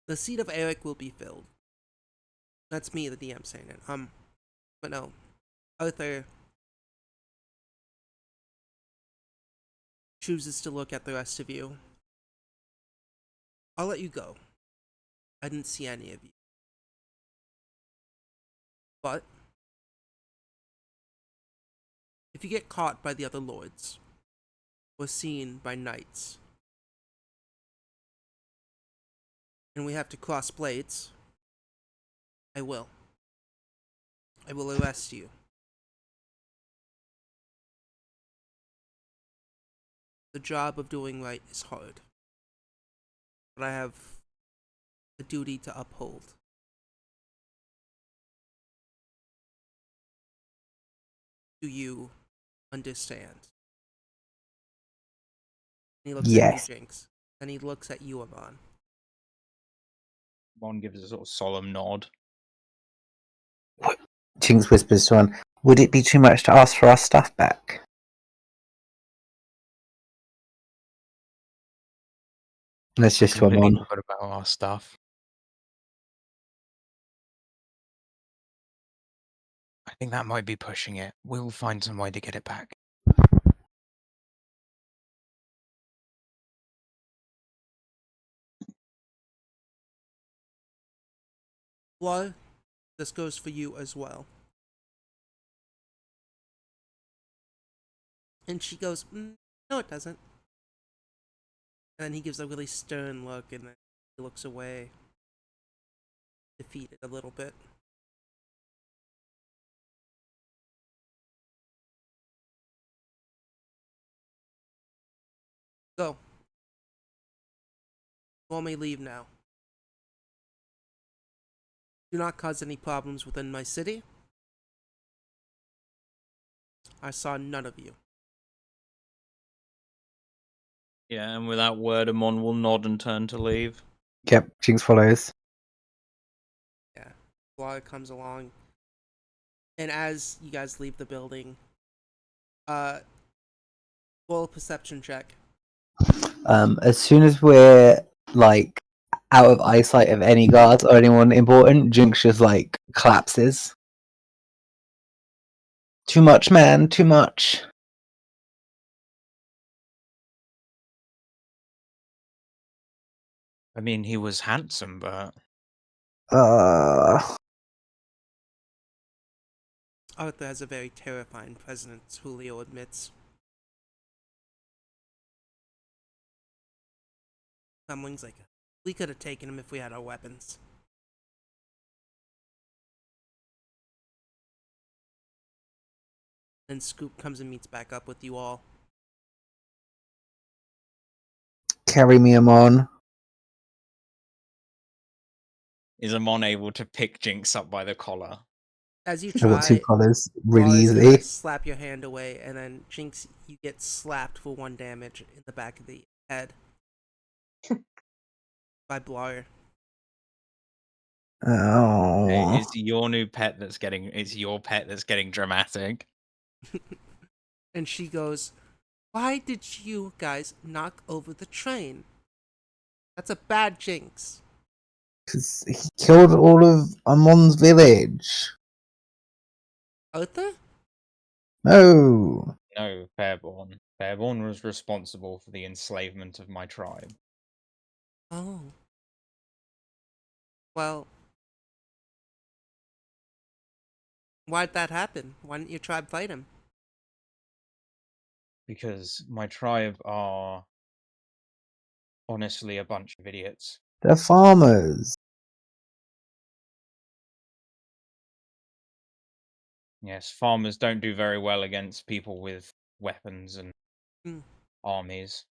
The seat of Eric will be filled. That's me, the DM, saying it. But no, Arthur chooses to look at the rest of you. I'll let you go. I didn't see any of you. But if you get caught by the other lords, or seen by knights, and we have to cross blades, I will. I will arrest you. The job of doing right is hard, but I have a duty to uphold. Do you understand? And he looks at you, Yes. Jinx. And he looks at you, Amon. Mon gives a sort of solemn nod. Jinx whispers to one, would it be too much to ask for our stuff back? Let's just to Completely Amon. forgot about our stuff. I think that might be pushing it. We'll find some way to get it back. Well, this goes for you as well. And she goes, no, it doesn't. And then he gives a really stern look, and then he looks away, defeated a little bit. Go. You all may leave now. Do not cause any problems within my city. I saw none of you. Yeah, and with that word, Amon will nod and turn to leave. Yep, Jinx follows. Yeah. Laura comes along. And as you guys leave the building, roll a perception check. As soon as we're like out of eyesight of any guards or anyone important, Jinx just like collapses. Too much, man, too much. I mean, he was handsome, but Arthur has a very terrifying presence, Julio admits. Someone's like, we could have taken him if we had our weapons. Then Scoop comes and meets back up with you all. Carry me, Amon. is Amon able to pick Jinx up by the collar? As you I've got two try, collars really Laura's easily. gonna slap your hand away, and then Jinx, you get slapped for 1 damage in the back of the head by Blar. Oh. It's your new pet that's getting. It's your pet that's getting dramatic. And she goes, why did you guys knock over the train? That's a bad Jinx. Because he killed all of Amon's village. Arthur? No. No, Fairborn. Fairborn was responsible for the enslavement of my tribe. Oh. Well, why'd that happen? Why didn't your tribe fight him? Because my tribe are honestly a bunch of idiots. They're farmers. Yes, farmers don't do very well against people with weapons and armies.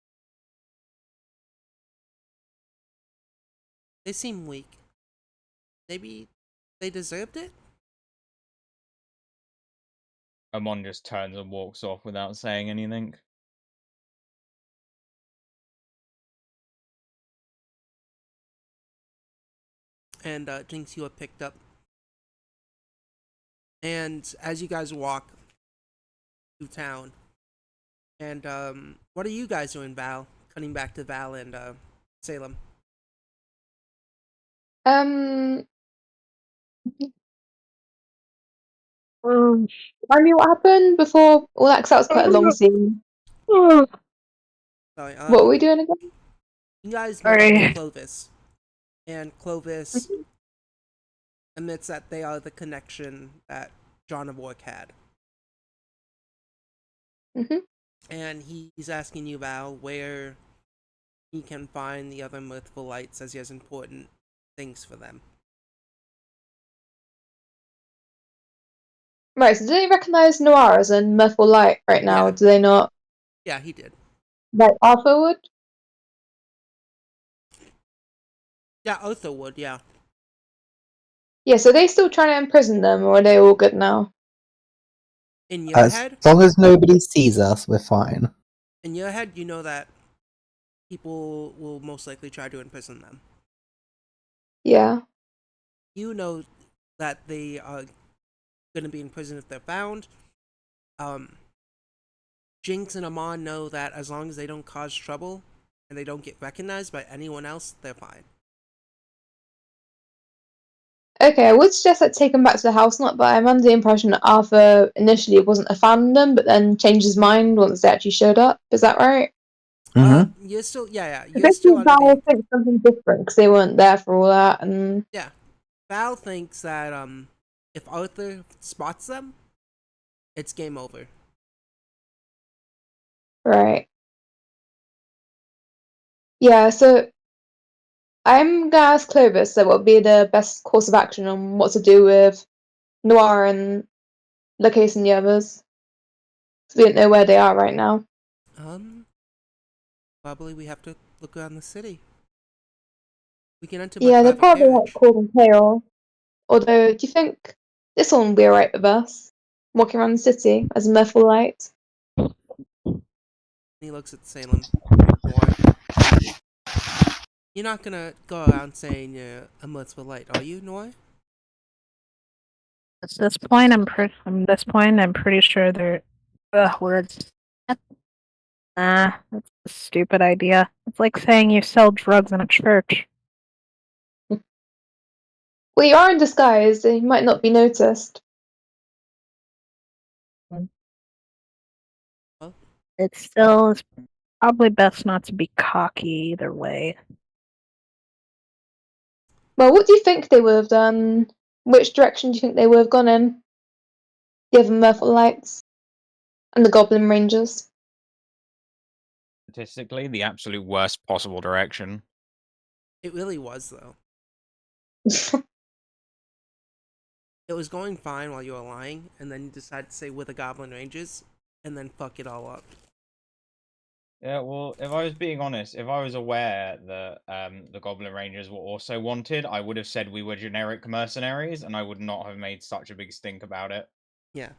They seem weak. Maybe they deserved it? Amon just turns and walks off without saying anything. and Jinx, you are picked up. And as you guys walk through town, and what are you guys doing, Val? Cutting back to Val and Salem. I knew what happened before all that, 'cause that was quite a long scene. Sorry, What were we doing again? you guys met up Sorry. with Clovis, and Clovis admits that they are the connection that John of Arc had. And he's asking you, Val, where he can find the other mirthful lights, as he has important things for them. Right, so do they recognise Noir as a mirthful light right now? Yeah. Do they not? Yeah, he did. Like Arthur would? Yeah, Otho would, yeah. Yeah, so are they still trying to imprison them, or are they all good now? In your As head, long as nobody sees us, we're fine. you know that people will most likely try to imprison them. Yeah. You know that they are going to be in prison if they're found. Jinx and Amon know that as long as they don't cause trouble and they don't get recognized by anyone else, they're fine. Okay, I would suggest that take them back to the house, not, but I'm under the impression that Arthur initially wasn't a fan of them, but then changed his mind once they actually showed up. Is that right? You're still, I you're think still under Val the, thinks something different because they weren't there for all that, and yeah. Val thinks that if Arthur spots them, it's game over. right. Yeah, so I'm gonna ask Clovis so what would be the best course of action on what to do with Noir and Lucas and the others. So we don't know where they are right now. Probably we have to look around the city. We can enter my Yeah, they're private probably like carriage. causing chaos. Although, do you think this one will be alright with us? Walking around the city as a mirthful light? He looks at Salem. Noir. You're not gonna go around saying you're a mirthful light, are you, Noir? At this point, I'm pretty sure they're words. Nah, that's a stupid idea. It's like saying you sell drugs in a church. Well, you are in disguise, so you might not be noticed. Well, It's probably best not to be cocky either way. Well, what do you think they would have done? Which direction do you think they would have gone in? The other mirthful lights? And the Goblin Rangers? Statistically, the absolute worst possible direction. it really was, though. It was going fine while you were lying, and then you decided to say we're the Goblin Rangers, and then fuck it all up. Yeah, well, if I was being honest, if I was aware that the Goblin Rangers were also wanted, I would have said we were generic mercenaries, and I would not have made such a big stink about it. Yeah.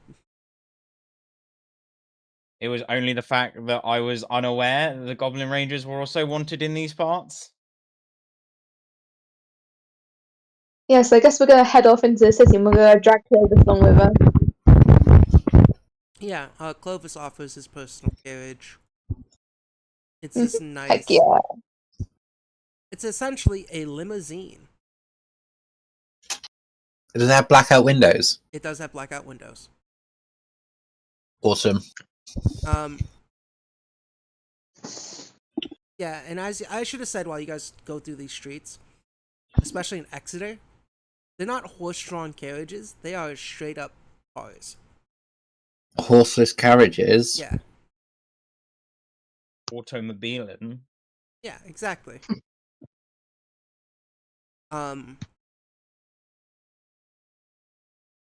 It was only the fact that I was unaware that the Goblin Rangers were also wanted in these parts. Yes, I guess we're going to head off into the city and we're going to drag Clovis along with us. Yeah, Clovis offers his personal carriage. It's this nice... Heck yeah. It's essentially a limousine. Does it have blackout windows? It does have blackout windows. Awesome. Yeah, and as I should have said while you guys go through these streets, especially in Exeter, they're not horse-drawn carriages. They are straight up cars. Horseless carriages? Yeah. Automobilen. Yeah, exactly. And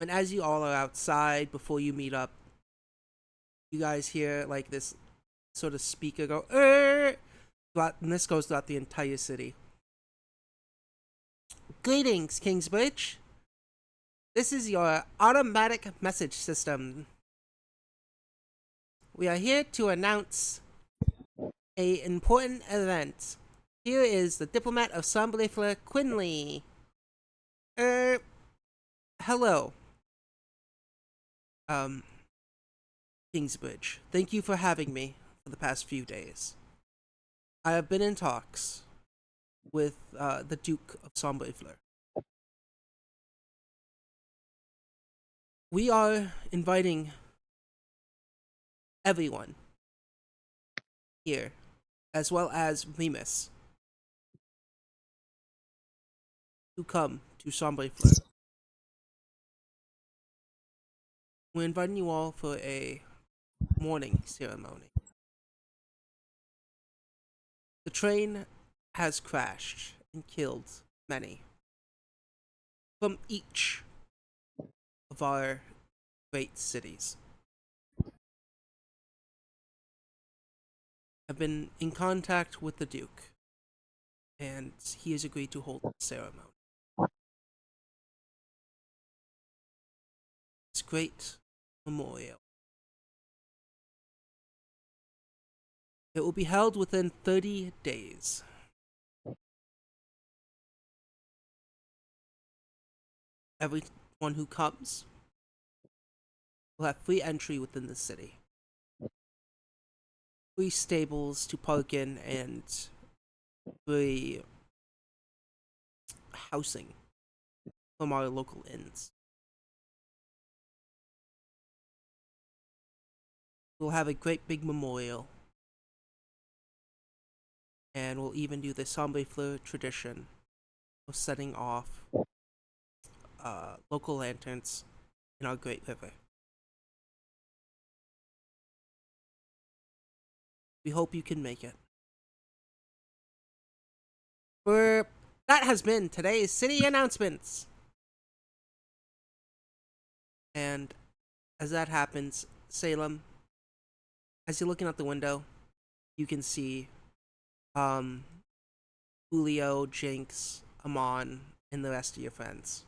as you all are outside before you meet up, you guys hear like this sort of speaker go, and this goes throughout the entire city. Greetings, Kingsbridge. This is your automatic message system. We are here to announce an important event. Here is the diplomat of Sombrefla, Quinley. Hello. Kingsbridge. Thank you for having me for the past few days. I have been in talks with the Duke of Sombrefleur. We are inviting everyone here, as well as Remus, to come to Sombrefleur. We're inviting you all for a mourning ceremony. The train has crashed and killed many from each of our great cities. I've been in contact with the Duke, and he has agreed to hold the ceremony. This great memorial. It will be held within 30 days. Everyone who comes will have free entry within the city, free stables to park in, and free housing from our local inns. We'll have a great big memorial, and we'll even do the Sombrefleur tradition of setting off local lanterns in our great river. We hope you can make it. That has been today's city announcements. And as that happens, Salem, as you're looking out the window, you can see Julio, Jinx, Amon, and the rest of your friends.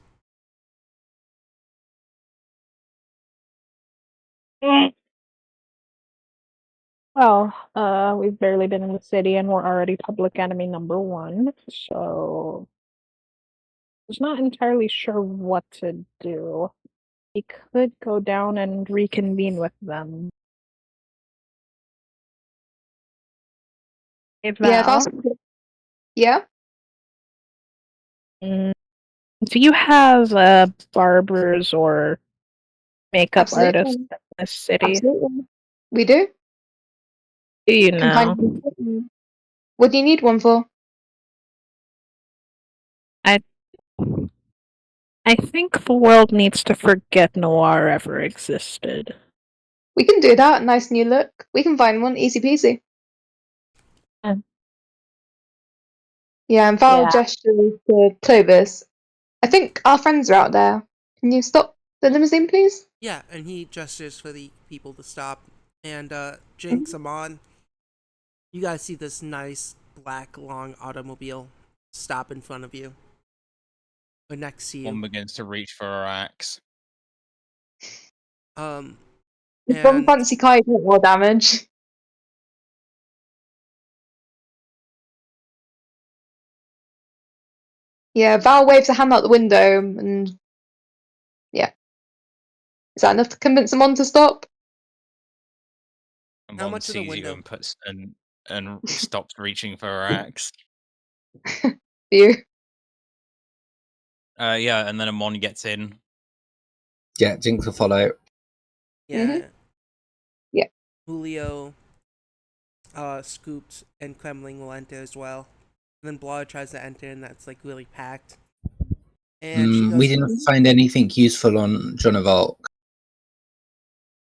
Well, we've barely been in the city and we're already public enemy number one, so I was not entirely sure what to do. We could go down and reconvene with them. Hey, Yeah, Val, yeah, do you have barbers or makeup artists absolutely, in this city? absolutely. We do. Do you Can find know? you. What do you need one for? I I think the world needs to forget noir ever existed. We can do that. Nice new look. We can find one. Easy peasy. Um, Yeah, and Val yeah. gestures to Clovis. I think our friends are out there. Can you stop the limousine, please? Yeah, and he gestures for the people to stop. And Jinx, Mhm. Amon, you guys see this nice black long automobile stop in front of you, or next to you. One begins to reach for her axe. Um, If one and fancy car, you take more damage. Yeah, Val waves a hand out the window, and yeah. Is that enough to convince them on to stop? And how one much of the sees you window? and puts and stops reaching for her axe. You. Yeah, and then Amon gets in. Yeah, Jinx will follow. Yeah. Yeah. Julio, Scooped, and Kremling will enter as well. And then Blar tries to enter, and that's like really packed. And she We goes, didn't find anything useful on John of Arc.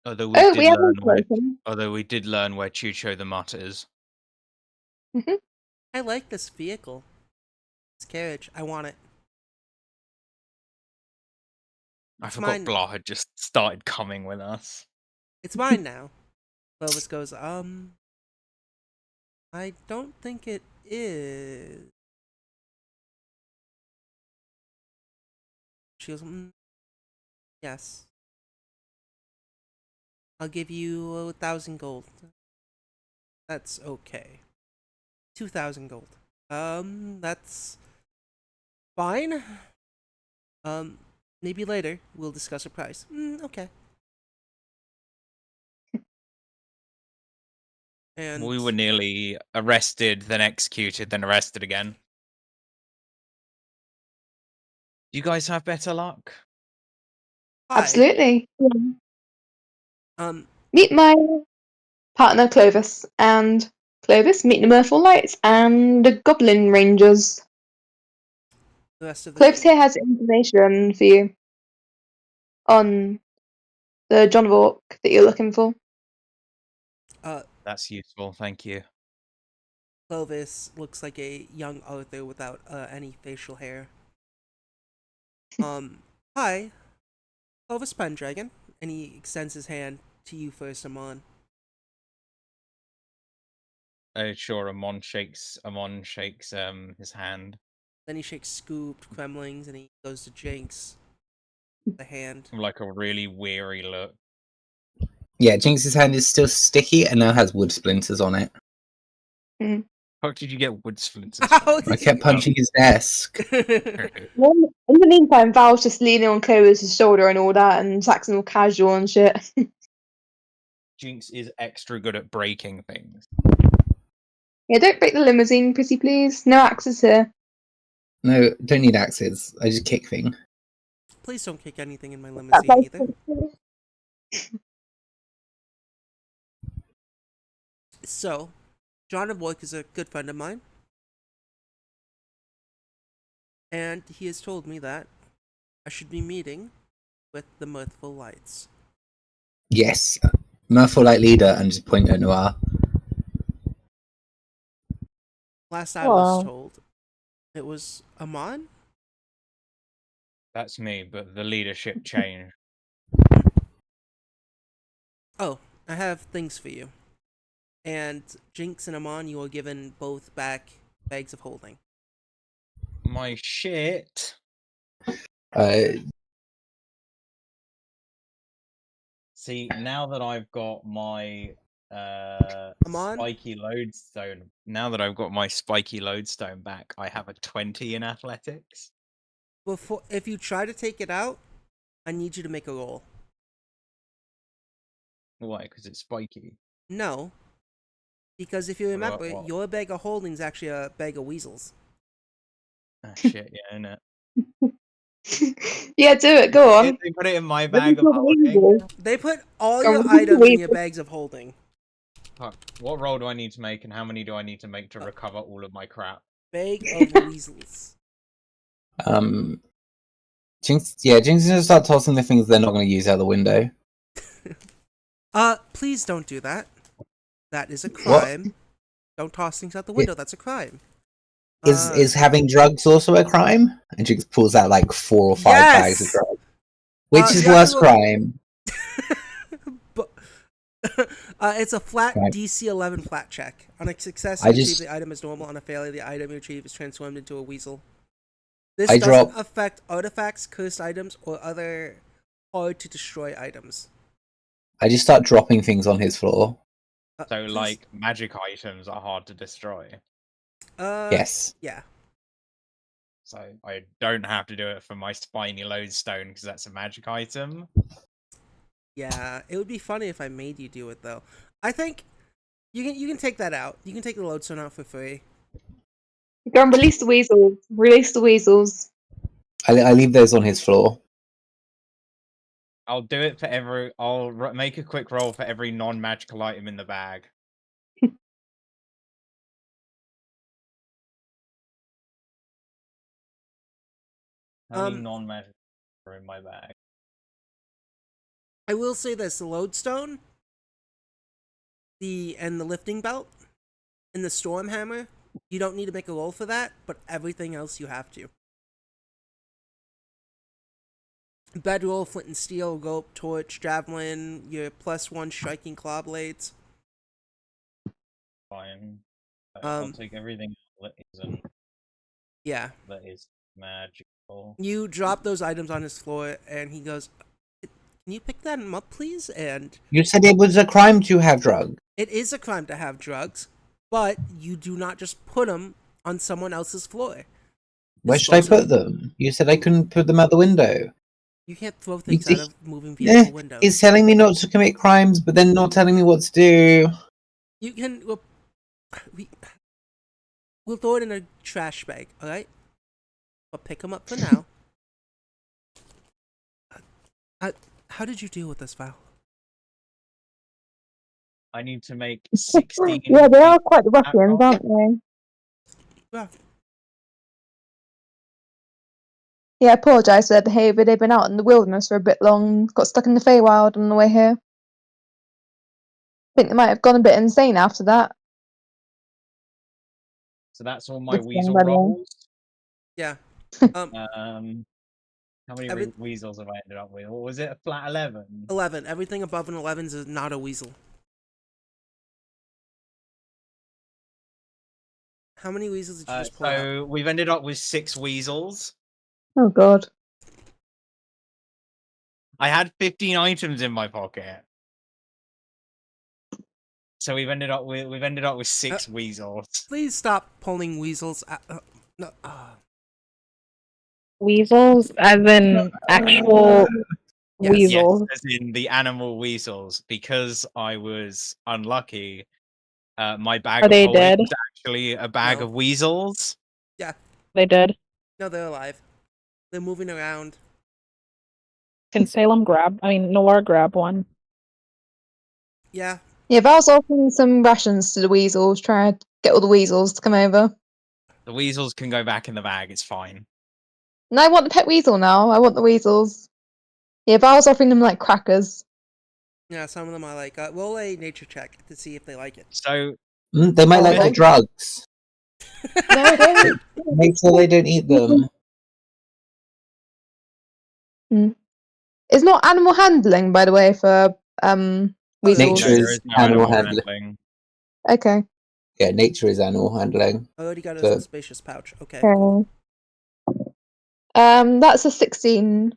Although Oh, we have information. we did learn where Chucho the Mutt is. I like this vehicle. This carriage. I want it. I It's forgot mine. Blah had just started coming with us. It's mine now. Clovis goes, I don't think it is. She goes, yes. I'll give you 1,000 gold. That's okay. 2,000 gold. That's fine. Maybe later we'll discuss a price. Okay. And We were nearly arrested, then executed, then arrested again. Do you guys have better luck? hi. Absolutely. Um, Meet my partner Clovis, and Clovis, meet the Mirthful Lights and the Goblin Rangers. the rest of the Clovis team. here has information for you on the John of Arc that you're looking for. That's useful, thank you. Clovis looks like a young Arthur without any facial hair. Hi, Clovis Pendragon, and he extends his hand to you first, Amon. Sure, Amon shakes his hand. Then he shakes Scooped, Kremlings, and he goes to Jinx. The hand. Like a really weary look. Yeah, Jinx's hand is still sticky and now has wood splinters on it. How did you get wood splinters? How did I kept punching his desk. In the meantime, Val's just leaning on Clovis' shoulder and all that, and Saxon all casual and shit. Jinx is extra good at breaking things. Yeah, don't break the limousine, pretty please. No axes here. No, don't need axes. I just kick things. Please don't kick anything in my That's limousine either. So, John of Arc is a good friend of mine. And he has told me that I should be meeting with the Mirthful Lights. Yes. Mirthful Light leader and just point at Noir. Last I was told, it was Amon? That's me, but the leadership changed. Oh, I have things for you. And Jinx and Amon, you are given both back bags of holding. My shit. See, now that I've got my Amon? spiky lodestone, back, I have a 20 in athletics. If you try to take it out, I need you to make a roll. Why? Because it's spiky. No. Because if you remember, What? your bag of holding is actually a bag of weasels. Ah, shit, yeah, innit? Yeah, do it. Go on. They put it in my bag of holding. Weasel. They put all Go your on, items in your weasel. bags of holding. Fuck. What roll do I need to make, and how many do I need to make to recover all of my crap? Bag of weasels. Jinx is gonna start tossing the things they're not gonna use out the window. Please don't do that. That is a crime. Don't toss things out the window. That's a crime. Is having drugs also a crime? And Jinx pulls out like 4 or 5 bags of drugs. Which is you have worse to crime? but it's a flat Right. DC 11 flat check. On a success, I you just- retrieve the item as normal. On a failure, the item you retrieve is transformed into a weasel. This I doesn't drop- affect artifacts, cursed items, or other hard to destroy items. I just start dropping things on his floor. So, Please- like, magic items are hard to destroy. Yes. Yeah. So I don't have to do it for my spiny lodestone because that's a magic item. Yeah, it would be funny if I made you do it though. I think you can take that out. You can take the lodestone out for free. Go on, release the weasels. Release the weasels. I leave those on his floor. I'll do it for every. I'll make a quick roll for every non-magical item in the bag. How many non-magical are in my bag? I will say this: the lodestone, the lifting belt, and the storm hammer. You don't need to make a roll for that, but everything else you have to. Bedroll, flint and steel, rope, torch, javelin, your +1 striking claw blades. Fine. I'll take everything that isn't. Yeah. That is magical. You drop those items on his floor, and he goes, "Can you pick that up, please?" And You said it was a crime to have drugs. it is a crime to have drugs, but you do not just put them on someone else's floor. Where should I put them? You said I couldn't put them out the window. You can't throw things out of moving Yeah, vehicle windows. he's telling me not to commit crimes, but then not telling me what to do. You can. We'll throw it in a trash bag, alright? I'll pick them up for now. How did you deal with this, Val? I need to make 16. Yeah, they are quite ruffians, aren't they? Well, Yeah, I apologise for their behaviour. They've been out in the wilderness for a bit long, got stuck in the Feywild on the way here. I think they might have gone a bit insane after that. So that's all my This weasel one, by the way. yeah. rolls. How many weasels have I ended up with? Or was it a flat 11? 11. Everything above an 11 is not a weasel. How many weasels did you just pull out? So we've ended up with 6 weasels. Oh god. I had 15 items in my pocket. So we've ended up with 6 weasels. Please stop pulling weasels. No. Weasels, as in actual Yes. weasels. Yes, as in the animal weasels. Because I was unlucky, my bag Are of they holding dead? was actually a bag of weasels. Yeah. They dead. No, they're alive. They're moving around. Can Noir grab one? Yeah. Yeah, Val's offering some rations to the weasels, trying to get all the weasels to come over. The weasels can go back in the bag, it's fine. And I want the pet weasel now. I want the weasels. Yeah, Val's offering them like crackers. Yeah, some of them are like, roll a nature check to see if they like it. So They might like the drugs. No, they don't. Make sure they don't eat them. It's not animal handling, by the way, for weasels. Nature is no animal handling. Okay. Yeah, nature is animal handling. I already got a So- spacious pouch. Okay. Okay. Cool. That's a 16.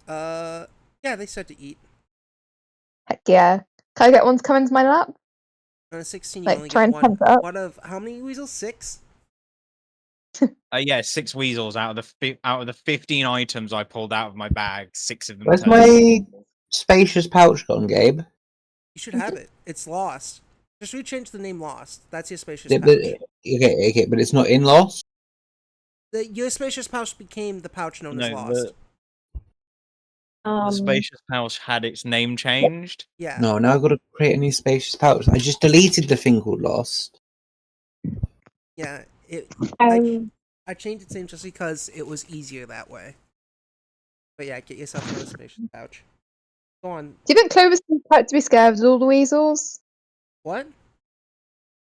Yeah, they start to eat. Heck yeah. Can I get one to come into my lap? On a 16, you Like, only try get and one. tempt it up. What of how many weasels? 6? yeah, 6 weasels out of the 15 items I pulled out of my bag. 6 of them. Where's turned my into weasels. spacious pouch gone, Gabe? You should have it. It's lost. Just rechange the name Lost. That's your spacious Yeah, pouch. okay, but it's not in Lost. Your spacious pouch became the pouch known as No, Lost. the spacious pouch had its name changed. Yeah. No, now I've got to create a new spacious pouch. I just deleted the thing called Lost. Yeah. I changed its name just because it was easier that way. But yeah, get yourself another spacious pouch. Go on. Do you think Clovis is about to be scared of all the weasels? What? Do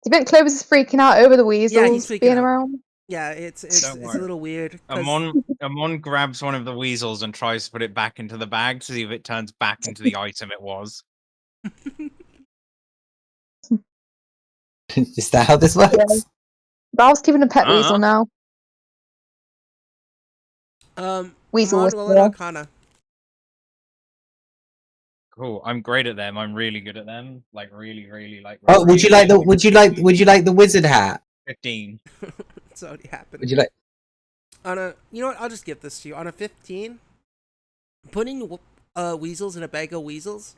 you think Clovis is freaking out over the weasels Yeah, he's freaking being out. around? Yeah, it's Don't a worry. little weird. Amon grabs one of the weasels and tries to put it back into the bag to see if it turns back into the item it was. Is that how this works? Yeah. Val's keeping a pet weasel now. Weasel Amon, was roll an there. Arcana. Cool. I'm great at them. I'm really good at them. Like really like. Oh, would you like the wizard hat? 15. It's already happened. Would you like? You know what? I'll just give this to you. On a 15, putting weasels in a bag of weasels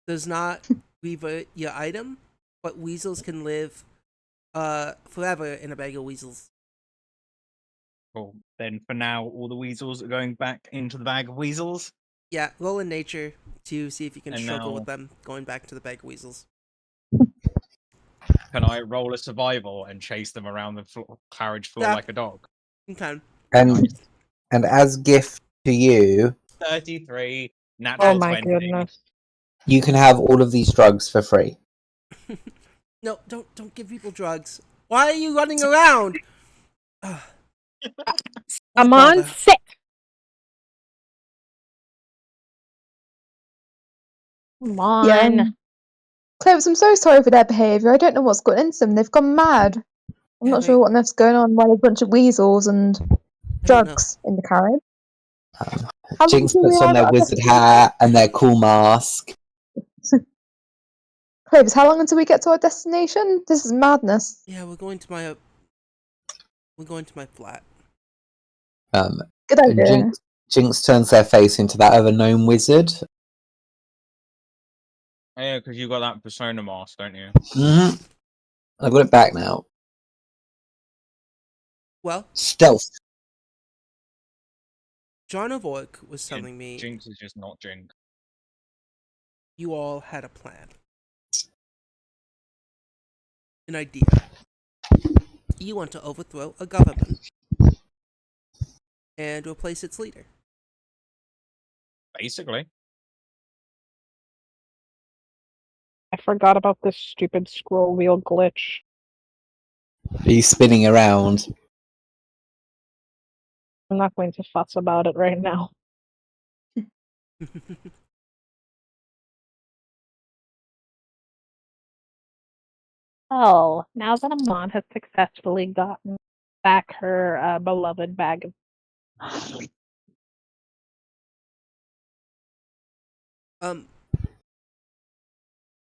does not revert your item, but weasels can live forever in a bag of weasels. Cool. Then for now, all the weasels are going back into the bag of weasels. Yeah, roll in nature to see if you can And struggle now- with them going back to the bag of weasels. Can I roll a survival and chase them around the carriage floor Yeah. like a dog? Okay. And as gift to you, 33, natural Oh my 20. goodness. you can have all of these drugs for free. No, don't give people drugs. Why are you running around? I'm on sick. Come on. Yeah. Clovis, I'm so sorry for their behaviour. I don't know what's got into them. They've gone mad. I'm not sure what on earth's going on. Why there's a bunch of weasels and drugs in the carriage. How Jinx long do we puts on have their our wizard destination? hat and their cool mask. Clovis, how long until we get to our destination? This is madness. Yeah, we're going to my We're going to my flat. Good idea. Jinx turns their face into that other gnome wizard. Yeah, because you got that persona mask, don't you? Mm-hmm. I've got it back now. Well, Stealth. John of Orc was telling me Jinx is just not Jinx. you all had a plan. An idea. You want to overthrow a government and replace its leader. Basically. I forgot about this stupid scroll wheel glitch. Are you spinning around? I'm not going to fuss about it right now. Oh, now that Amon has successfully gotten back her beloved bag of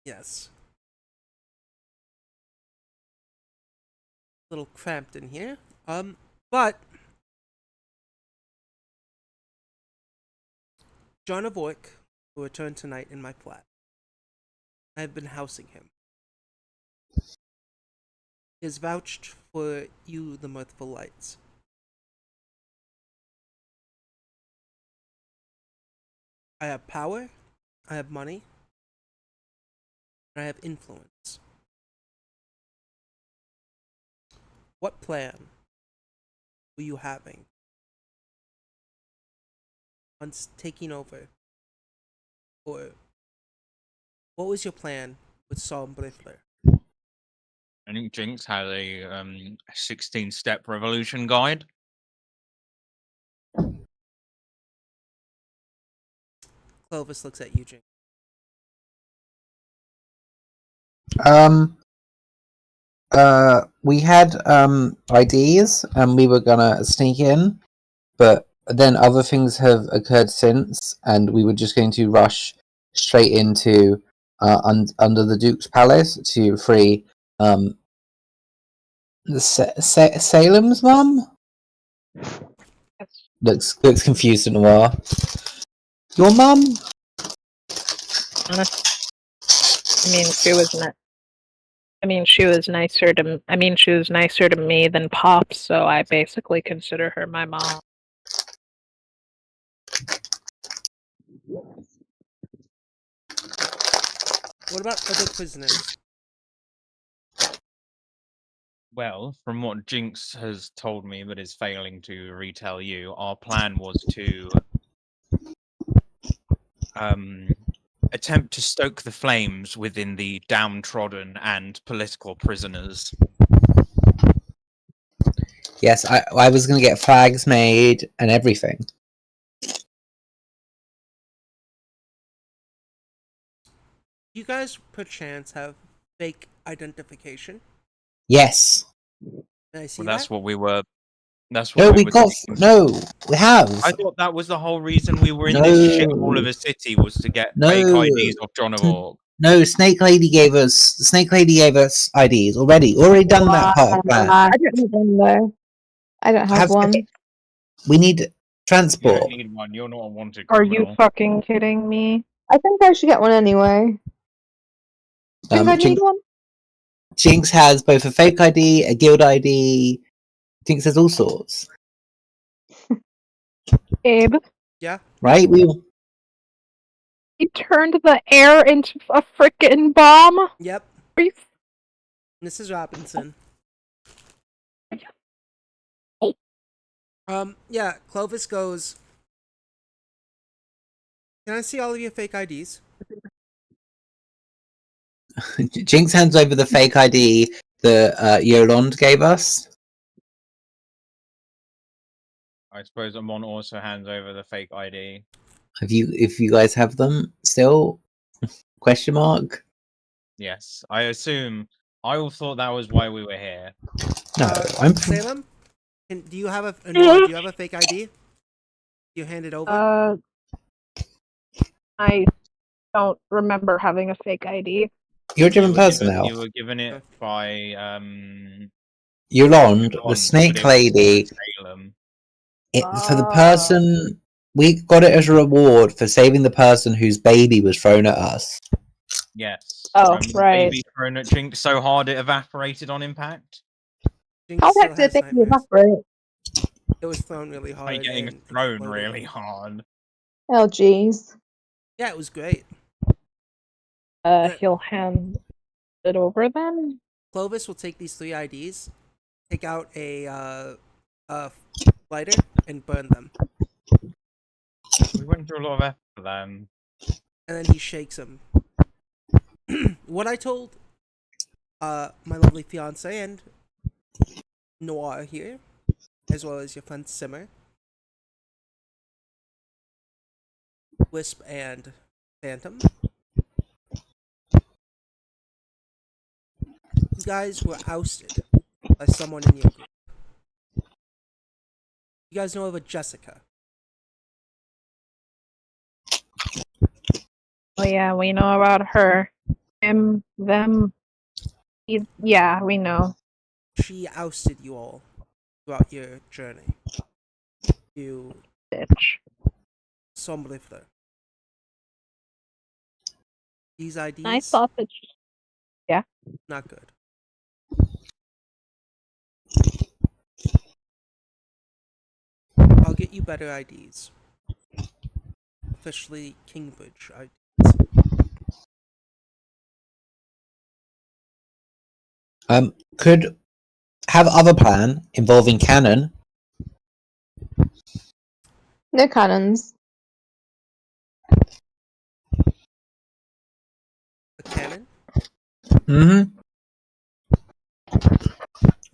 Yes. A little cramped in here. But John of Orc will return tonight in my flat. I have been housing him. He has vouched for you, the Mirthful Lights. I have power, I have money, and I have influence. What plan were you having on taking over? Or what was your plan with Psalm Briffler? I think Jinx had a 16-step revolution guide. Clovis looks at you, Jinx. We had ideas and we were gonna sneak in, but then other things have occurred since, and we were just going to rush straight into under the Duke's palace to free Salem's mum. Looks confused at Noir. Your mum? I mean, she was not. I mean, she was nicer to. I mean, she was nicer to me than Pop, so I basically consider her my mom. What about other prisoners? Well, from what Jinx has told me but is failing to retell you, our plan was to attempt to stoke the flames within the downtrodden and political prisoners. Yes, I was gonna get flags made and everything. You guys perchance have fake identification? Yes. Can I see Well, that's that? what we were. That's what No, we we were got seeking. no. We have. I thought that was the whole reason we were in No. this shithole of a city was to get fake No. IDs of John of Orc. No, Snake Lady gave us IDs already. Already done that part of plan. I don't have one though. I don't have one. Okay, we need You transport. don't need one. You're not a wanted Are you criminal. fucking kidding me? I think I should get one anyway. Think I need one? Jinx has both a fake ID, a guild ID. Jinx has all sorts. Abe, Yeah? Right? he turned the air into a frickin' bomb. Yep. Are you Mrs. Robinson. Hey. Yeah, Clovis goes, can I see all of your fake IDs? Jinx hands over the fake ID that Yolande gave us. I suppose Amon also hands over the fake ID. If you guys have them still? Question mark? Yes, I assume. I all thought that was why we were here. No, I'm. Salem? Do you have a Nora, do you have a fake ID? You hand it over? I don't remember having a fake ID. You're a different person now. You were given it by Yolande, the but snake it was lady, Salem. for the person, we got it as a reward for saving the person whose baby was thrown at us. Yes. Oh, Remember the right. baby thrown at Jinx so hard it evaporated on impact? Jinx How the still heck did has they nightmares. evaporate? It was thrown really By hard getting and thrown exploded. really hard. Oh, jeez. Yeah, it was great. He'll hand it over then? Clovis will take these 3 IDs, take out a lighter, and burn them. We went through a lot of effort for them. And then he shakes them. What I told my lovely fiance and Noir here, as well as your friend Simmer, Wisp, and Phantom. You guys were ousted by someone in your group. You guys know of a Jessica. Oh yeah, we know about her. Him, them. Yeah, we know. She ousted you all throughout your journey. You Bitch. Sombrifler. These IDs, I thought that not good. I'll get you better IDs. Officially Kingbridge IDs. Could have other plan involving cannon. No cannons. A cannon? Mm-hmm.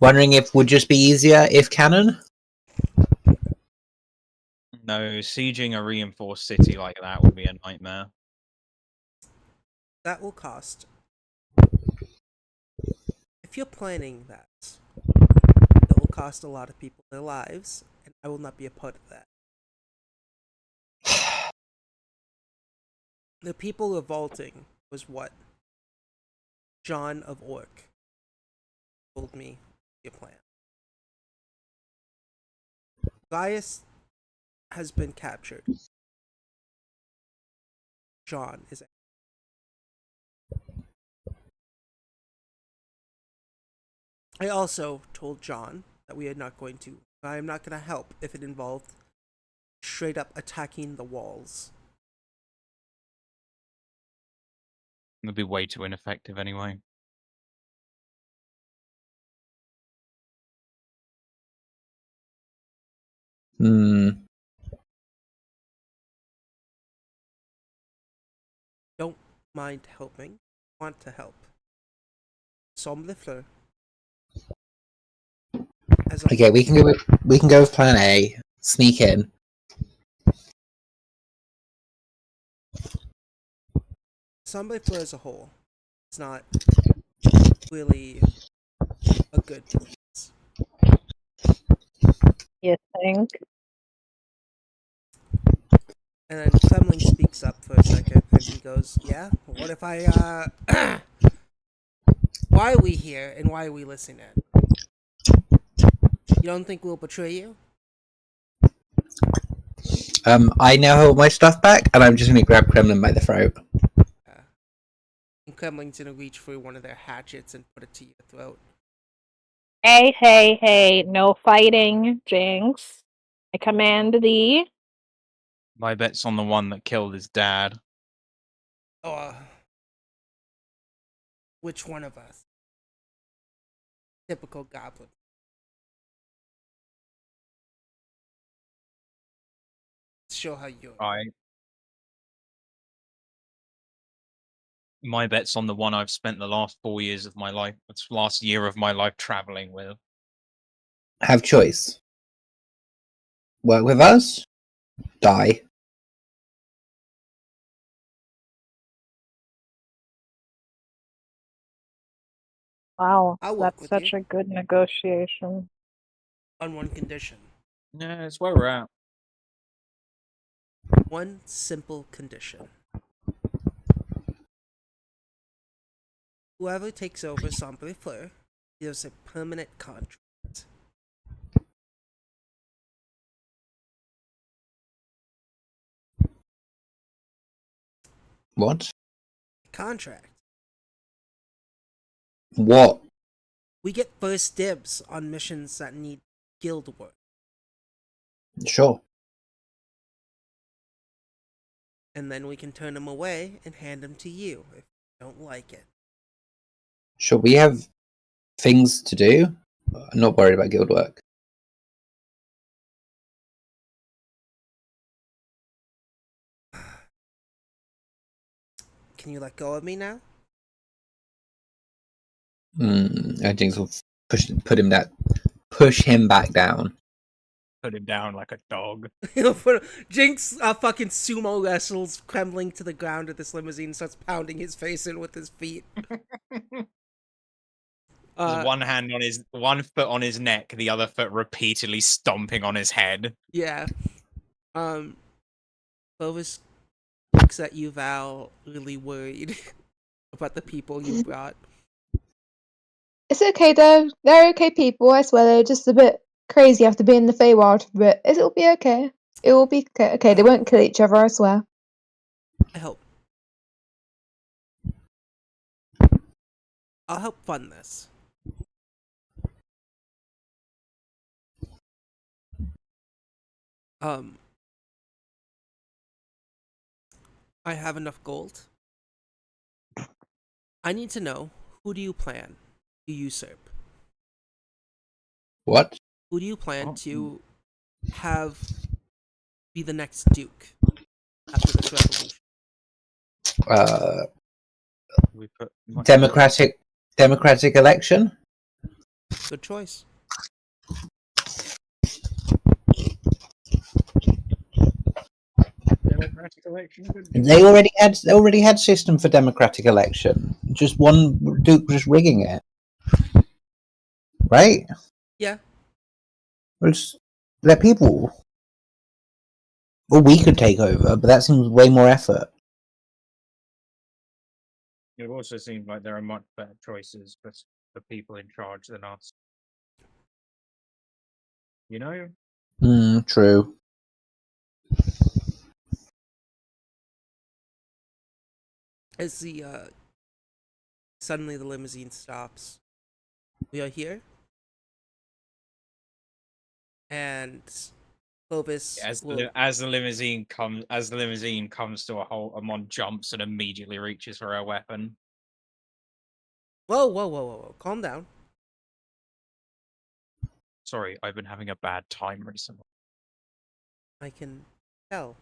Wondering if would just be easier if cannon? No, sieging a reinforced city like that would be a nightmare. That will cost. If you're planning that, it will cost a lot of people their lives, and I will not be a part of that. The people revolting was what John of Orc told me your plan. Gaius has been captured. John is. I also told John that we are not going to. I am not going to help if it involved straight up attacking the walls. It would be way too ineffective anyway. Hmm. Don't mind helping. Want to help. Sombrifler. Okay, we can go with plan A. Sneak in. Sombrifler as a whole. It's not really a good place. you think. And then Kremling speaks up for a second, and he goes, "Yeah, what if I why are we here, and why are we listening in? You don't think we'll betray you?" I now hold my stuff back, and I'm just going to grab Kremlin by the throat. And Kremling's gonna reach for one of their hatchets and put it to your throat. Hey, no fighting, Jinx. I command thee. My bet's on the one that killed his dad. Oh, which one of us? Typical goblin. Show how you're. My bet's on the one I've spent the last 4 years of my life, last year of my life traveling with. Have choice. Work with us. Die. Wow, I'll work that's with such you a good negotiation. on one condition. Yeah, it's where we're at. One simple condition. Whoever takes over Sombre Fleur gives a permanent contract. What? Contract. What? We get first dibs on missions that need guild work. Sure. And then we can turn them away and hand them to you if you don't like it. Sure, we have things to do. I'm not worried about guild work. Can you let go of me now? Jinx will push him back down. Put him down like a dog. Jinx fucking sumo wrestles Kremling to the ground at this limousine and starts pounding his face in with his feet. There's one foot on his neck, the other foot repeatedly stomping on his head. Yeah. Clovis looks at you, Val, really worried about the people you brought. It's okay though. They're okay people. I swear they're just a bit crazy after being in the Feywild for a bit. It'll be okay. It will be okay. Okay, they won't kill each other. I swear. I hope. I'll help fund this. I have enough gold. I need to know, who do you plan to usurp? What? Who do you plan to have be the next duke after this revolution? We put Democratic election? Good choice. democratic election. They already had system for democratic election. Just one duke just rigging it. Right? Yeah. We'll just let people. Or we could take over, but that seems way more effort. It also seems like there are much better choices for people in charge than us. You know? True. As the suddenly the limousine stops. We are here. And Clovis As will... the limousine comes to a halt, Amon jumps and immediately reaches for her weapon. Whoa. Calm down. Sorry, I've been having a bad time recently. I can tell.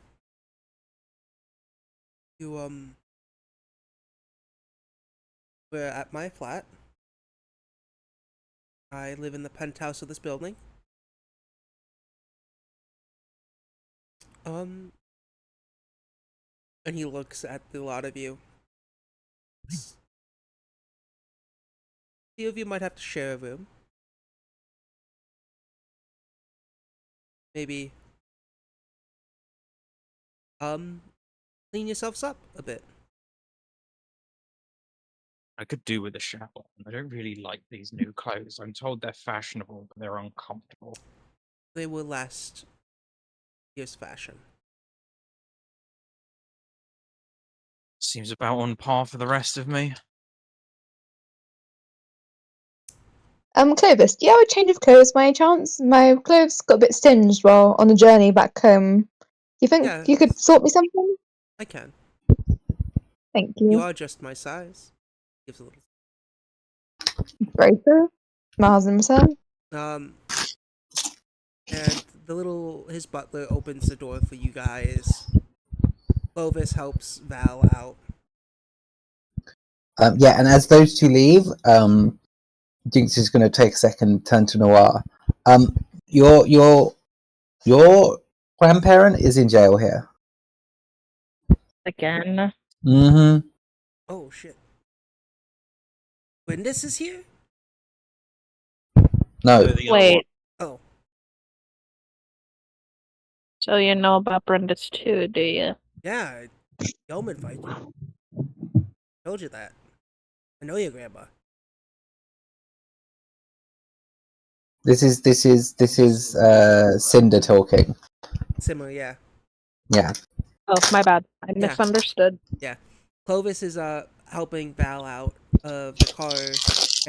You, we're at my flat. I live in the penthouse of this building. And he looks at the lot of you. Few of you might have to share a room. Maybe, clean yourselves up a bit. I could do with a shower. I don't really like these new clothes. I'm told they're fashionable, but they're uncomfortable. They will last year's fashion. Seems about on par for the rest of me. Clovis, do you have a change of clothes by any chance? My clothes got a bit singed while on the journey back home. You think you could sort me something? I can. Thank you. You are just my size. Gives a little. Very true. Miles and return. And his butler opens the door for you guys. Clovis helps Val out. Yeah, and as those two leave, Jinx is going to take a second, turn to Noir. Your grandparent is in jail here. Again. Mm-hmm. Oh shit. Windus is here? No. Wait. Oh. So you know about Brenda's too, do you? Yeah, Yeoman Viking. Told you that. I know your grandma. This is Cinder talking. Simmer, yeah. Yeah. Oh, my bad. I Yeah. misunderstood. Yeah. Clovis is helping Val out of the car,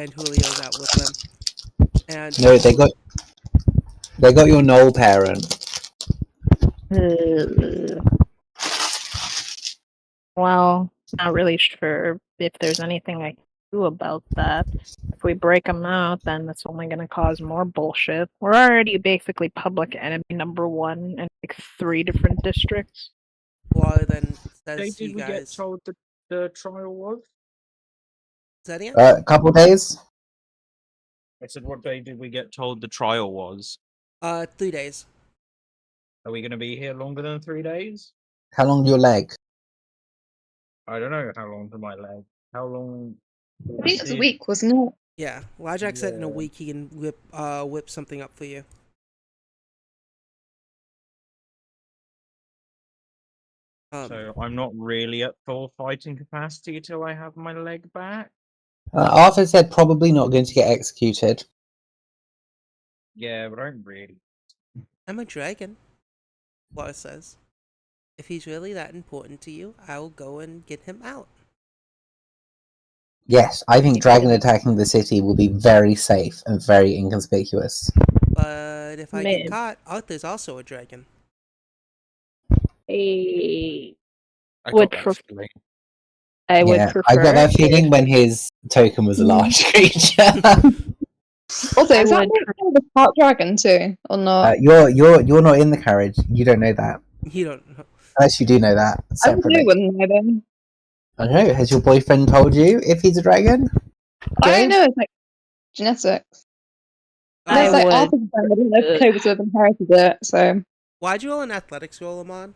and Julio's out with them. And No, they got your Knoll parent. Well, not really sure if there's anything I can do about that. If we break them out, then that's only going to cause more bullshit. We're already basically public enemy number 1 in like 3 different districts. Water then Did says to you we get guys, told that the trial was? is that it? A couple days. I said, what day did we get told the trial was? 3 days. Are we going to be here longer than 3 days? How long's your leg? I don't know how long to my leg. How long? I think it was a week, wasn't it? Yeah, Lajak said in a Yeah. week he can whip something up for you. So I'm not really at full fighting capacity till I have my leg back. Arthur said probably not going to get executed. Yeah, but I'm really. I'm a dragon, Water says. If he's really that important to you, I'll go and get him out. Yes, I think dragon attacking the city will be very safe and very inconspicuous. But if I get caught, Arthur's also a dragon. I I would got that prefer. feeling. I would Yeah, prefer. I got that feeling when his token was a large creature. Also, I is that would the part dragon too, or not? You're not in the carriage. You don't know that. You don't know. Unless you do know that I don't separately. know, wouldn't I then? I don't know. Has your boyfriend told you if he's a dragon? I Joe? don't know, it's like genetics. And I it's like would. Arthur's friend, I don't know if Clovis would have inherited it, so. Why'd you roll an athletics roll, Amon?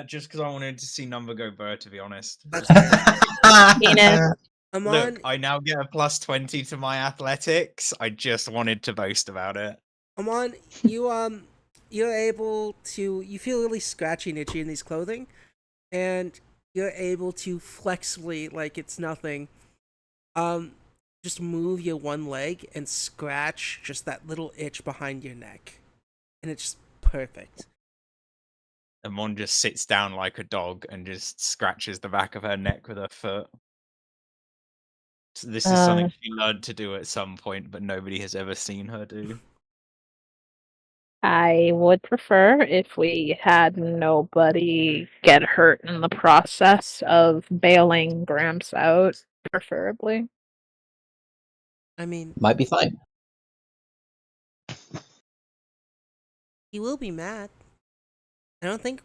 Just because I wanted to see number go bird, to be honest. That's fair. Venus. Amon, Look, I now get a plus 20 to my athletics. I just wanted to boast about it. Amon, you're able to. You feel really scratchy and itchy in these clothing, and you're able to flexibly, like it's nothing, just move your one leg and scratch just that little itch behind your neck, and it's just perfect. Amon just sits down like a dog and just scratches the back of her neck with her foot. So this is something she learned to do at some point, but nobody has ever seen her do. I would prefer if we had nobody get hurt in the process of bailing Gramps out, preferably. I mean, Might be fine. he will be mad. I don't think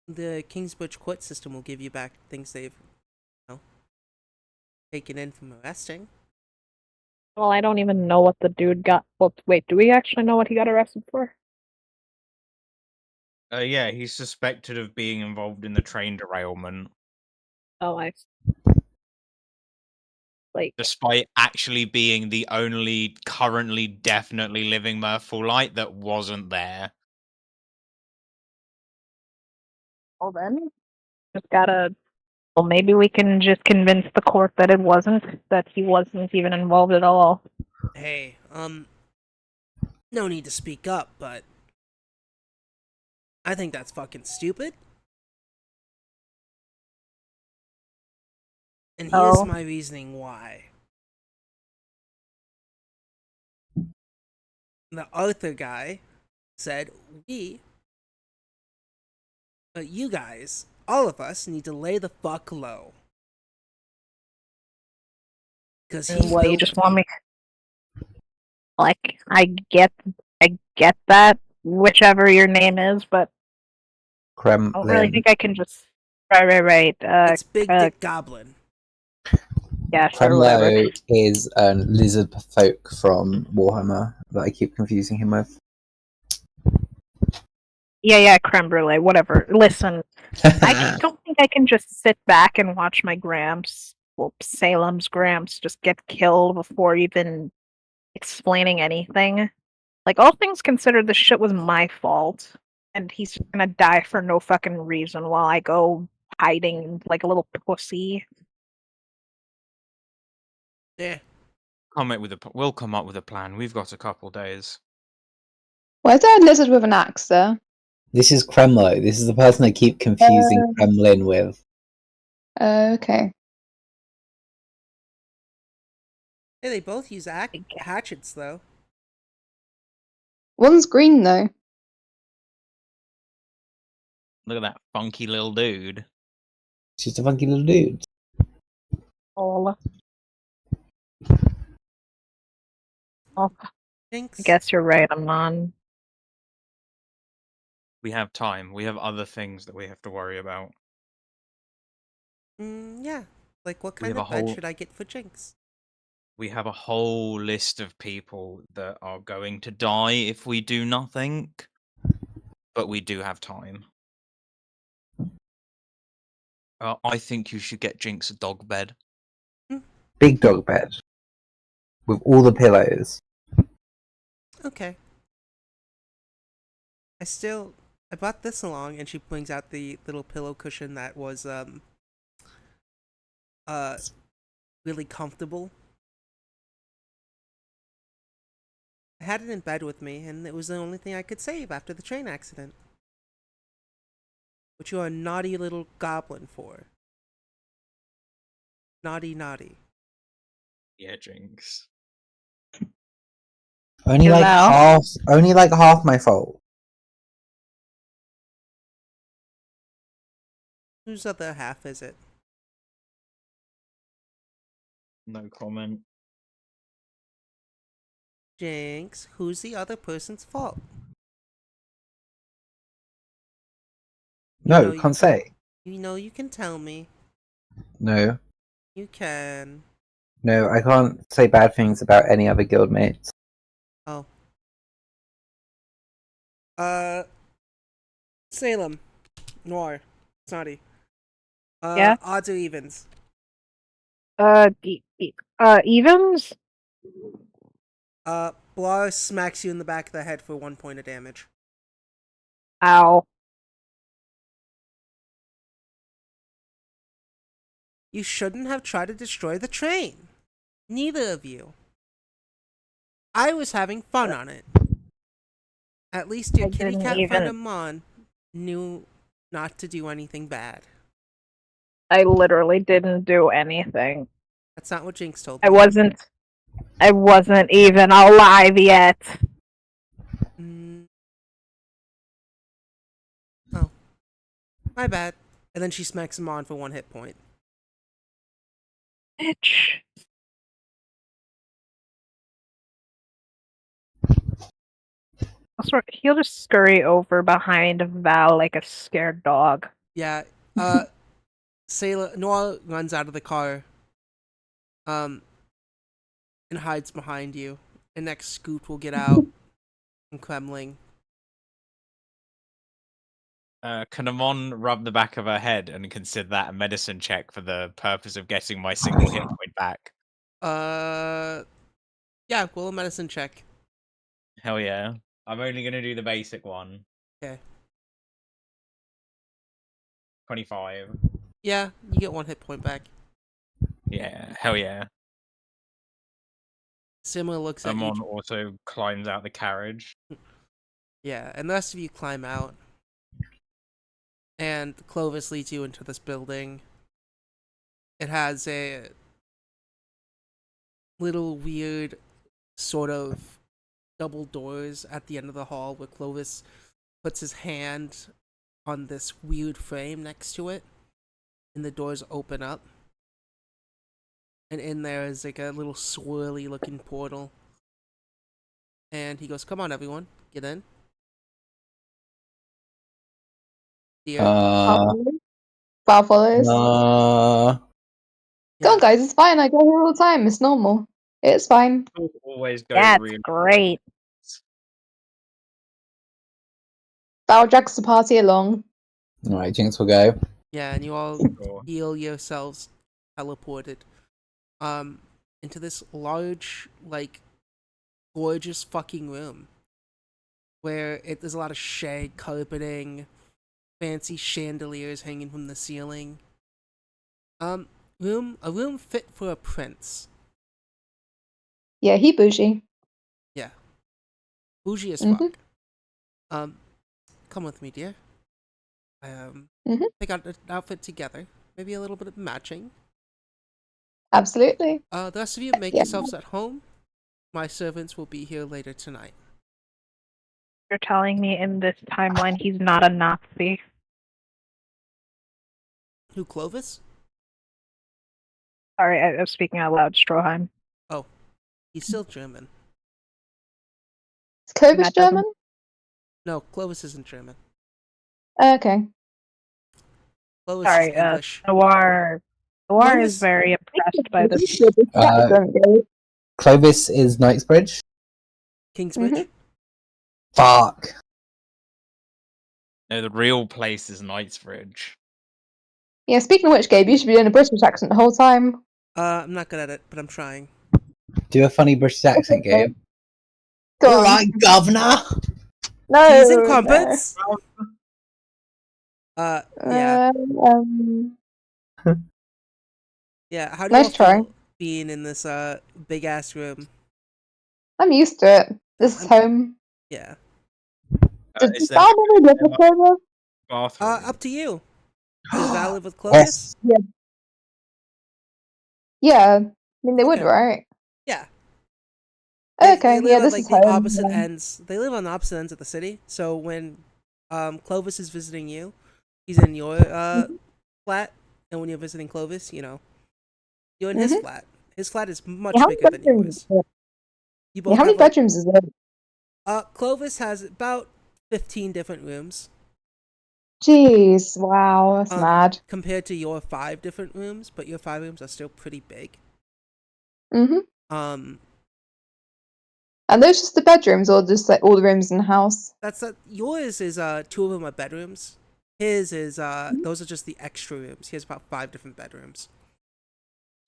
the Kingsbridge court system will give you back things they've, taken in from arresting. Well, I don't even know what the dude got. Well, wait, do we actually know what he got arrested for? Yeah, he's suspected of being involved in the train derailment. Oh, despite actually being the only currently definitely living Mirthful that wasn't there. Well then, just gotta. Well, maybe we can just convince the court that he wasn't even involved at all. Hey, no need to speak up, but I think that's fucking stupid. And here's my reasoning why. The Arthur guy said you guys, all of us, need to lay the fuck low. Because you just want me. Like, I get that, whichever your name is, but Kremlin. I don't really think I can just. Right. It's Big Dick Goblin. Yeah, sure, whatever. Kremlo is a lizard folk from Warhammer that I keep confusing him with. Yeah, creme brulee, whatever. Listen, I don't think I can just sit back and watch my Gramps, Salem's Gramps, just get killed before even explaining anything. Like, all things considered, this shit was my fault. And he's just gonna die for no fucking reason while I go hiding like a little pussy. Yeah. We'll come up with a plan. We've got a couple days. Why is there a lizard with an axe there? This is Kremlo. This is the person I keep confusing Kremlin with. Okay. Hey, they both use hatchets, though. One's green though. Look at that funky little dude. She's a funky little dude. Oh, I Jinx. guess you're right, Amon. We have time. We have other things that we have to worry about. Yeah. Like, what We kind have of a bed whole- should I get for Jinx? We have a whole list of people that are going to die if we do nothing. But we do have time. I think you should get Jinx a dog bed. Big dog bed. With all the pillows. Okay. I brought this along, and she brings out the little pillow cushion that was, really comfortable. I had it in bed with me, and it was the only thing I could save after the train accident. Which you're a naughty little goblin for. Naughty, naughty. Yeah, Jinx. Only like half my fault. Whose other half is it? No comment. Jinx, who's the other person's fault? No, can't say. You know you can tell me. No. You can. No, I can't say bad things about any other guildmates. Oh. Salem. Noir. Snotty. Yeah? Odds or evens? Evens? Blar smacks you in the back of the head for 1 point of damage. Ow. You shouldn't have tried to destroy the train. Neither of you. I was having fun on it. At least your I kitty didn't cat even- friend Amon knew not to do anything bad. I literally didn't do anything. That's not what Jinx told me. I wasn't even alive yet. Oh. My bad. And then she smacks him on for 1 hit point. Bitch. He'll just scurry over behind Val like a scared dog. Yeah, Noah runs out of the car, and hides behind you. And next Scoot will get out, and Kremling. Can Amon rub the back of her head and consider that a medicine check for the purpose of getting my single hit point back? Yeah, roll a medicine check. Hell yeah. I'm only going to do the basic one. Okay. 25. Yeah, you get 1 hit point back. Yeah, hell yeah. Simmer looks at Amon you. also climbs out the carriage. Yeah, and the rest of you climb out. And Clovis leads you into this building. It has a little weird sort of double doors at the end of the hall where Clovis puts his hand on this weird frame next to it, and the doors open up. And in there is like a little swirly looking portal. And he goes, "Come on, everyone, get in." Dear. Val follows. Go on, Yeah. guys, it's fine. I go here all the time. It's normal. It's fine. Always go That's really great. Val drags the party along. Alright, Jinx will go. Yeah, and you all Sure. feel yourselves teleported into this large, like, gorgeous fucking room where there's a lot of shag carpeting, fancy chandeliers hanging from the ceiling. A room fit for a prince. Yeah, he bougie. Yeah, bougie as Mhm. fuck. come with me, dear. Mhm. Pick out an outfit together. Maybe a little bit of matching. Absolutely. The rest of you, make Yeah. yourselves at home. My servants will be here later tonight. You're telling me in this timeline he's not a Nazi? Who, Clovis? Sorry, I was speaking out loud, Stroheim. Oh, he's still German. Is Clovis That doesn't- German? No, Clovis isn't German. Okay. Clovis Sorry, is English. Noir. Noir Clovis? is very impressed by this. Clovis is Knightsbridge. Kingsbridge? Fuck. No, the real place is Knightsbridge. Yeah, speaking of which, Gabe, you should be doing a British accent the whole time. I'm not good at it, but I'm trying. Do a funny British accent, Gabe. Go All on. right, governor. No, Teas and no. crumpets? Yeah. Yeah, how do you Nice all try. feel being in this, big-ass room? I'm used to it. This is home. Yeah. Did Is Val there never live with Clovis? bathroom? Up to you. Does Val live with Clovis? Yes. Yeah. I mean, they would, Okay. right? Yeah. Okay, They live yeah, at, this like, is the home. opposite Yeah. ends. They live on the opposite ends of the city, so when, Clovis is visiting you, he's in your, flat, and when you're visiting Clovis, you know, you're in his Mhm. flat. His flat is Yeah, much how many bigger than bedrooms yours. is it? You Yeah, both how many have, like, bedrooms is it? Clovis has about 15 different rooms. Jeez, wow, that's mad. Compared to your 5 different rooms, but your 5 rooms are still pretty big. Mhm. Um, And those just the bedrooms, or just like all the rooms in the house? yours is 2 of them are bedrooms. His is those are just the extra rooms. He has about 5 different bedrooms.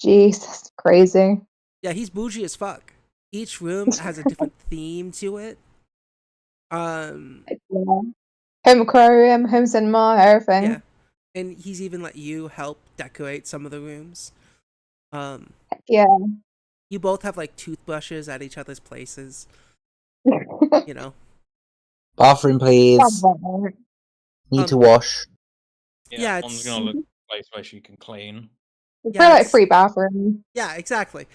Jeez, that's crazy. Yeah, he's bougie as fuck. Each room has a different theme to it. Yeah. Home aquarium, home cinema, everything. Yeah, and he's even let you help decorate some of the rooms. Yeah. You both have like toothbrushes at each other's places. You know. Bathroom, please. Need to wash. Yeah, Mom's it's gonna look for a place where she can clean. It's Yeah, like it's- free bathroom. yeah, exactly.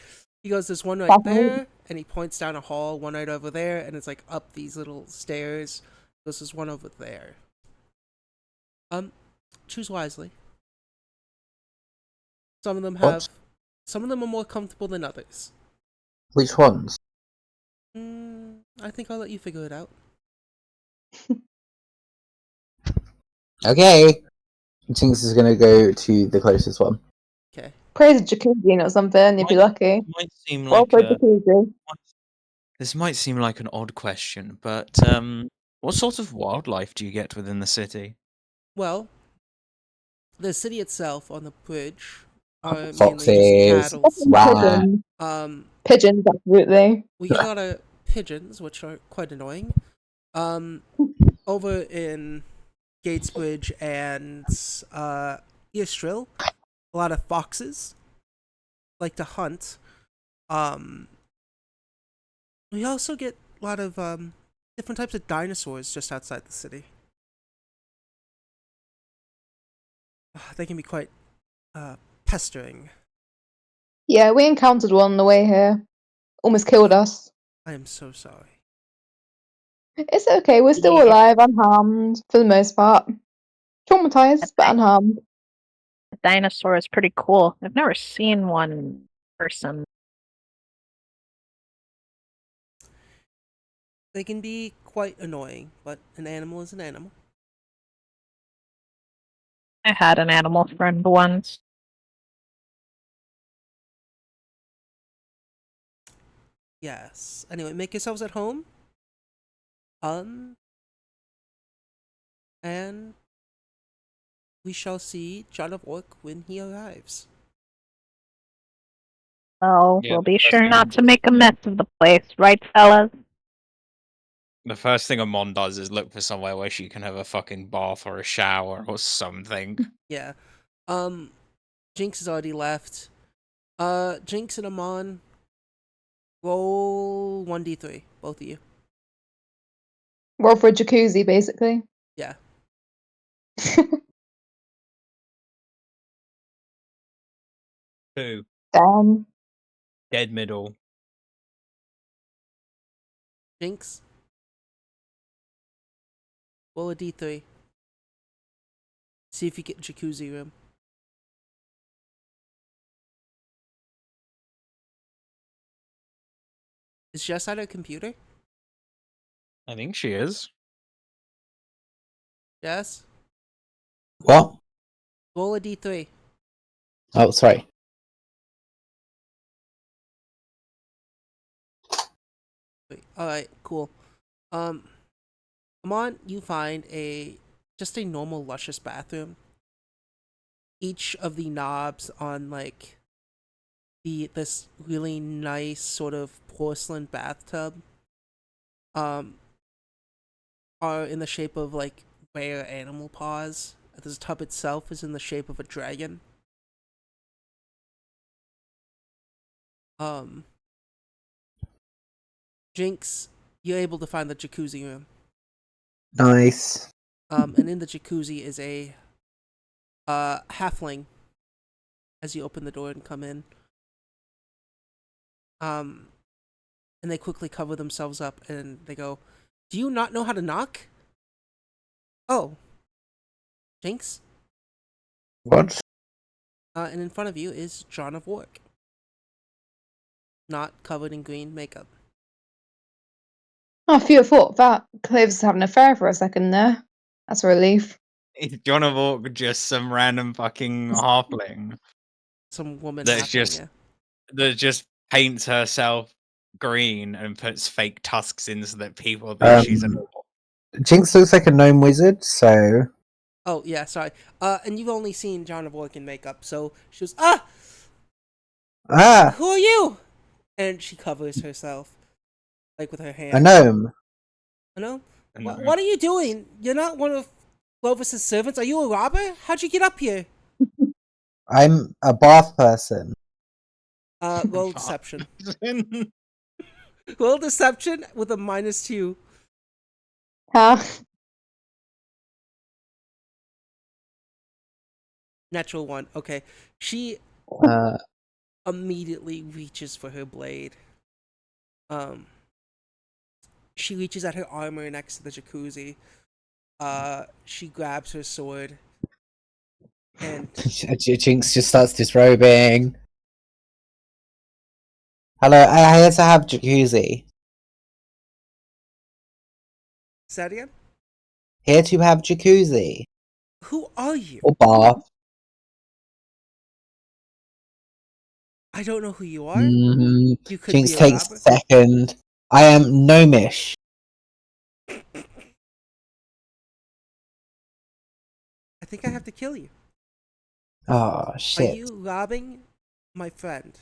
He goes, there's one right Bathroom. there, and he points down a hall, one right over there, and it's like up these little stairs. This is one over there. Choose wisely. Some of them What? some of them are more comfortable than others. Which ones? I think I'll let you figure it out. Okay. Jinx is gonna go to the closest one. Okay. Praise a jacuzzi or something, you'd be lucky. Might seem Well, like for a jacuzzi. this might seem like an odd question, but what sort of wildlife do you get within the city? Well, the city itself on the bridge are mainly just Foxes. cattle. Wow. Pigeons. Pigeons, absolutely. We get a lot of pigeons, which are quite annoying. Over in Gatesbridge and Eastrill, a lot of foxes like to hunt. We also get a lot of different types of dinosaurs just outside the city. They can be quite pestering. Yeah, we encountered one on the way here. Almost killed us. I am so sorry. It's okay, we're still Yeah. alive, unharmed, for the most part. Traumatized, but unharmed. The dinosaur is pretty cool. I've never seen one in person. They can be quite annoying, but an animal is an animal. I had an animal friend once. Yes. Anyway, make yourselves at home. And we shall see John of Orc when he arrives. Well, Yeah, we'll be that's sure good. not to make a mess of the place, right, fellas? The first thing Amon does is look for somewhere where she can have a fucking bath or a shower or something. Yeah. Jinx has already left. Jinx and Amon, roll 1d3, both of you. Roll for a jacuzzi, basically. Yeah. Two. Dead middle. Jinx. Roll a d3. See if you get jacuzzi room. Is Jess at her computer? I think she is. Jess? What? Roll a d3. Oh, sorry. Alright, cool. Come on, you find just a normal luscious bathroom. Each of the knobs on like this really nice sort of porcelain bathtub um are in the shape of like rare animal paws. This tub itself is in the shape of a dragon. Um Jinx, you're able to find the jacuzzi room. Nice. And in the jacuzzi is a halfling as you open the door and come in. And they quickly cover themselves up and they go, "Do you not know how to knock?" Oh, Jinx. What? And in front of you is John of Wark, not covered in green makeup. Oh, phew, I thought that Clovis was having an affair for a second there. That's a relief. Is John of Arc just some random fucking halfling Some woman that's halfling, yeah. that just paints herself green and puts fake tusks in so that people think she's a Jinx looks like a gnome wizard, so Oh yeah, sorry. And you've only seen John of Wark in makeup, so she goes, "Ah, who are you?" And she covers herself, like with her hand. a gnome. You know, what are you doing? You're not one of Clovis's servants. Are you a robber? How'd you get up here? I'm a bath person. Roll deception. Roll deception with a -2. Huh? Natural 1. Okay. She Uh, immediately reaches for her blade. She reaches at her armor next to the jacuzzi. She grabs her sword. And Jinx just starts disrobing. Hello, I here to have jacuzzi. is that again? Here to have jacuzzi. Who are you? Or bath. I don't know who you are. Mm-hmm. You could Jinx be a takes robber. second. I am gnomish. I think I have to kill you. Oh, Are shit. you robbing my friend?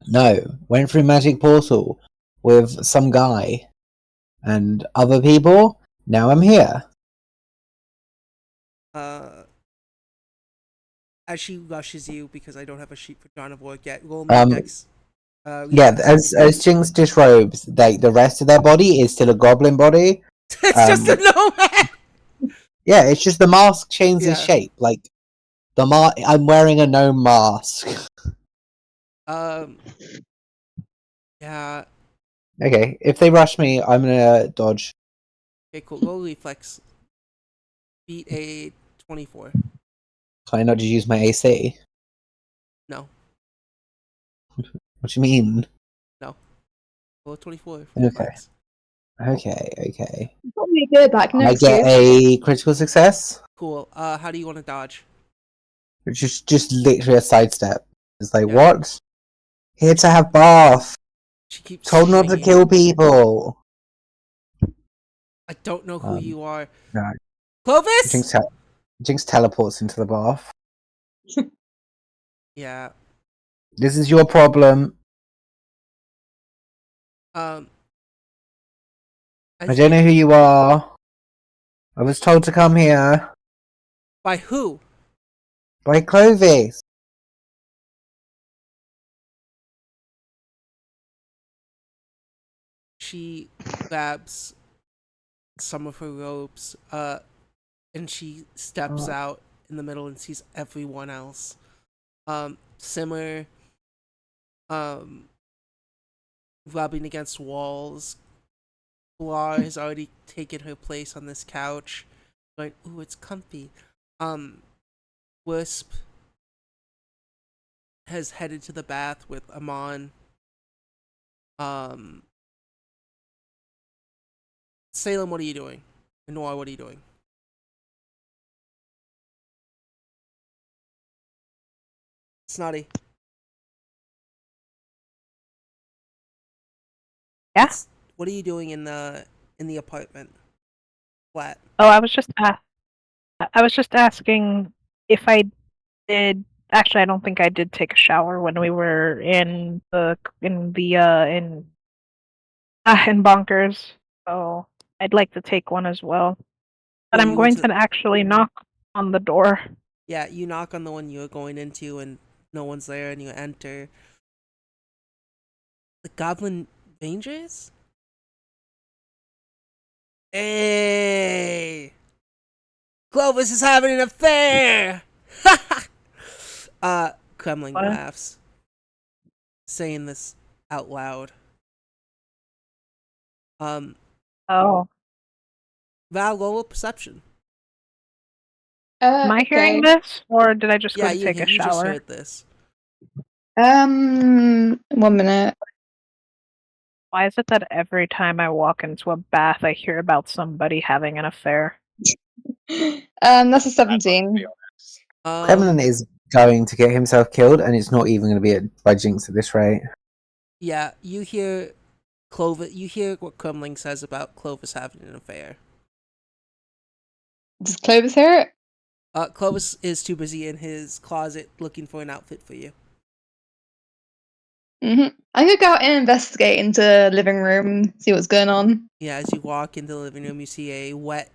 No. Went through magic portal with some guy and other people. Now I'm here. As she rushes you, because I don't have a sheet for John of Wark yet, roll me a Um, dex. Yeah, Reflex as saving throw. Jinx disrobes, like the rest of their body is still a goblin body. It's just a nomad! Yeah, it's just the mask changes Yeah. shape. Like I'm wearing a gnome mask. Yeah. Okay, if they rush me, I'm gonna dodge. Okay, cool. Roll reflex. Beat a 24. Can I not just use my AC? No. What do you mean? No. Roll a 24 for Okay, reflex. okay. Got me good back I next get year. a critical success. Cool. How do you want to dodge? Just literally a sidestep. It's like, Yeah. what? Here to have bath. She keeps Told not to swinging. kill people. I don't know who you are. No. Clovis! Jinx teleports into the bath. Yeah. This is your problem. Um. I don't know who you are. I was told to come here By who? by Clovis. She grabs some of her robes, and she steps out in the middle and sees everyone else. Simmer, rubbing against walls. Blar has already taken her place on this couch, going, "Ooh, it's comfy." Wisp has headed to the bath with Amon. Salem, what are you doing? Noir, what are you doing? Snotty. Yeah. What are you doing in the apartment flat? Oh, I was just asking if I did. Actually, I don't think I did take a shower when we were in Bonkers. So I'd like to take one as well. But I'm going to actually knock on the door. Yeah, you knock on the one you're going into, and no one's there, and you enter. The Goblin Rangers? Hey! Clovis is having an affair! Kremling What? laughs, saying this out loud. Oh. Val, roll a perception. Am I hearing this, or did I just go Yeah, to take a you just shower? heard this. 1 minute. Why is it that every time I walk into a bath, I hear about somebody having an affair? That's a 17. Kremlin is going to get himself killed, and it's not even going to be by Jinx at this rate. Yeah, you hear Clovis. You hear what Kremling says about Clovis having an affair. Does Clovis hear it? Clovis is too busy in his closet looking for an outfit for you. I'm gonna go out and investigate into the living room, see what's going on. Yeah, as you walk into the living room, you see a wet,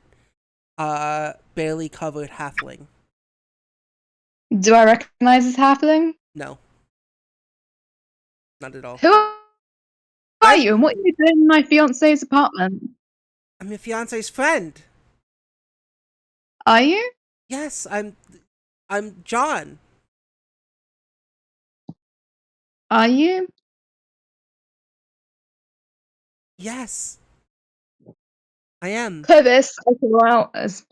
barely covered halfling. Do I recognize this halfling? No. Not at all. Who are you, and what are you doing in my fiance's apartment? I'm your fiance's friend. Are you? Yes, I'm John. Are you? Yes. I am. Clovis, I can go out as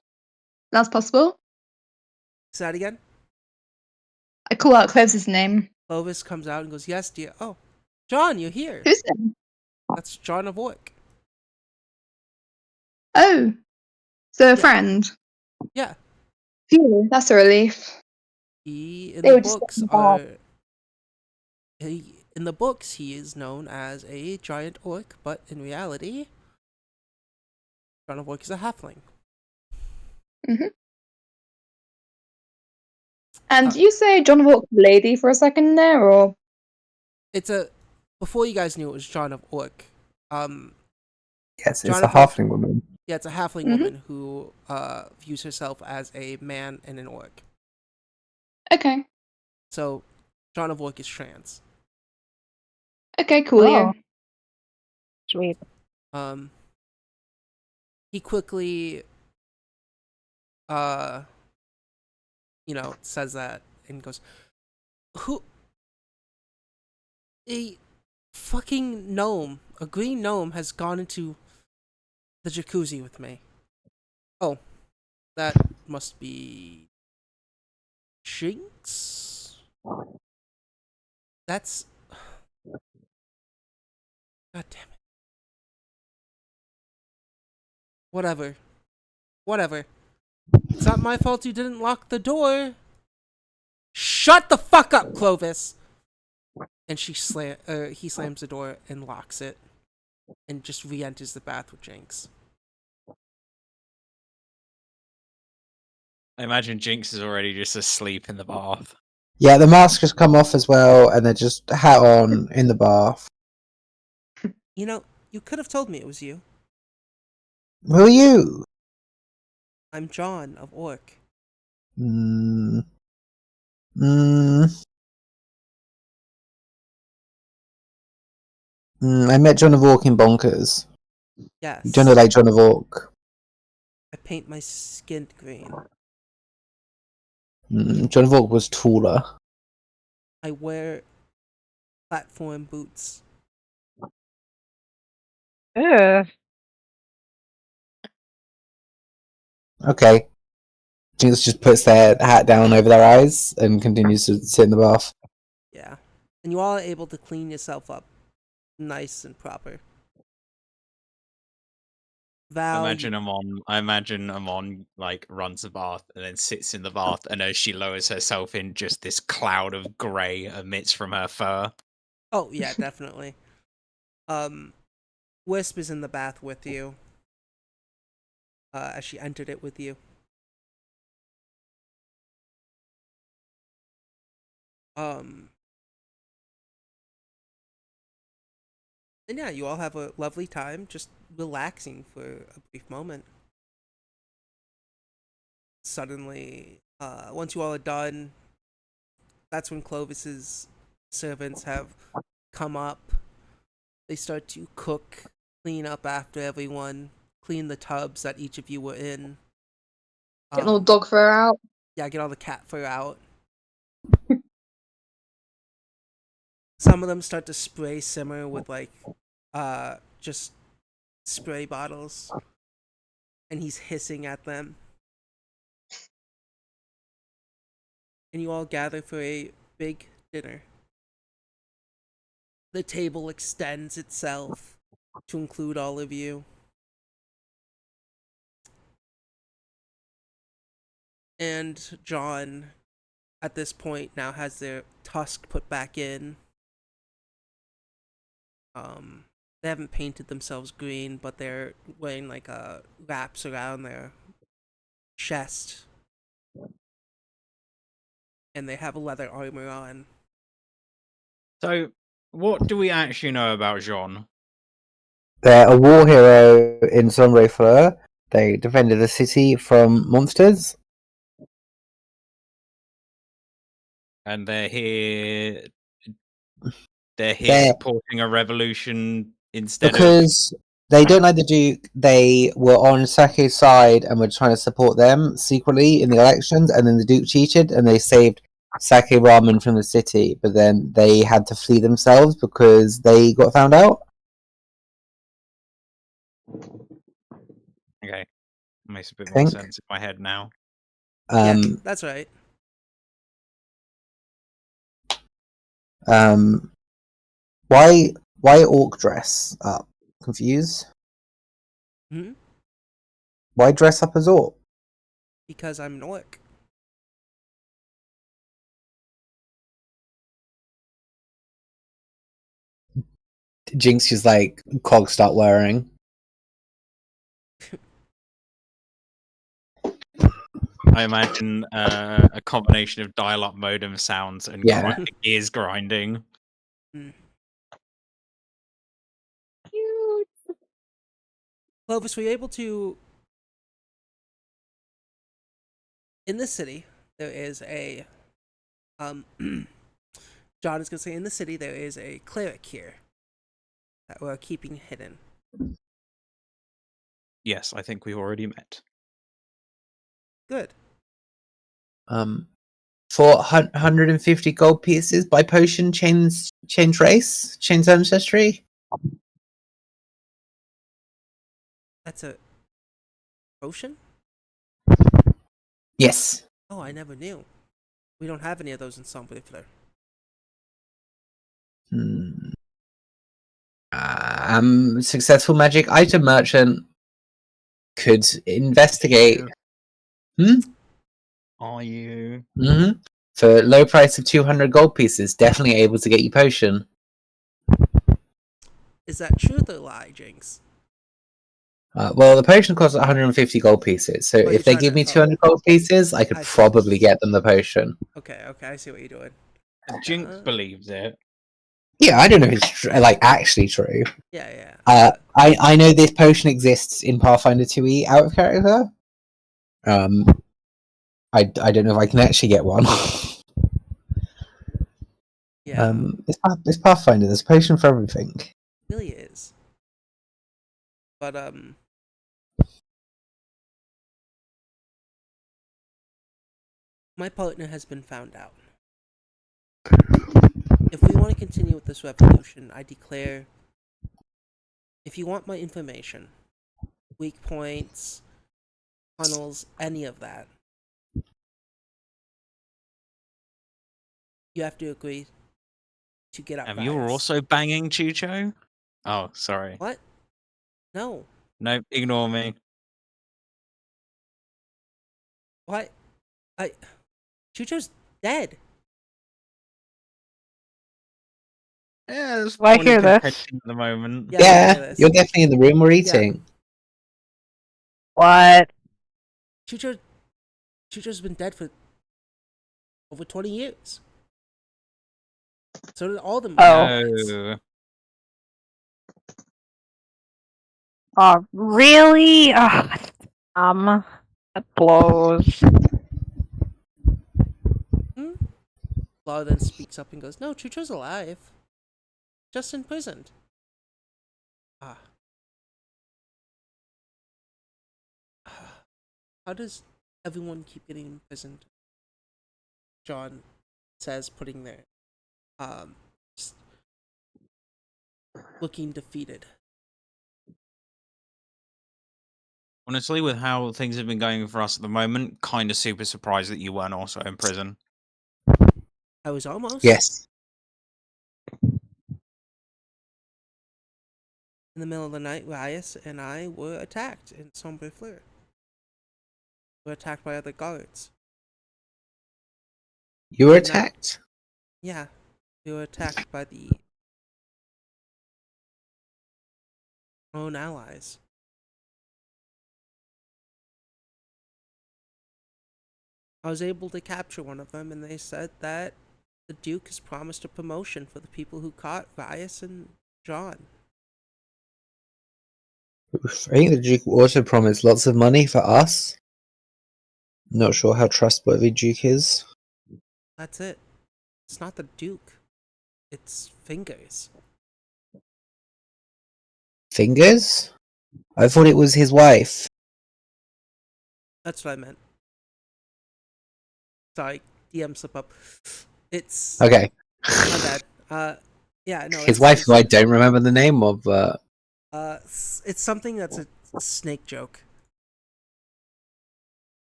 that's possible. Say that again? I call out Clovis's name. Clovis comes out and goes, "Yes, dear." "Oh, John, you're here." Who's him? "That's John of Orc." Oh, so a Yeah. friend. Yeah. Phew, that's a relief. In They the were just books in the books he is known as a giant orc, but in reality, John of Orc is a halfling. And you say John Hawk's lady for a second there, or Before you guys knew it was John of Orc. Yes, John it's a of Orc- halfling woman. Yeah, it's a halfling woman who views herself as a man and an orc. okay. So, John of Orc is trans. Okay, cool. Yeah. Sweet. He quickly, says that and goes, "Who? A fucking gnome, a green gnome, has gone into the jacuzzi with me. Oh, that must be Jinx? That's... God damn it. Whatever. It's not my fault you didn't lock the door. Shut the fuck up, Clovis!" And he slams the door and locks it, and just re-enters the bath with Jinx. I imagine Jinx is already just asleep in the bath. Yeah, the mask has come off as well, and they're just hat on in the bath. You know, you could have told me it was you. Who are you? I'm John of Orc. I met John of Orc in Bonkers. Yes. You don't know like John of Orc. paint my skin green. Joan of Arc was taller. I wear platform boots. Ugh. Okay. Jinx just puts their hat down over their eyes and continues to sit in the bath. Yeah. And you all are able to clean yourself up nice and proper. Val, I imagine Amon like runs the bath and then sits in the bath, and as she lowers herself in, just this cloud of grey emits from her fur. Oh yeah, definitely. Wisp is in the bath with you. As she entered it with you. And yeah, you all have a lovely time, just relaxing for a brief moment. Suddenly, once you all are done, that's when Clovis's servants have come up. They start to cook, clean up after everyone, clean the tubs that each of you were in. Getting all dog fur out. Yeah, get all the cat fur out. Some of them start to spray Simmer with like just spray bottles, and he's hissing at them. And you all gather for a big dinner. The table extends itself to include all of you. And John, at this point, now has their tusk put back in. They haven't painted themselves green, but they're wearing like wraps around their chest, and they have a leather armor on. So, what do we actually know about Jean? They're a war hero in Sombre Fleur. They defended the city from monsters. And they're here. They're They're- supporting a revolution instead of. Because they don't like the Duke, they were on Sake's side and were trying to support them secretly in the elections, and then the Duke cheated and they saved Sake Ramen from the city, but then they had to flee themselves because they got found out. Okay, makes a bit more Think. sense in my head now. Yeah, that's right. Why orc dress up? Confused? Hmm? Why dress up as orc? Because I'm an orc. Jinx is like, Cog start wearing. I imagine a combination of dial-up modem sounds and gears grinding. Cute. Clovis, were you able to... In this city, there is a... John is going to say, in the city, there is a cleric here that we're keeping hidden. Yes, I think we've already met. Good. For 150 gold pieces by potion, change race, change ancestry. That's a potion? Yes. Oh, I never knew. We don't have any of those in Sombre Fleur. Successful magic item merchant could investigate. Are you? For low price of 200 gold pieces, definitely able to get you potion. Is that truth or lie, Jinx? Well, the potion costs 150 gold pieces, so if they give me 200 gold pieces, I could probably get them the potion. Okay, I see what you're doing. Jinx believes it. Yeah, I don't know if it's actually true. Yeah. I know this potion exists in Pathfinder 2e out of character. I don't know if I can actually get one. Yeah. It's Pathfinder. There's a potion for everything. It really is. But My partner has been found out. If we want to continue with this revolution, I declare, if you want my information, weak points, tunnels, any of that, you have to agree to get out You were Rias. also banging Chucho? Oh, sorry. What? No. No, ignore me. What? Chucho's dead. Yeah, there's Do I point of hear this? contention at the moment. Yeah, I Yeah, hear this. you're definitely in the room we're eating. What? Chucho's been dead for over 20 years. So did all the Moonlights. No. Oh, really? That blows. Law then speaks up and goes, "No, Chucho's alive. Just imprisoned." Ah. How does everyone keep getting imprisoned? John says, putting there, just looking defeated. Honestly, with how things have been going for us at the moment, kind of super surprised that you weren't also in prison. I was almost. Yes. In the middle of the night, Rias and I were attacked in Sombre Fleur. We were attacked by other guards. You were Did not- attacked? Yeah, we were attacked by the own allies. I was able to capture one of them, and they said that the Duke has promised a promotion for the people who caught Rias and John. I think the Duke also promised lots of money for us. Not sure how trustworthy Duke is. That's it. It's not the Duke. It's Fingers. Fingers? I thought it was his wife. That's what I meant. Sorry, DM slip up. It's Okay. my bad. Yeah, no. His wife, who I don't remember the name of, It's something that's a snake joke.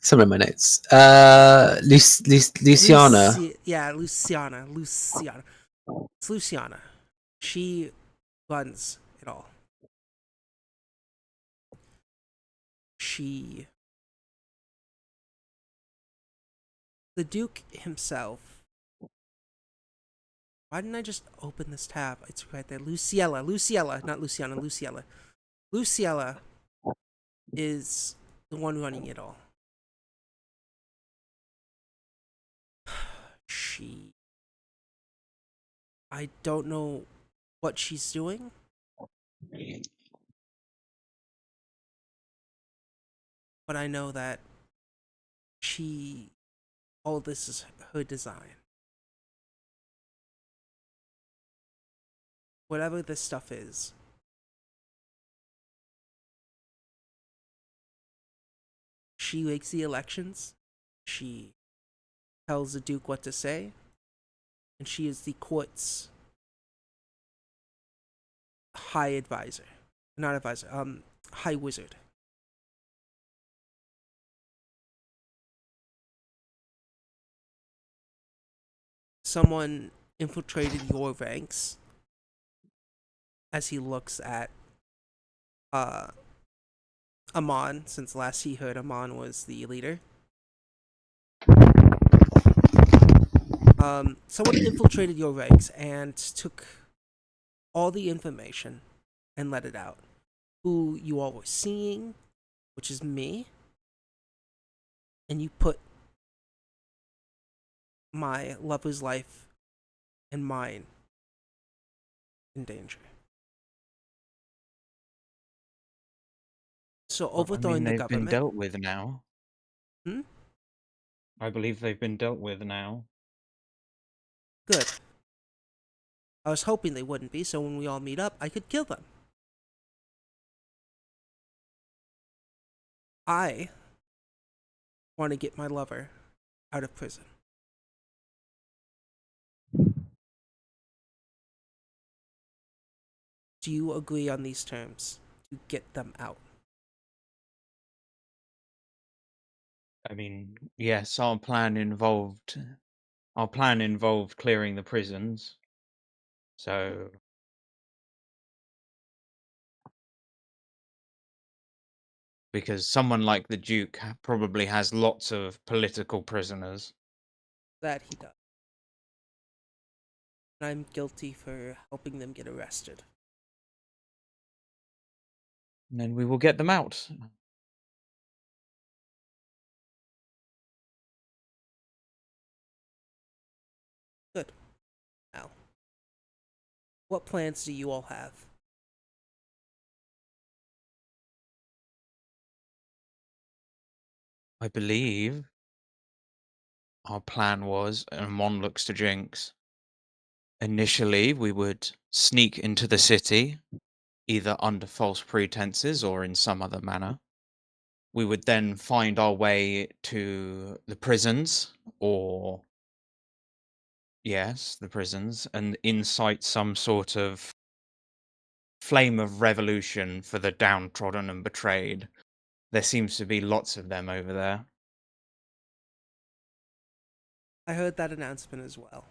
some of my notes. Luciana. Luciana. It's Luciana. She runs it all. The Duke himself. Why didn't I just open this tab? It's right there. Luciella, not Luciana, Luciella. Luciella is the one running it all. I don't know what she's doing. But I know that all this is her design. Whatever this stuff is. She makes the elections. She tells the Duke what to say. And she is the court's high advisor. Not advisor, high wizard. Someone infiltrated your ranks, as he looks at Amon, since last he heard Amon was the leader. Someone infiltrated your ranks and took all the information and let it out. Who you all were seeing, which is me, and you put my lover's life and mine in danger. So overthrowing the they've government. been dealt with now. Hmm? I believe they've been dealt with now. Good. I was hoping they wouldn't be, so when we all meet up, I could kill them. I want to get my lover out of prison. Do you agree on these terms to get them out? I mean, yes, our plan involved clearing the prisons. So because someone like the Duke probably has lots of political prisoners. That he does. And I'm guilty for helping them get arrested. And then we will get them out. Good. Now, what plans do you all have? I believe our plan was, and Mon looks to Jinx. Initially, we would sneak into the city, either under false pretenses or in some other manner. We would then find our way to the prisons, or yes, the prisons, and incite some sort of flame of revolution for the downtrodden and betrayed. There seems to be lots of them over there. I heard that announcement as well.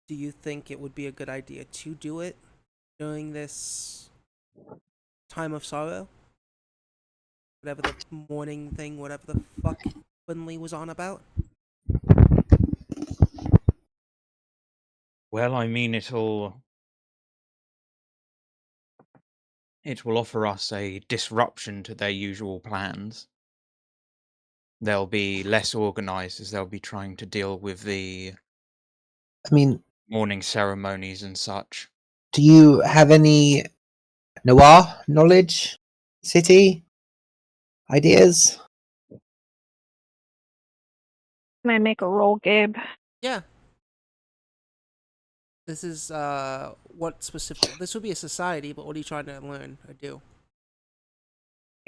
Do you think it would be a good idea to do it during this time of sorrow? Whatever the mourning thing, whatever the fuck Quinley was on about? Well, I mean, it will offer us a disruption to their usual plans. They'll be less organized as they'll be trying to deal with the I mean, mourning ceremonies and such. do you have any noir knowledge? City ideas? Can I make a roll, Gabe? Yeah. This is, what specific... This would be a society, but what are you trying to learn or do?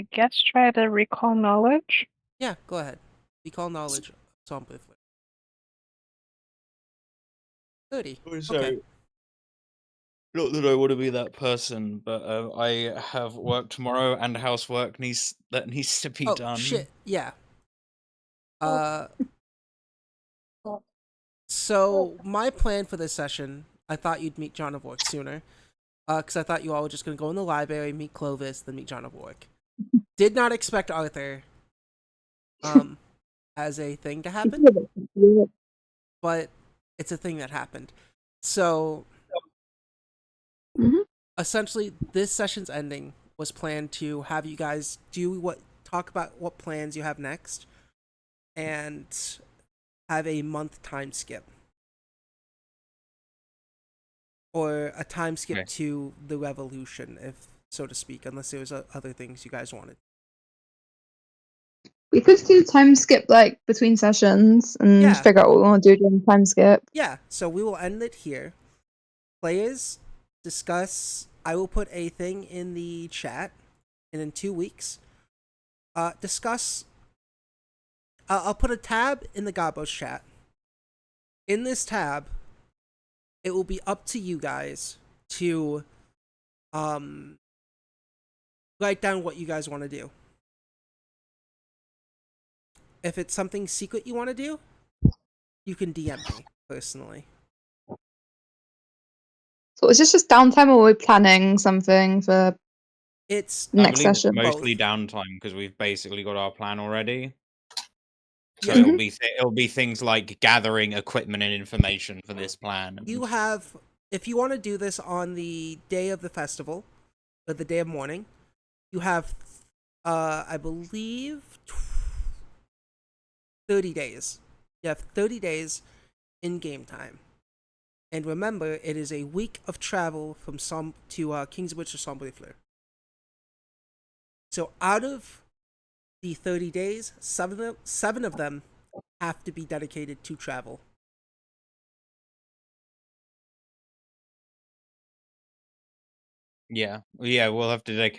I guess try to recall knowledge. Yeah, go ahead. Recall knowledge. Something. 30. Okay. Not that I want to be that person, but I have work tomorrow and housework that needs to be done. Shit. Yeah. So my plan for this session, I thought you'd meet John of Orc sooner. Because I thought you all were just going to go in the library, meet Clovis, then meet John of Orc. Did not expect Arthur as a thing to happen, but it's a thing that happened. So, essentially, this session's ending was planned to have you guys talk about what plans you have next, and have a month time skip. Or a time skip to the revolution, if so to speak, unless there was other things you guys wanted. We could do time skip like between sessions and figure out what we want to do during the time skip. Yeah, so we will end it here. Players, discuss. I will put a thing in the chat, and in 2 weeks, discuss. I'll put a tab in the Gobos chat. In this tab, it will be up to you guys to write down what you guys want to do. If it's something secret you want to do, you can DM me personally. So is this just downtime, or are we planning something for next session? It's mostly downtime because we've basically got our plan already. So Yeah. it'll be things like gathering equipment and information for this plan. You have, if you want to do this on the day of the festival, or the day of mourning, you have, I believe, 30 days. You have 30 days in game time. And remember, it is a week of travel from Kingsbridge to Sombrefleur. So out of the 30 days, 7 of them have to be dedicated to travel. Yeah, yeah, we'll have to take